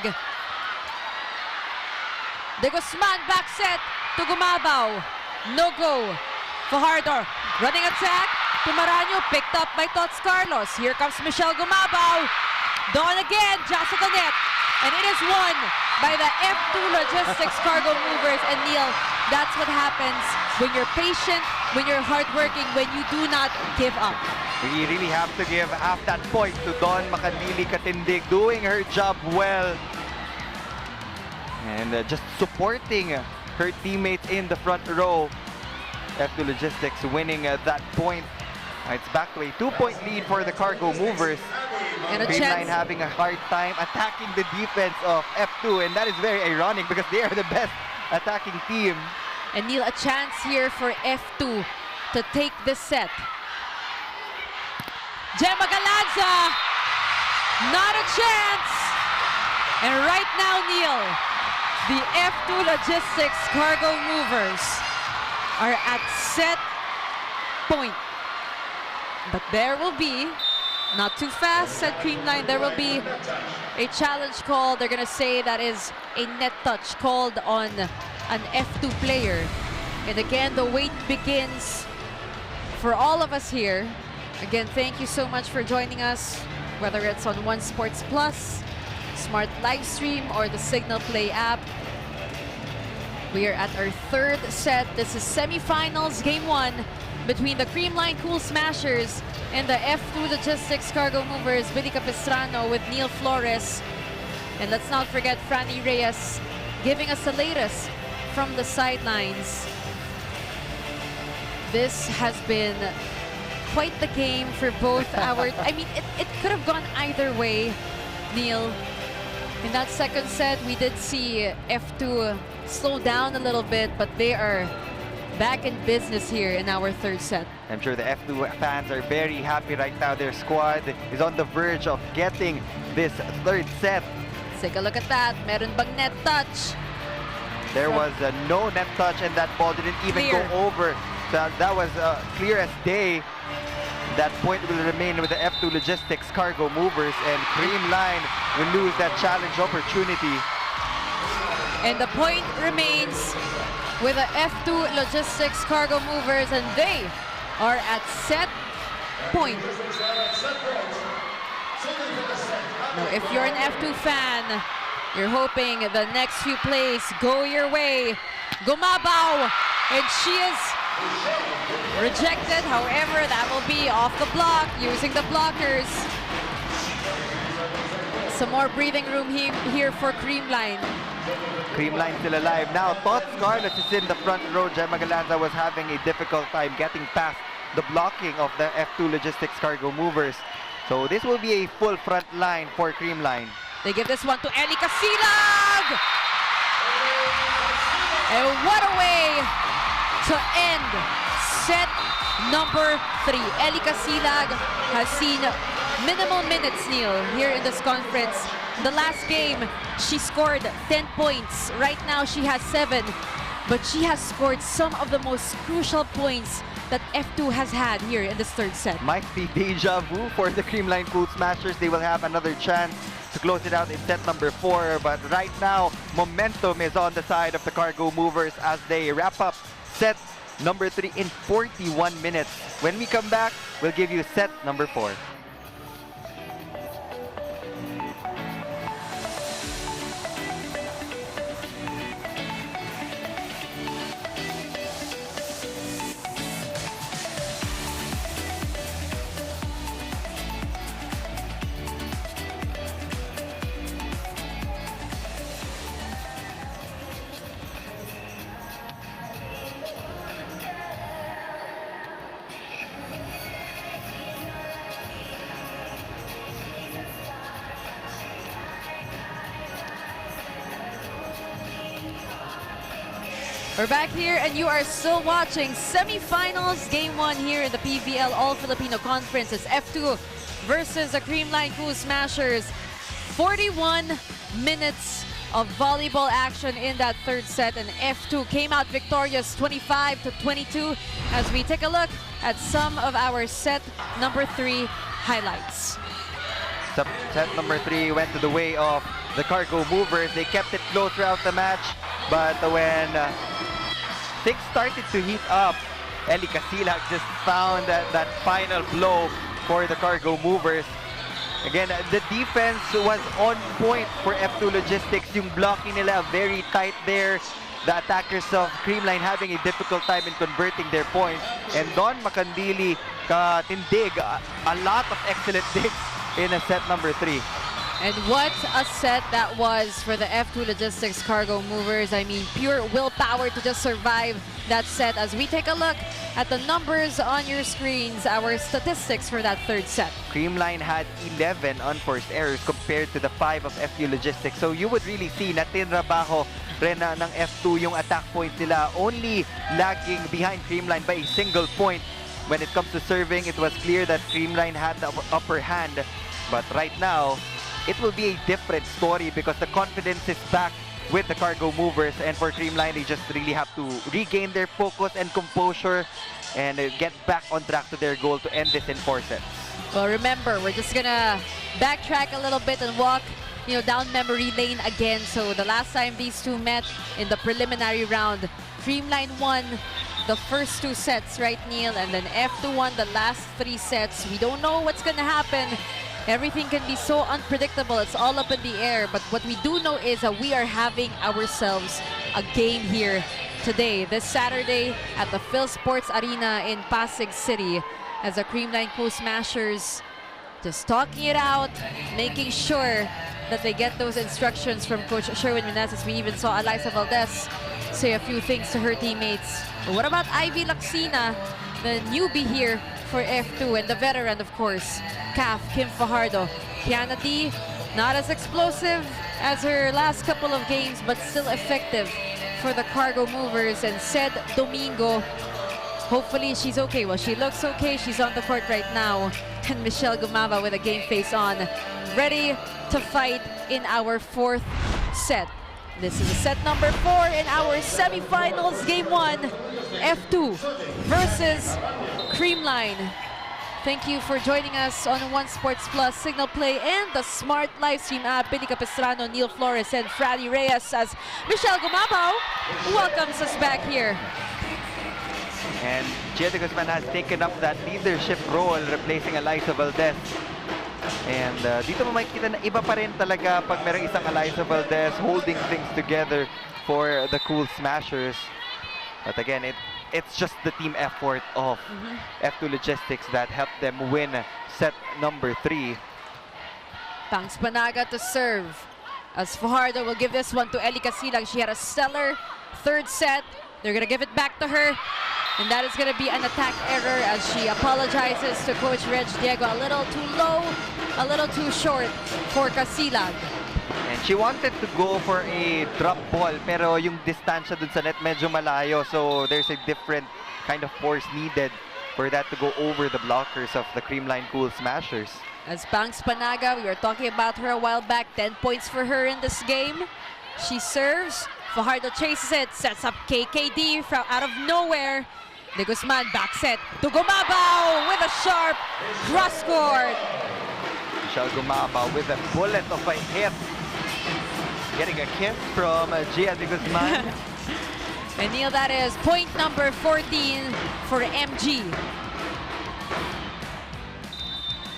De Guzman back set to Gumabaw. No go. Fajardo running attack to Maranyo. Picked up by Tots Carlos. Here comes Michelle Gumabaw. Don again. Just at the net. And it is won by the F2 Logistics Cargo Movers. And Neil, that's what happens when you're patient, when you're hardworking, when you do not give up. We really have to give half that point to Don Makandili katindig, doing her job well. And just supporting her teammates in the front row. F2 Logistics winning that point. It's back to a 2-point lead for the Cargo Movers. And a Creamline chance. having a hard time attacking the defense of F2, and that is very ironic because they are the best attacking team. And Neil, a chance here for F2 to take this set. Gemma Galanza, not a chance. And right now, Neil, the F2 Logistics Cargo Movers are at set point. But there will be, not too fast, said Creamline, there will be a challenge call. They're going to say that is a net touch called on an F2 player. And again, the wait begins for all of us here. Again, thank you so much for joining us, whether it's on One Sports Plus, Smart Livestream, or the Signal Play app. We are at our third set. This is semifinals, game 1, between the Creamline Cool Smashers and the F2 Logistics Cargo Movers, Billy Capistrano with Neil Flores. And let's not forget Franny Reyes giving us the latest from the sidelines. This has been quite the game for both our... I mean, it could have gone either way, Neil. In that second set, we did see F2 slow down a little bit, but they are back in business here in our third set. I'm sure the F2 fans are very happy right now. Their squad is on the verge of getting this third set. Take a look at that. Meron bang net touch? There was no net touch, and that ball didn't even Clear. go over. So that was clear as day. That point will remain with the F2 Logistics Cargo Movers, and Creamline will lose that challenge opportunity. And the point remains with the F2 Logistics Cargo Movers, and they are at set point. Now, if you're an F2 fan, you're hoping the next few plays go your way. Gumabaw, and she is rejected. However, that will be off the block, using the blockers. Some more breathing room here for Creamline. Creamline still alive. Now, Tots Carlos is in the front row. Gemma Galanza was having a difficult time getting past the blocking of the F2 Logistics Cargo Movers. So this will be a full front line for Creamline. They give this one to Eli Casilag! And what a way to end set number 3. Eli Casilag has seen minimal minutes, Neil, here in this conference. The last game, she scored 10 points. Right now, she has 7. But she has scored some of the most crucial points that F2 has had here in this third set. Might be deja vu for the Creamline Cool Smashers. They will have another chance to close it out in set number 4. But right now, momentum is on the side of the Cargo Movers as they wrap up set number 3 in 41 minutes. When we come back, we'll give you set number 4. We're back here and you are still watching semifinals game 1 here in the PVL All-Filipino Conference. It's F2 versus the Creamline Cool Smashers. 41 minutes of volleyball action in that third set, and F2 came out victorious 25-22 as we take a look at some of our set number 3 highlights. Set number 3 went to the way of the Cargo Movers. They kept it close throughout the match, but when things started to heat up, Eli Casilag just found that final blow for the Cargo Movers. Again, the defense was on point for F2 Logistics. Yung blocking nila very tight there. The attackers of Creamline having a difficult time in converting their points. And Don Macandili katindig, a lot of excellent digs in a set number 3. And what a set that was for the F2 Logistics Cargo Movers. I mean, pure willpower to just survive that set. As we take a look at the numbers on your screens, our statistics for that third set. Creamline had 11 unforced errors compared to the 5 of F2 Logistics. So you would really see na tinrabaho rin ng F2 yung attack points nila, only lagging behind Creamline by a single point. When it comes to serving, it was clear that Creamline had the upper hand. But right now, it will be a different story because the confidence is back with the Cargo Movers, and for Creamline, they just really have to regain their focus and composure and get back on track to their goal to end this in 4 sets. Well, remember, we're just gonna backtrack a little bit and walk, down memory lane again. So the last time these two met in the preliminary round, Creamline won the first 2 sets, right, Neil? And then F2 won the last 3 sets. We don't know what's gonna happen. Everything can be so unpredictable. It's all up in the air. But what we do know is that we are having ourselves a game here today, this Saturday at the Phil Sports Arena in Pasig City, as the Creamline Cool Smashers just talking it out, making sure that they get those instructions from Coach Sherwin Meneses. We even saw Eliza Valdez say a few things to her teammates. But what about Ivy Laxina, the newbie here for F2, and the veteran, of course, CAF, Kim Fajardo. Kiana D, not as explosive as her last couple of games, but still effective for the Cargo Movers. And Ced Domingo, hopefully she's okay. Well, she looks okay. She's on the court right now. And Michelle Gumava with a game face on, ready to fight in our 4th set. This is set number 4 in our semifinals, game 1, F2 versus Creamline. Thank you for joining us on One Sports Plus, Signal Play, and the Smart Livestream app. Billy Capistrano, Neil Flores, and Fraddy Reyes, as Michelle Gumabao welcomes us back here. And Gia de Guzman has taken up that leadership role, replacing Eliza Valdez. And dito mo makikita na iba pa rin talaga pag merong isang Eliza Valdez holding things together for the Cool Smashers. But again, it's just the team effort of F2 Logistics that helped them win set number 3. Pangs Panaga to serve, as Fajardo will give this one to Eli Casilag. She had a stellar third set. They're gonna give it back to her. And that is going to be an attack error as she apologizes to Coach Reg Diego. A little too low, a little too short for Casilag. And she wanted to go for a drop ball, pero yung distansya dun sa net medyo malayo. So there's a different kind of force needed for that to go over the blockers of the Creamline Cool Smashers. As Pangs Panaga, we were talking about her a while back. 10 points for her in this game. She serves. Fajardo chases it, sets up KKD from out of nowhere. De Guzman back set to Gumabao with a sharp cross court. Michelle Gumabao with a bullet of a hit. Getting a kiss from Gia de Guzman. And Neil, that is point number 14 for MG.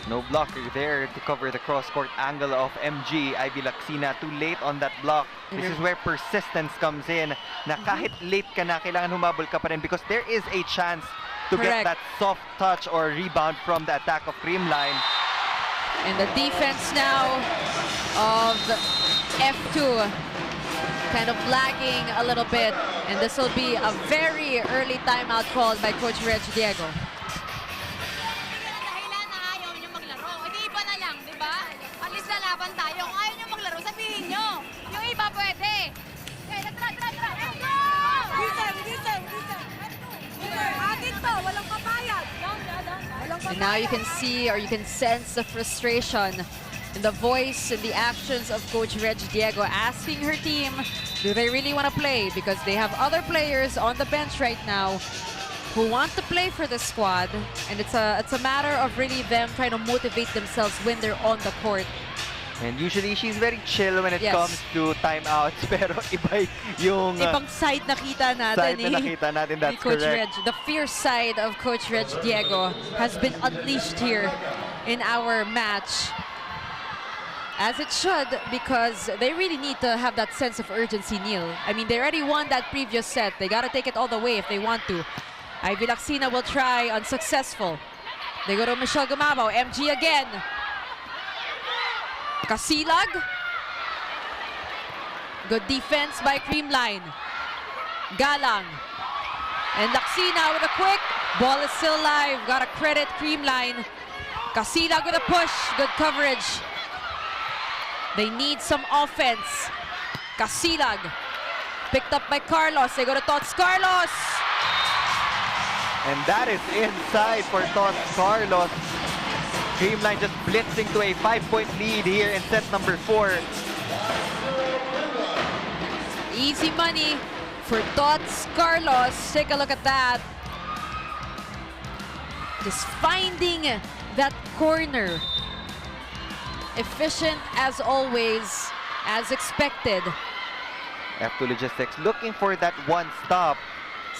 No blocker there to cover the cross-court angle of MG. Ivy Laxina too late on that block. This is where persistence comes in. Na kahit late ka na, kailangan humabol ka pa rin because there is a chance to get that soft touch or rebound from the attack of Creamline. And the defense now of F2 kind of lagging a little bit. And this will be a very early timeout called by Coach Reg Diego. Lalaban tayo. Kung ayaw nyo maglaro, sabihin nyo. Yung iba pwede. Okay, tara. Let's go! to, walang papayag. And now you can see or you can sense the frustration in the voice and the actions of Coach Reg Diego asking her team, do they really want to play? Because they have other players on the bench right now who want to play for the squad, and it's a matter of really them trying to motivate themselves when they're on the court. And usually, she's very chill when it Yes. comes to timeouts. Pero iba yung Ibang side nakita natin side na nakita natin, ni that's Coach correct. Reg. The fierce side of Coach Reg Diego has been unleashed here in our match. As it should, because they really need to have that sense of urgency, Neil. I mean, they already won that previous set. They got to take it all the way if they want to. Ivy Lacsina will try, unsuccessful. They go to Michelle Gumabaw, MG again. Casilag. Good defense by Creamline. Galang. And Lacsina with a quick. Ball is still live. Got to credit Creamline. Casilag with a push. Good coverage. They need some offense. Casilag. Picked up by Carlos. They go to Tots Carlos. And that is inside for Tots Carlos. Creamline just blitzing to a 5-point lead here in set number 4. Easy money for Tots Carlos. Take a look at that. Just finding that corner. Efficient as always, as expected. F2 Logistics looking for that one stop.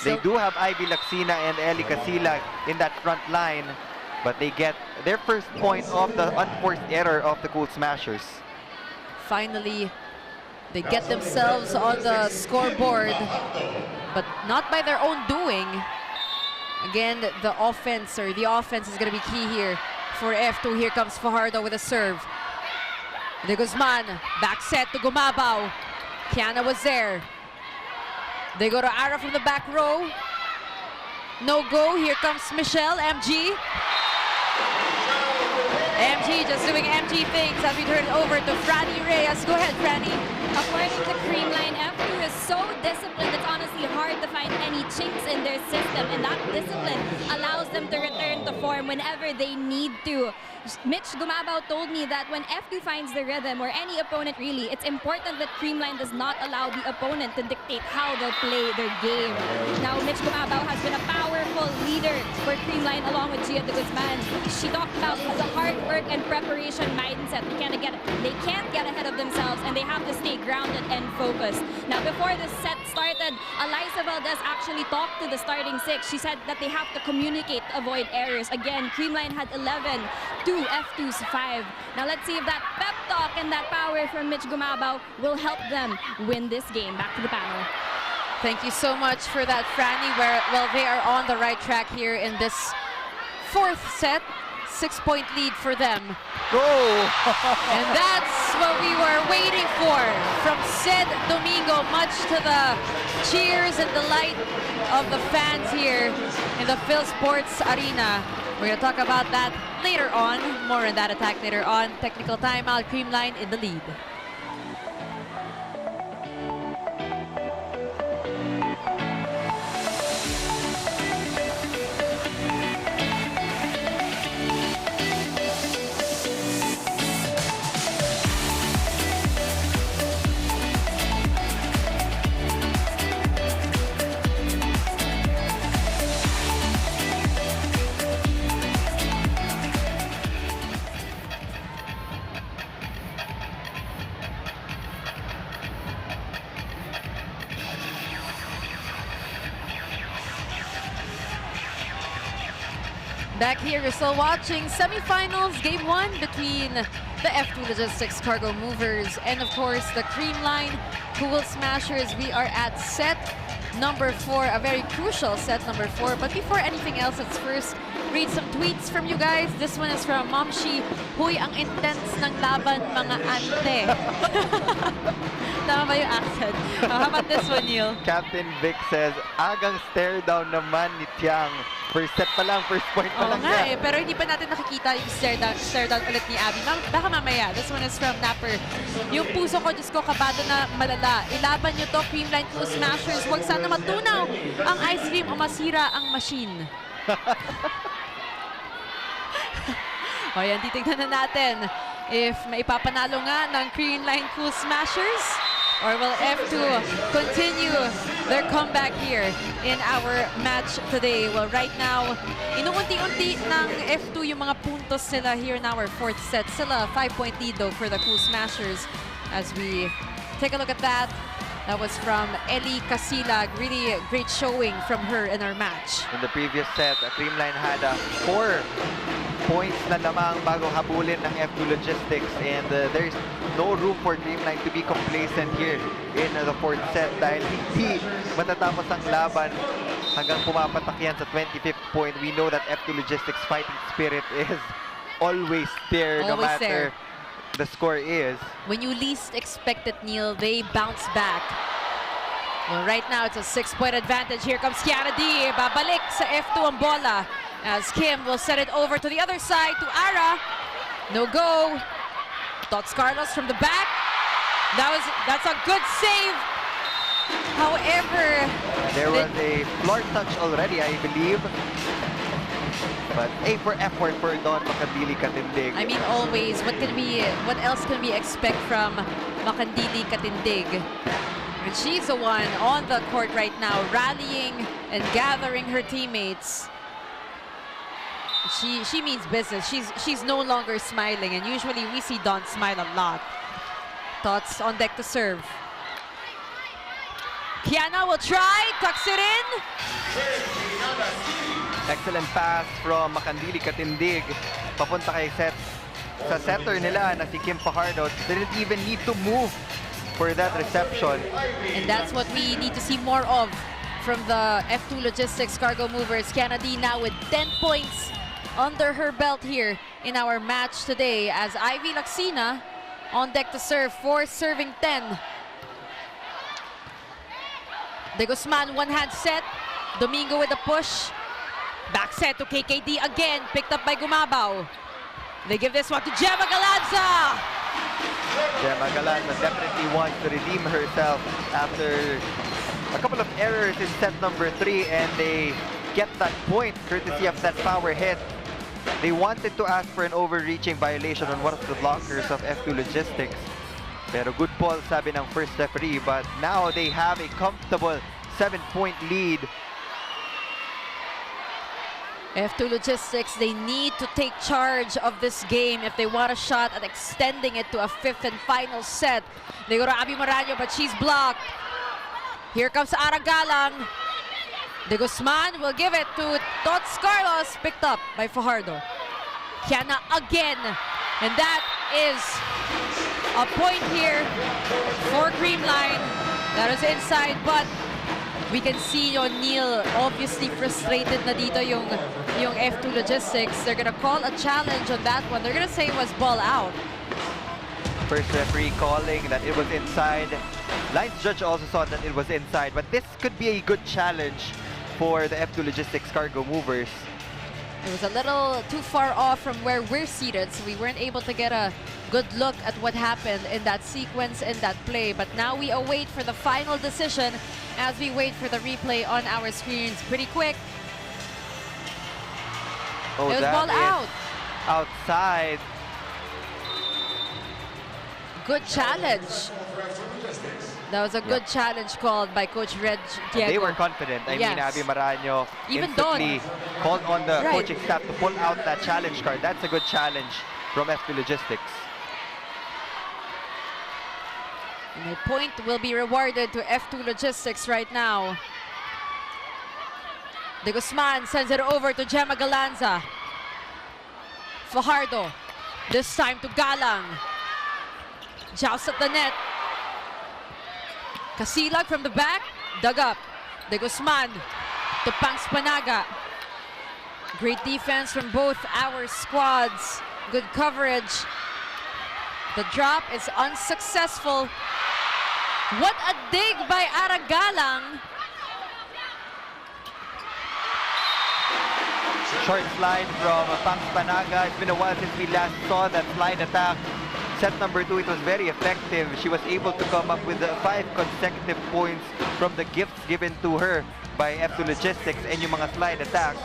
They do have Ivy Lacsina and Ellie Casilag in that front line, but they get their first point of the unforced error of the Cool Smashers. Finally, they get themselves on the scoreboard, but not by their own doing. Again, the offense is going to be key here for F2. Here comes Fajardo with a serve. De Guzman, back set to Gumabaw. Kiana was there. They go to Ara from the back row. No go. Here comes Michelle, MG. MG just doing MG things as we turn it over to Franny Reyes. Go ahead, Franny. According to Creamline, F2 is so disciplined, it's honestly hard to find any chinks in their system, and that discipline allows them to return to form whenever they need to. Mitch Gumabaw told me that when F2 finds the rhythm, or any opponent really, it's important that Creamline does not allow the opponent to dictate how they'll play their game. Now, Mitch Gumabaw has been a powerful leader for Creamline along with Gia de Guzman. She talked about the hard work and preparation mindset. They can't get ahead of themselves, and they have to stay grounded and focused. Now, before the set started, Alyssa Valdez actually talked to the starting 6. She said that they have to communicate to avoid errors. Again, Creamline had 11 to F2's 5. Now, let's see if that pep talk and that power from Mitch Gumabaw will help them win this game. Back to the panel. Thank you so much for that, Franny. Well, they are on the right track here in this 4th set. 6-point lead for them. Go! And that's what we were waiting for from Sid Domingo, much to the cheers and delight of the fans here in the Phil Sports Arena. We're going to talk about that later on. More on that attack later on. Technical timeout, Creamline in the lead. Back here, you're still watching semifinals, game 1 between the F2 Logistics Cargo Movers and, of course, the Creamline Cool Smashers. We are at set number 4, a very crucial set number 4. But before anything else, let's first read some tweets from you guys. This one is from Momshi. Huy, ang intense ng laban, mga ante. Tama ba yung accent? How about this one, Neil? Captain Vic says, agang stare down naman ni Tiang. First set pa lang, first point pa Oo lang nga niya. pero hindi pa natin nakikita yung stare down ulit ni Abby. Baka mamaya. This one is from Napper. Yung puso ko, Diyos ko, kabado na malala. Ilaban nyo to, Creamline Cool Smashers. Huwag sana matunaw ang ice cream o masira ang machine. O yan, titignan na natin if maipapanalo nga ng Creamline Cool Smashers or will F2 continue their comeback here in our match today. Well, right now, inuunti-unti ng F2 yung mga puntos nila here in our fourth set. Sila 5-point lead though for the Cool Smashers. As we take a look at that, that was from Ellie Casilag. Really great showing from her in our match. In the previous set, Creamline had 4 points na lamang bago habulin ng F2 Logistics, and there's no room for Creamline to be complacent here in the fourth set dahil hindi matatapos ang laban hanggang pumapatak yan sa 25th point. We know that F2 Logistics fighting spirit is always there, no Always matter the score is. When you least expect it, Neil, they bounce back. Well, right now, it's a 6-point advantage. Here comes Kiana D. Babalik sa F2 ang bola as Kim will set it over to the other side to Ara. No go. Tots Carlos from the back. That's a good save. However, there was a floor touch already, I believe. But A for effort for Don Makandili Katindig. I mean, always. What else can we expect from Makandili Katindig? And she's the one on the court right now, rallying and gathering her teammates. She means business. She's no longer smiling, and usually we see Dawn smile a lot. Tots on deck to serve. Kiana will try, tucks it in. Excellent pass from Makandili Katindig. Papunta kay sa setter nila na si Kim Fajardo. Didn't even need to move for that reception. And that's what we need to see more of from the F2 Logistics cargo movers. Kiana D now with 10 points under her belt here in our match today as Ivy Laxina on deck to serve for serving 10. De Guzman, one-hand set. Domingo with a push. Back set to KKD again, picked up by Gumabaw. They give this one to Gemma Galanza. Gemma Galanza definitely wants to redeem herself after a couple of errors in set number 3, and they get that point courtesy of that power hit. They wanted to ask for an overreaching violation on one of the blockers of F2 Logistics. Pero good ball, sabi ng first referee, but now they have a comfortable 7-point lead. F2 Logistics, they need to take charge of this game if they want a shot at extending it to a 5th and final set. They go to Abby Moraño, but she's blocked. Here comes Aragalang. De Guzman will give it to Tots Carlos, picked up by Fajardo. Kiana again, and that is a point here for Creamline. That is inside, but we can see O'Neal obviously frustrated na dito yung F2 Logistics. They're gonna call a challenge on that one. They're gonna say it was ball out. First referee calling that it was inside. Lines judge also saw that it was inside, but this could be a good challenge for the F2 Logistics cargo movers. It was a little too far off from where we're seated, so we weren't able to get a good look at what happened in that sequence, in that play. But now we await for the final decision as we wait for the replay on our screens. Pretty quick. Oh, it was that ball is out. Outside. Good challenge. That was a good challenge called by Coach Reg Diego. They were confident. I mean, Abby Moraño Even instantly called on the Right. coaching staff to pull out that challenge card. That's a good challenge from F2 Logistics. And a point will be rewarded to F2 Logistics right now. De Guzman sends it over to Gemma Galanza. Fajardo, this time to Galang. Joust at the net. Casilag from the back, dug up. De Guzman to Pangs Panaga. Great defense from both our squads. Good coverage. The drop is unsuccessful. What a dig by Aragalang. Short slide from Pangs Panaga. It's been a while since we last saw that slide attack. Set number 2, it was very effective. She was able to come up with 5 consecutive points from the gifts given to her by F2 Logistics and yung mga slide attacks.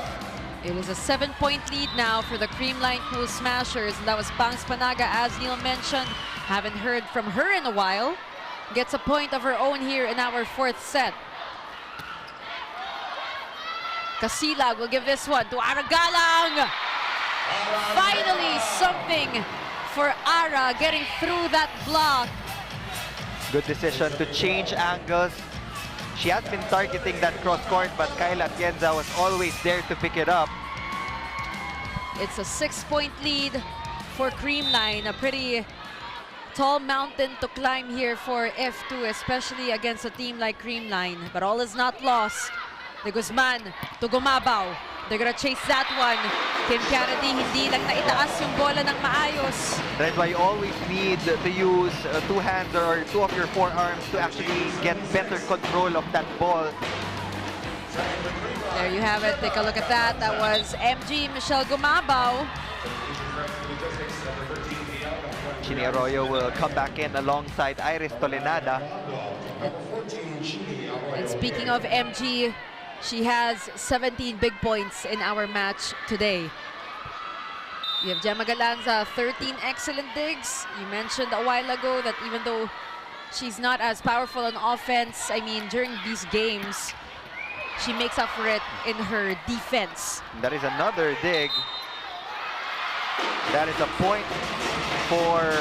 It is a 7-point lead now for the Creamline Cool Smashers. And that was Pangs Panaga, as Neil mentioned. Haven't heard from her in a while. Gets a point of her own here in our 4th set. Casilag will give this one to Aragalang. Finally, something for Ara, getting through that block. Good decision to change angles. She has been targeting that cross court, but Kayla Atienza was always there to pick it up. It's a 6-point lead for Creamline. A pretty tall mountain to climb here for F2, especially against a team like Creamline. But all is not lost. De Guzman to Gumabaw. They're gonna chase that one. Kim Kennedy hindi lang naitaas yung bola ng maayos. That's why you always need to use 2 hands or 2 of your forearms to actually get better control of that ball. There you have it. Take a look at that. That was MG Michelle Gumabaw. Chini Arroyo will come back in alongside Iris Tolenada. And speaking of MG, she has 17 big points in our match today. We have Gemma Galanza, 13 excellent digs. You mentioned a while ago that even though she's not as powerful on offense, I mean, during these games, she makes up for it in her defense. That is another dig. That is a point for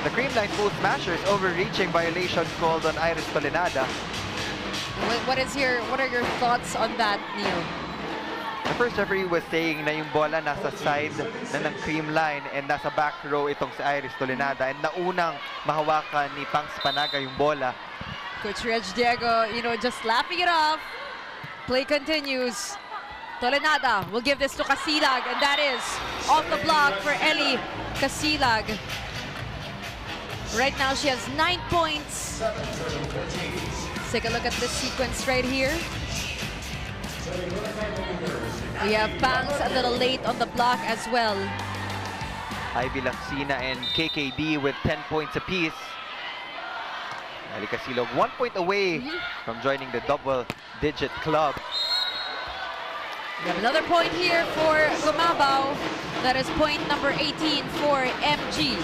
the Creamline Cool Smashers. Overreaching violation called on Iris Tolenada. What are your thoughts on that, Neil? The first referee was saying na yung bola nasa side na ng Creamline and nasa back row itong si Iris Tolenada, and naunang mahawakan ni Pangs Panaga yung bola. Coach Reg Diego, just laughing it off. Play continues. Tolenada will give this to Casilag, and that is off the block for Ellie Casilag. Right now she has 9 points. Take a look at this sequence right here. We have Pangs a little late on the block as well. Ivy Laxina and KKD with 10 points apiece. Ali Casilog 1 point away from joining the double-digit club. We have another point here for Gumabaw. That is point number 18 for MG.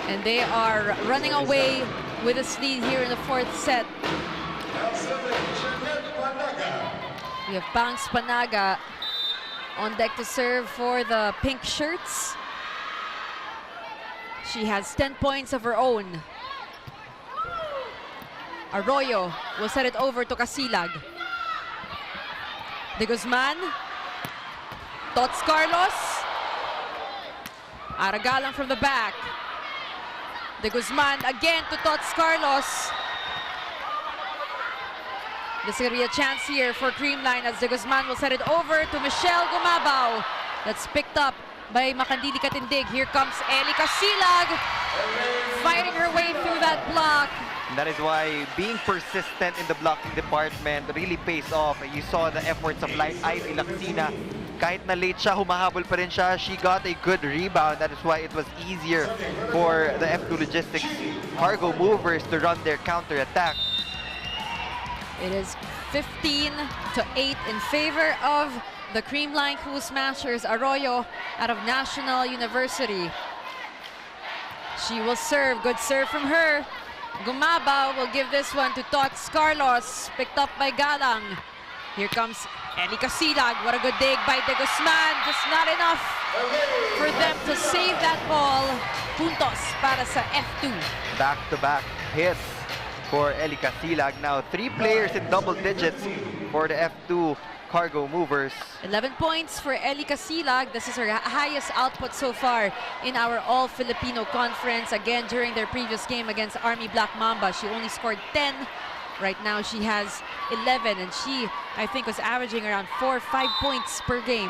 And they are running away with a lead here in the 4th set. We have Pangs Panaga on deck to serve for the pink shirts. She has 10 points of her own. Arroyo will set it over to Casilag. De Guzman. Tots Carlos. Aragalang from the back. De Guzman again to Tots Carlos. This is going to be a chance here for Creamline as De Guzman will set it over to Michelle Gumabaw. That's picked up by Makandili Katindig. Here comes Ellie Casilag, fighting her way through that block. And that is why being persistent in the blocking department really pays off. You saw the efforts of Ivy Laxina. Kahit na late siya, humahabol pa rin siya. She got a good rebound. That is why it was easier for the F2 Logistics cargo movers to run their counter-attack. It is 15-8 in favor of the Creamline Cool Smashers. Arroyo out of National University. She will serve. Good serve from her. Gumabaw will give this one to Tots Carlos. Picked up by Galang. Here comes Ellie Casilag. What a good dig by De Guzman. Just not enough for them to save that ball. Puntos para sa F2. Back-to-back hits for Ellie Casilag. Now 3 players in double digits for the F2 cargo movers. 11 points for Ellie Casilag. This is her highest output so far in our All-Filipino conference. Again, during their previous game against Army Black Mamba, she only scored 10. Right now, she has 11, and she, I think, was averaging around 4 or 5 points per game.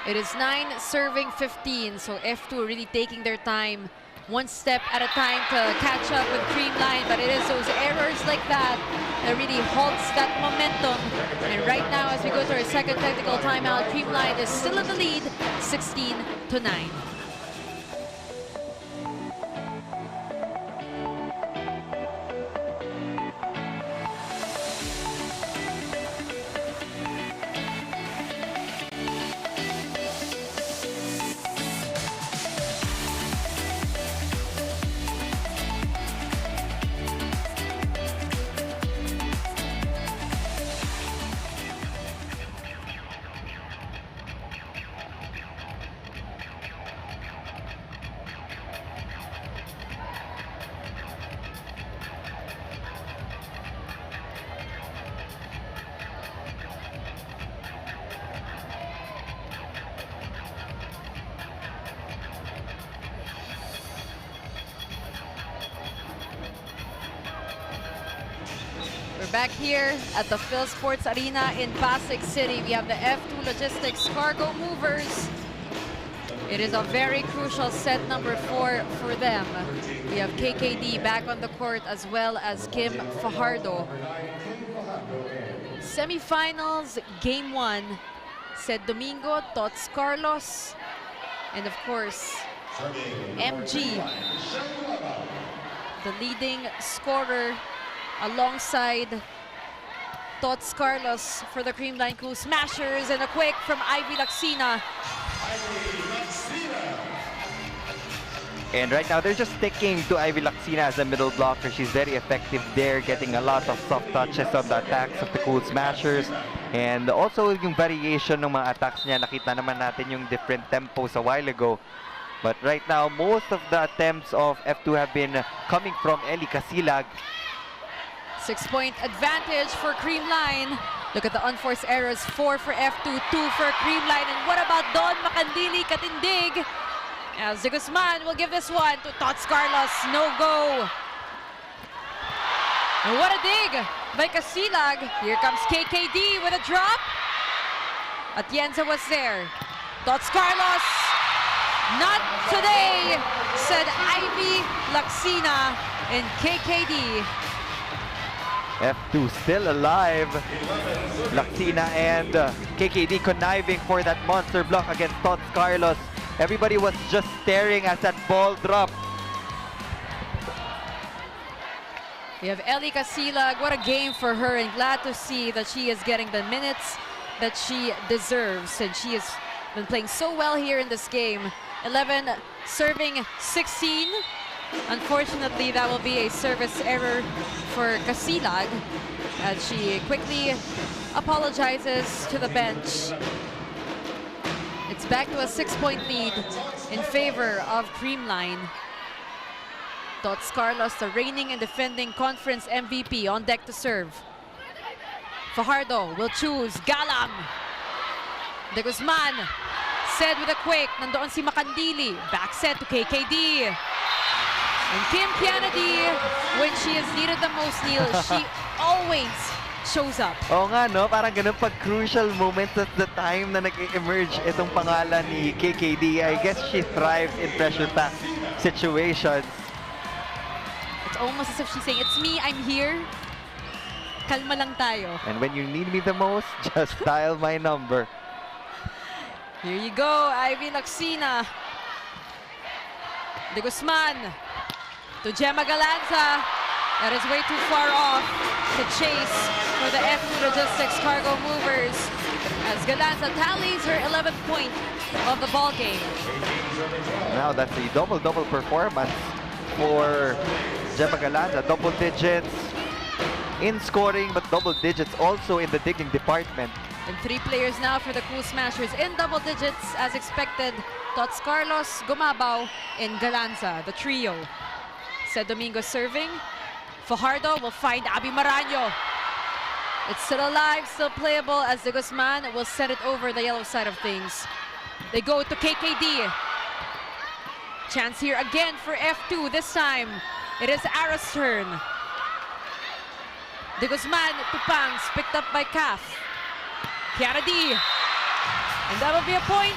It is 9 serving 15, so F2 really taking their time, one step at a time to catch up with Creamline, but it is those errors like that that really halts that momentum. And right now, as we go to our second technical timeout, Creamline is still in the lead, 16-9. back here at the Phil Sports Arena in Pasig City. We have the F2 Logistics Cargo Movers. It is a very crucial set number 4 for them. We have KKD back on the court as well as Kim Fajardo. Semifinals, Game 1. Said Domingo, Tots Carlos, and of course, MG, the leading scorer alongside Tots Carlos for the Creamline Cool Smashers, and a quick from Ivy Lacsina. And right now, they're just sticking to Ivy Lacsina as a middle blocker. She's very effective there, getting a lot of soft touches on the attacks of the Cool Smashers. And also, yung variation ng mga attacks niya, nakita naman natin yung different tempos a while ago. But right now, most of the attempts of F2 have been coming from Ellie Casilag. 6-point advantage for Creamline. Look at the unforced errors. 4 for F2, 2 for Creamline. And what about Don Macandili Katindig? As De Guzman will give this one to Tots Carlos. No go. And what a dig by Casilag. Here comes KKD with a drop. Atienza was there. Tots Carlos. Not today, said Ivy Lacsina and KKD. F2 still alive. Lacsina and KKD conniving for that monster block against Tots Carlos. Everybody was just staring as that ball dropped. We have Ellie Casilag. What a game for her, and glad to see that she is getting the minutes that she deserves. And she has been playing so well here in this game. 11 serving 16. Unfortunately, that will be a service error for Casilag as she quickly apologizes to the bench. It's back to a 6-point lead in favor of Creamline. Tots Carlos, the reigning and defending conference MVP, on deck to serve. Fajardo will choose Galang. De Guzman, said with a quick. Nandoon si Macandili. Back set to KKD. And Kim Kennedy, when she is needed the most, Neil, she always shows up. Oo nga, no? Parang ganun pag crucial moments at the time na nag-emerge itong pangalan ni KKD. I guess she thrives in pressure-packed situations. It's almost as if she's saying, it's me, I'm here. Kalma lang tayo. And when you need me the most, just dial my number. Here you go, Ivy Lacsina. De Guzman to Gemma Galanza. That is way too far off to chase for the F2 Logistics Cargo Movers as Galanza tallies her 11th point of the ball game. Now that's a double-double performance for Gemma Galanza. Double digits in scoring, but double digits also in the digging department. And 3 players now for the Cool Smashers in double digits as expected. Tots Carlos, Gumabaw, and Galanza, the trio. Said Domingo serving. Fajardo will find Abby Maranyo. It's still alive, still playable as De Guzman will set it over the yellow side of things. They go to KKD. Chance here again for F2. This time, it is Ara's turn. De Guzman to Pangs, picked up by Caf. Kiara D. And that will be a point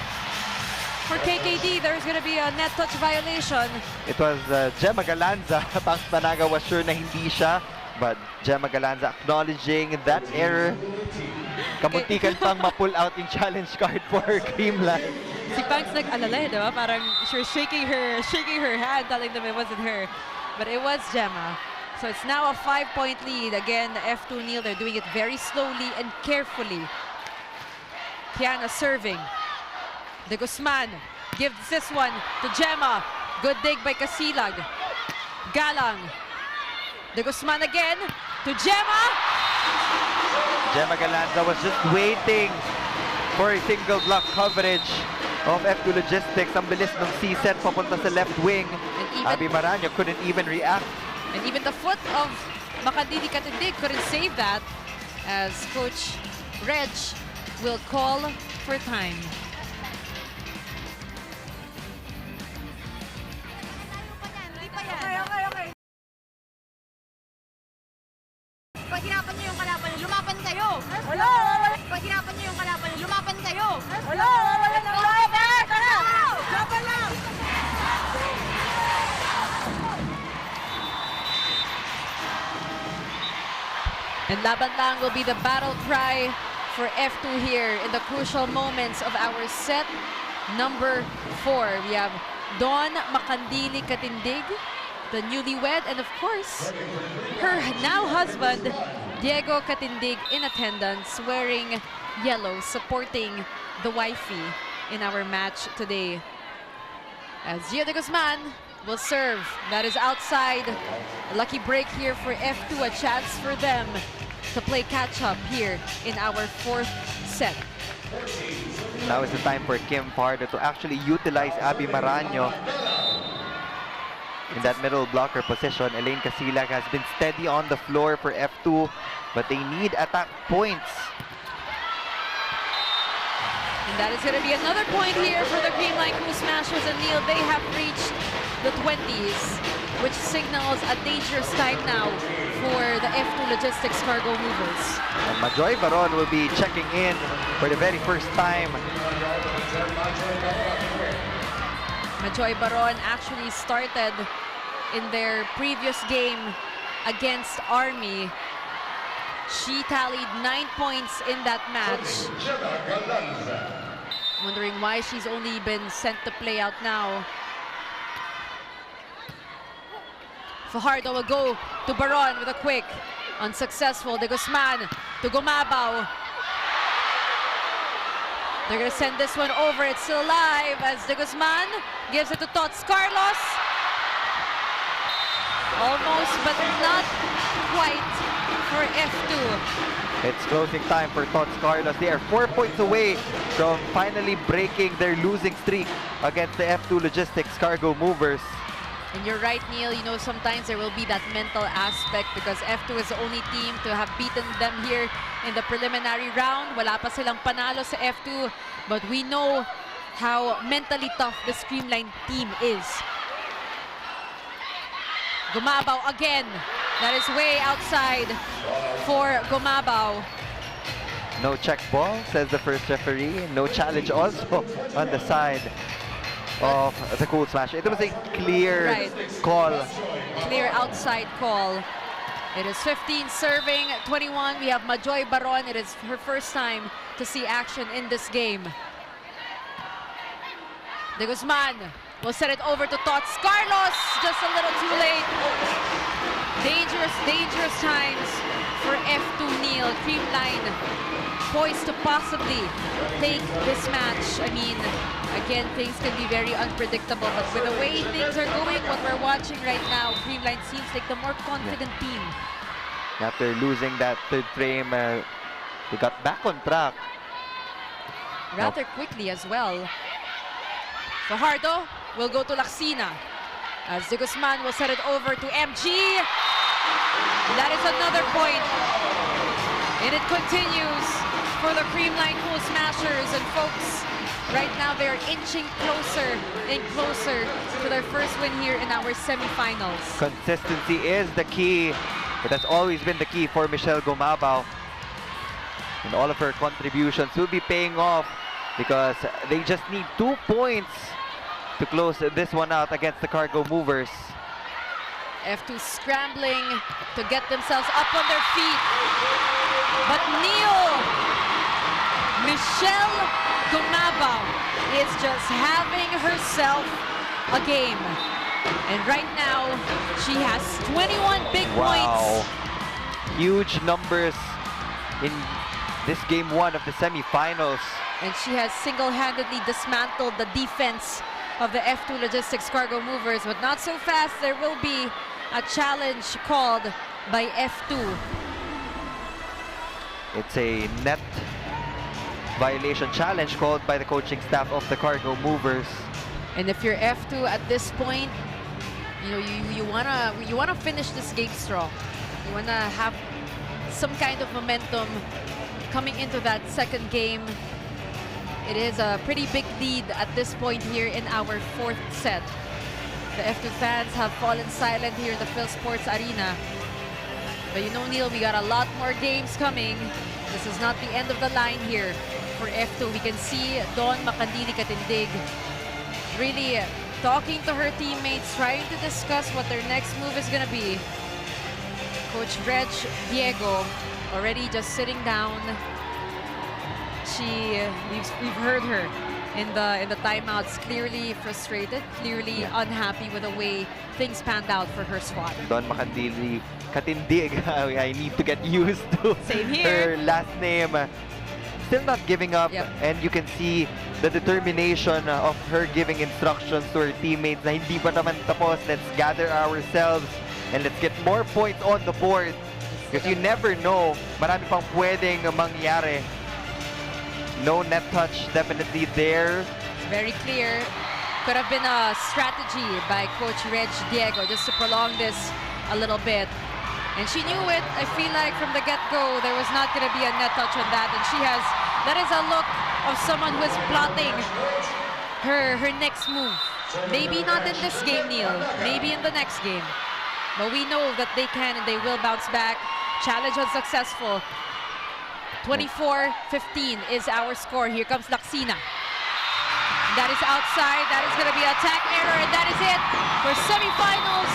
for KKD. There's going to be a net touch violation. It was Gemma Galanza. Pangs Panaga was sure na hindi siya. But Gemma Galanza acknowledging that error. Kamuntikan pang ma-pull out yung challenge card for Creamline. Si Pangs nag-alala, di ba? Parang she was shaking her hand, telling them it wasn't her. But it was Gemma. So it's now a 5-point lead. Again, the F2 Neil, they're doing it very slowly and carefully. Kiana serving. De Guzman gives this one to Gemma. Good dig by Casilag. Galang. De Guzman again to Gemma. Gemma Galanza was just waiting for a single block coverage of F2 Logistics. Ang bilis ng C-set papunta sa left wing. Abby Maranyo couldn't even react. And even the foot of Macandili Katindig couldn't save that as Coach Reg will call for time. Okay. Pag hinapan niyo yung Pag hirapan niyo yung kalaban, lumaban kayo. And laban lang will be the battle cry for F2 here in the crucial moments of our set number 4. We have Dawn Makandili Katindig, the newlywed, and of course, her now husband, Diego Katindig, in attendance, wearing yellow, supporting the wifey in our match today. As Gio de Guzman will serve. That is outside. A lucky break here for F2, a chance for them to play catch-up here in our 4th set. Now is the time for Kim Pardo to actually utilize Abby Maranyo in that middle blocker position. Elaine Casilag has been steady on the floor for F2, but they need attack points. And that is going to be another point here for the Creamline Cool Smashers, and Neil, they have reached the 20s, which signals a dangerous time now for the F2 Logistics Cargo Movers. And Majoy Baron will be checking in for the very first time. Majoy Baron actually started in their previous game against Army. She tallied 9 points in that match. Wondering why she's only been sent to play out now. Fajardo will go to Baron with a quick. Unsuccessful. De Guzman to Gumabao. They're going to send this one over. It's still alive as De Guzman gives it to Tots Carlos. Almost, but not quite for F2. It's closing time for Tots Carlos. They are 4 points away from finally breaking their losing streak against the F2 Logistics Cargo Movers. And you're right, Neil, you know, sometimes there will be that mental aspect because F2 is the only team to have beaten them here in the preliminary round. Wala pa silang panalo sa F2, but we know how mentally tough the Creamline team is. Gumabao again. That is way outside for Gumabao. No check ball, says the first referee. No challenge also on the side of the Cool Smash. It was a clear call. Clear outside call. It is 15 serving 21. We have Majoy Baron. It is her first time to see action in this game. De Guzman will set it over to Tots Carlos. Just a little too late. Dangerous, dangerous times for F2 Neil. Creamline poised to possibly take this match. I mean, again, things can be very unpredictable, but with the way things are going, what we're watching right now, Creamline seems like the more confident team. After losing that third frame, they got back on track. Rather quickly as well. Fajardo will go to Laxina as De Guzman will set it over to MG. That is another point. And it continues for the Creamline Cool Smashers. And folks, right now they're inching closer and closer to their first win here in our semifinals. Consistency is the key. But that's always been the key for Michelle Gumabao. And all of her contributions will be paying off because they just need 2 points to close this one out against the Cargo Movers. F2 scrambling to get themselves up on their feet. But Neil, Michelle Gumabao is just having herself a game. And right now, she has 21 big points. Huge numbers in this game 1 of the semifinals. And she has single-handedly dismantled the defense of the F2 Logistics Cargo Movers, but not so fast. There will be a challenge called by F2. It's a net violation challenge called by the coaching staff of the Cargo Movers. And if you're F2 at this point, you know, you wanna finish this game strong. You wanna have some kind of momentum coming into that second game. It is a pretty big lead at this point here in our 4th set. The F2 fans have fallen silent here in the Phil Sports Arena. But you know, Neil, we got a lot more games coming. This is not the end of the line here for F2. We can see Dawn Makandili Katindig really talking to her teammates, trying to discuss what their next move is gonna be. Coach Reg Diego already just sitting down. We've heard her in the timeouts, clearly frustrated, clearly unhappy with the way things panned out for her squad. Dawn Makandili Katindig. I need to get used to Same here. her last name. Still not giving up, Yep. and you can see the determination of her giving instructions to her teammates na hindi pa naman tapos. Let's gather ourselves and let's get more points on the board. Because you never know, marami pang pwedeng mangyari. No net touch, definitely there. Very clear. Could have been a strategy by Coach Reg Diego just to prolong this a little bit. And she knew it. I feel like from the get-go, there was not going to be a net touch on that. And that is a look of someone who is plotting her next move. Maybe not in this game, Neil. Maybe in the next game. But we know that they can and they will bounce back. Challenge unsuccessful. 24-15 is our score. Here comes Laksina. That is outside. That is going to be an attack error. And that is it for semifinals.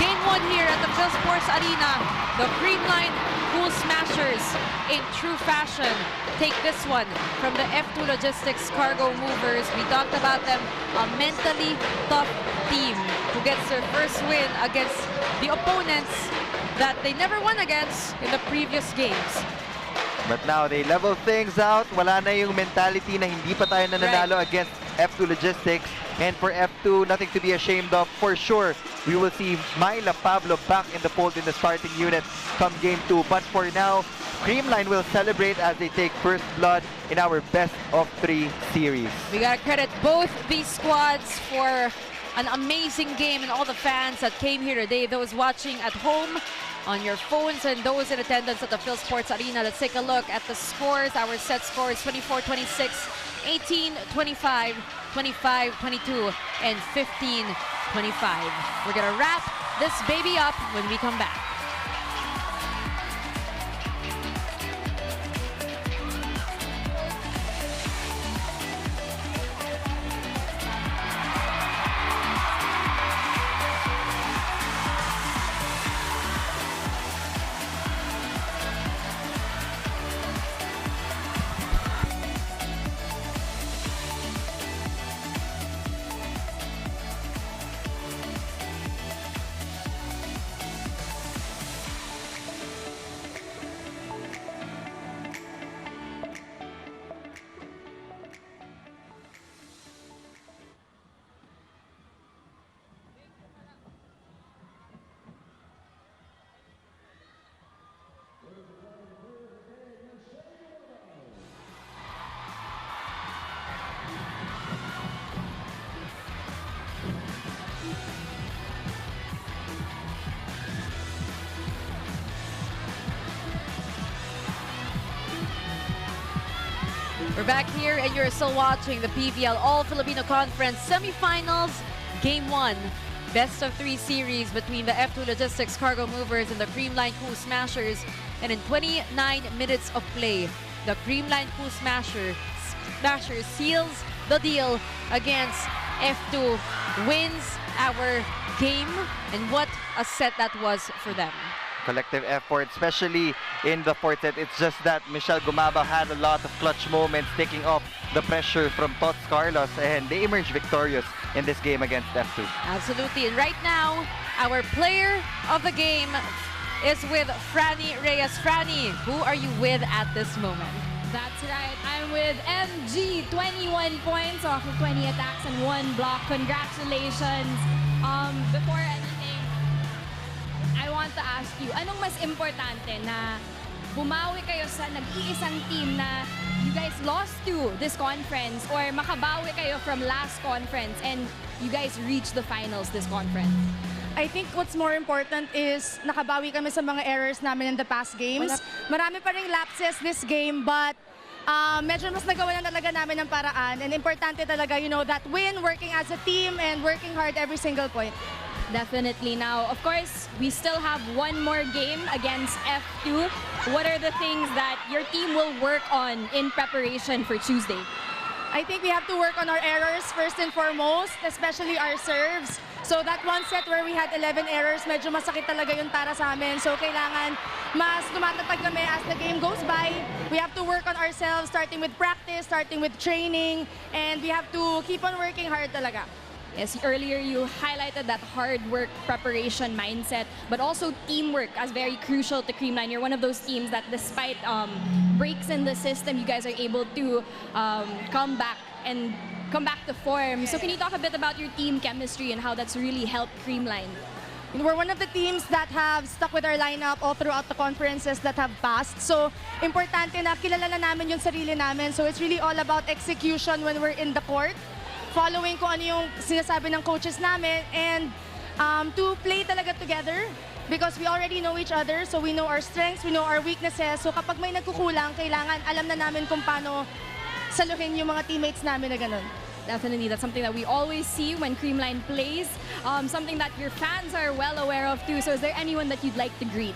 Game 1 here at the Philsports Arena. The Creamline Cool Smashers in true fashion take this one from the F2 Logistics Cargo Movers. We talked about them, a mentally tough team who gets their first win against the opponents that they never won against in the previous games. But now they level things out. Wala na yung mentality na hindi pa tayo nananalo against F2 Logistics. And for F2, nothing to be ashamed of. For sure, we will see Myla Pablo back in the fold in the starting unit come game 2. But for now, Creamline will celebrate as they take first blood in our best of 3 series. We gotta credit both these squads for an amazing game and all the fans that came here today. Those watching at home, on your phones, and those in attendance at the Philsports Arena. Let's take a look at the scores. Our set score is 24-26, 18-25, 25-22, and 15-25. We're gonna wrap this baby up when we come back. We're back here and you're still watching the PVL All-Filipino Conference Semifinals, Game 1. Best of 3 series between the F2 Logistics Cargo Movers and the Creamline Cool Smashers. And in 29 minutes of play, the Creamline Cool Smashers seals the deal against F2, wins our game. And what a set that was for them. Collective effort, especially in the fourth set. It's just that Michelle Gumaba had a lot of clutch moments, taking off the pressure from Tots Carlos, and they emerged victorious in this game against F2. Absolutely. And right now, our player of the game is with Franny Reyes. Franny, who are you with at this moment? That's right. I'm with MG, 21 points off of 20 attacks and 1 block. Congratulations. Before anything, I want to ask you, anong mas importante na bumawi kayo sa nag-iisang team na you guys lost to this conference, or makabawi kayo from last conference and you guys reached the finals this conference? I think what's more important is nakabawi kami sa mga errors namin in the past games. Marami pa ring lapses this game, but medyo mas nagawa na talaga namin ng paraan. And importante talaga, you know, that win, working as a team, and working hard every single point. Definitely. Now, of course, we still have one more game against F2. what are the things that your team will work on in preparation for Tuesday? I think we have to work on our errors first and foremost, especially our serves. So that one set where we had 11 errors, medyo masakit talaga yun para sa amin. So kailangan mas tumatatag kami as the game goes by. We have to work on ourselves, starting with practice, starting with training, and we have to keep on working hard talaga. Yes, earlier you highlighted that hard work preparation mindset, but also teamwork as very crucial to Creamline. You're one of those teams that despite breaks in the system, you guys are able to come back to form. So can you talk a bit about your team chemistry and how that's really helped Creamline? We're one of the teams that have stuck with our lineup all throughout the conferences that have passed. So, importante na kilala na namin yung sarili namin. So, it's really all about execution when we're in the court. Following kung ano yung sinasabi ng coaches namin, and to play talaga together because we already know each other, so we know our strengths, we know our weaknesses. So kapag may nagkukulang, kailangan alam na namin kung paano saluhin yung mga teammates namin na ganun. Definitely, that's something that we always see when Creamline plays, something that your fans are well aware of too. So is there anyone that you'd like to greet?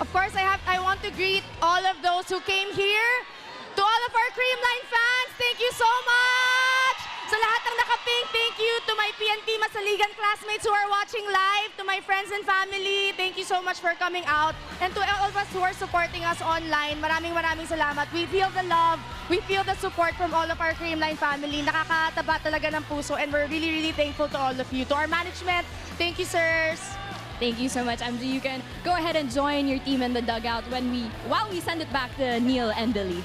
Of course, I want to greet all of those who came here. To all of our Creamline fans, thank you so much! Sa lahat ng nakaping, thank you to my PNP Masaligan classmates who are watching live, to my friends and family, thank you so much for coming out. And to all of us who are supporting us online, maraming salamat. We feel the love, we feel the support from all of our Creamline family. Nakakataba talaga ng puso, and we're really thankful to all of you. To our management, thank you, sirs. Thank you so much, MJ. You can go ahead and join your team in the dugout while we send it back to Neil and Billy.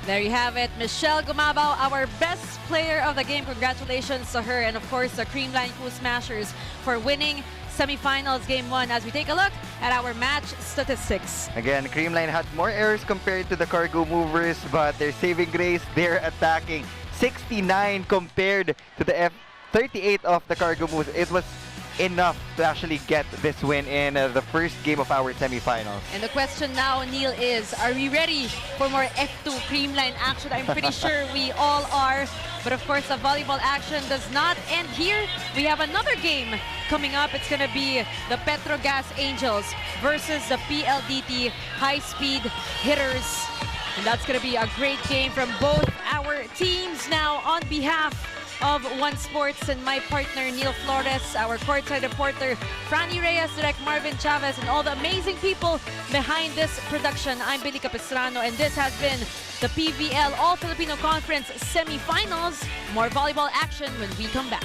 There you have it, Michelle Gumabao, our best player of the game. Congratulations to her, and of course the Creamline Cool Smashers for winning semifinals game 1 as we take a look at our match statistics. Again, Creamline had more errors compared to the Cargo Movers, but their saving grace, they're attacking 69 compared to the F38 of the Cargo Movers. It was enough to actually get this win in the first game of our semifinals. And the question now, Neil, is are we ready for more F2 Creamline action? I'm pretty sure we all are. But of course, the volleyball action does not end here. We have another game coming up. It's going to be the Petrogas Angels versus the PLDT high-speed hitters. And that's going to be a great game from both our teams. Now, on behalf of One Sports and my partner Neil Flores, our courtside reporter Franny Reyes, Direct Marvin Chavez, and all the amazing people behind this production, I'm Billy Capistrano, and this has been the PVL All-Filipino Conference semifinals. More volleyball action when we come back.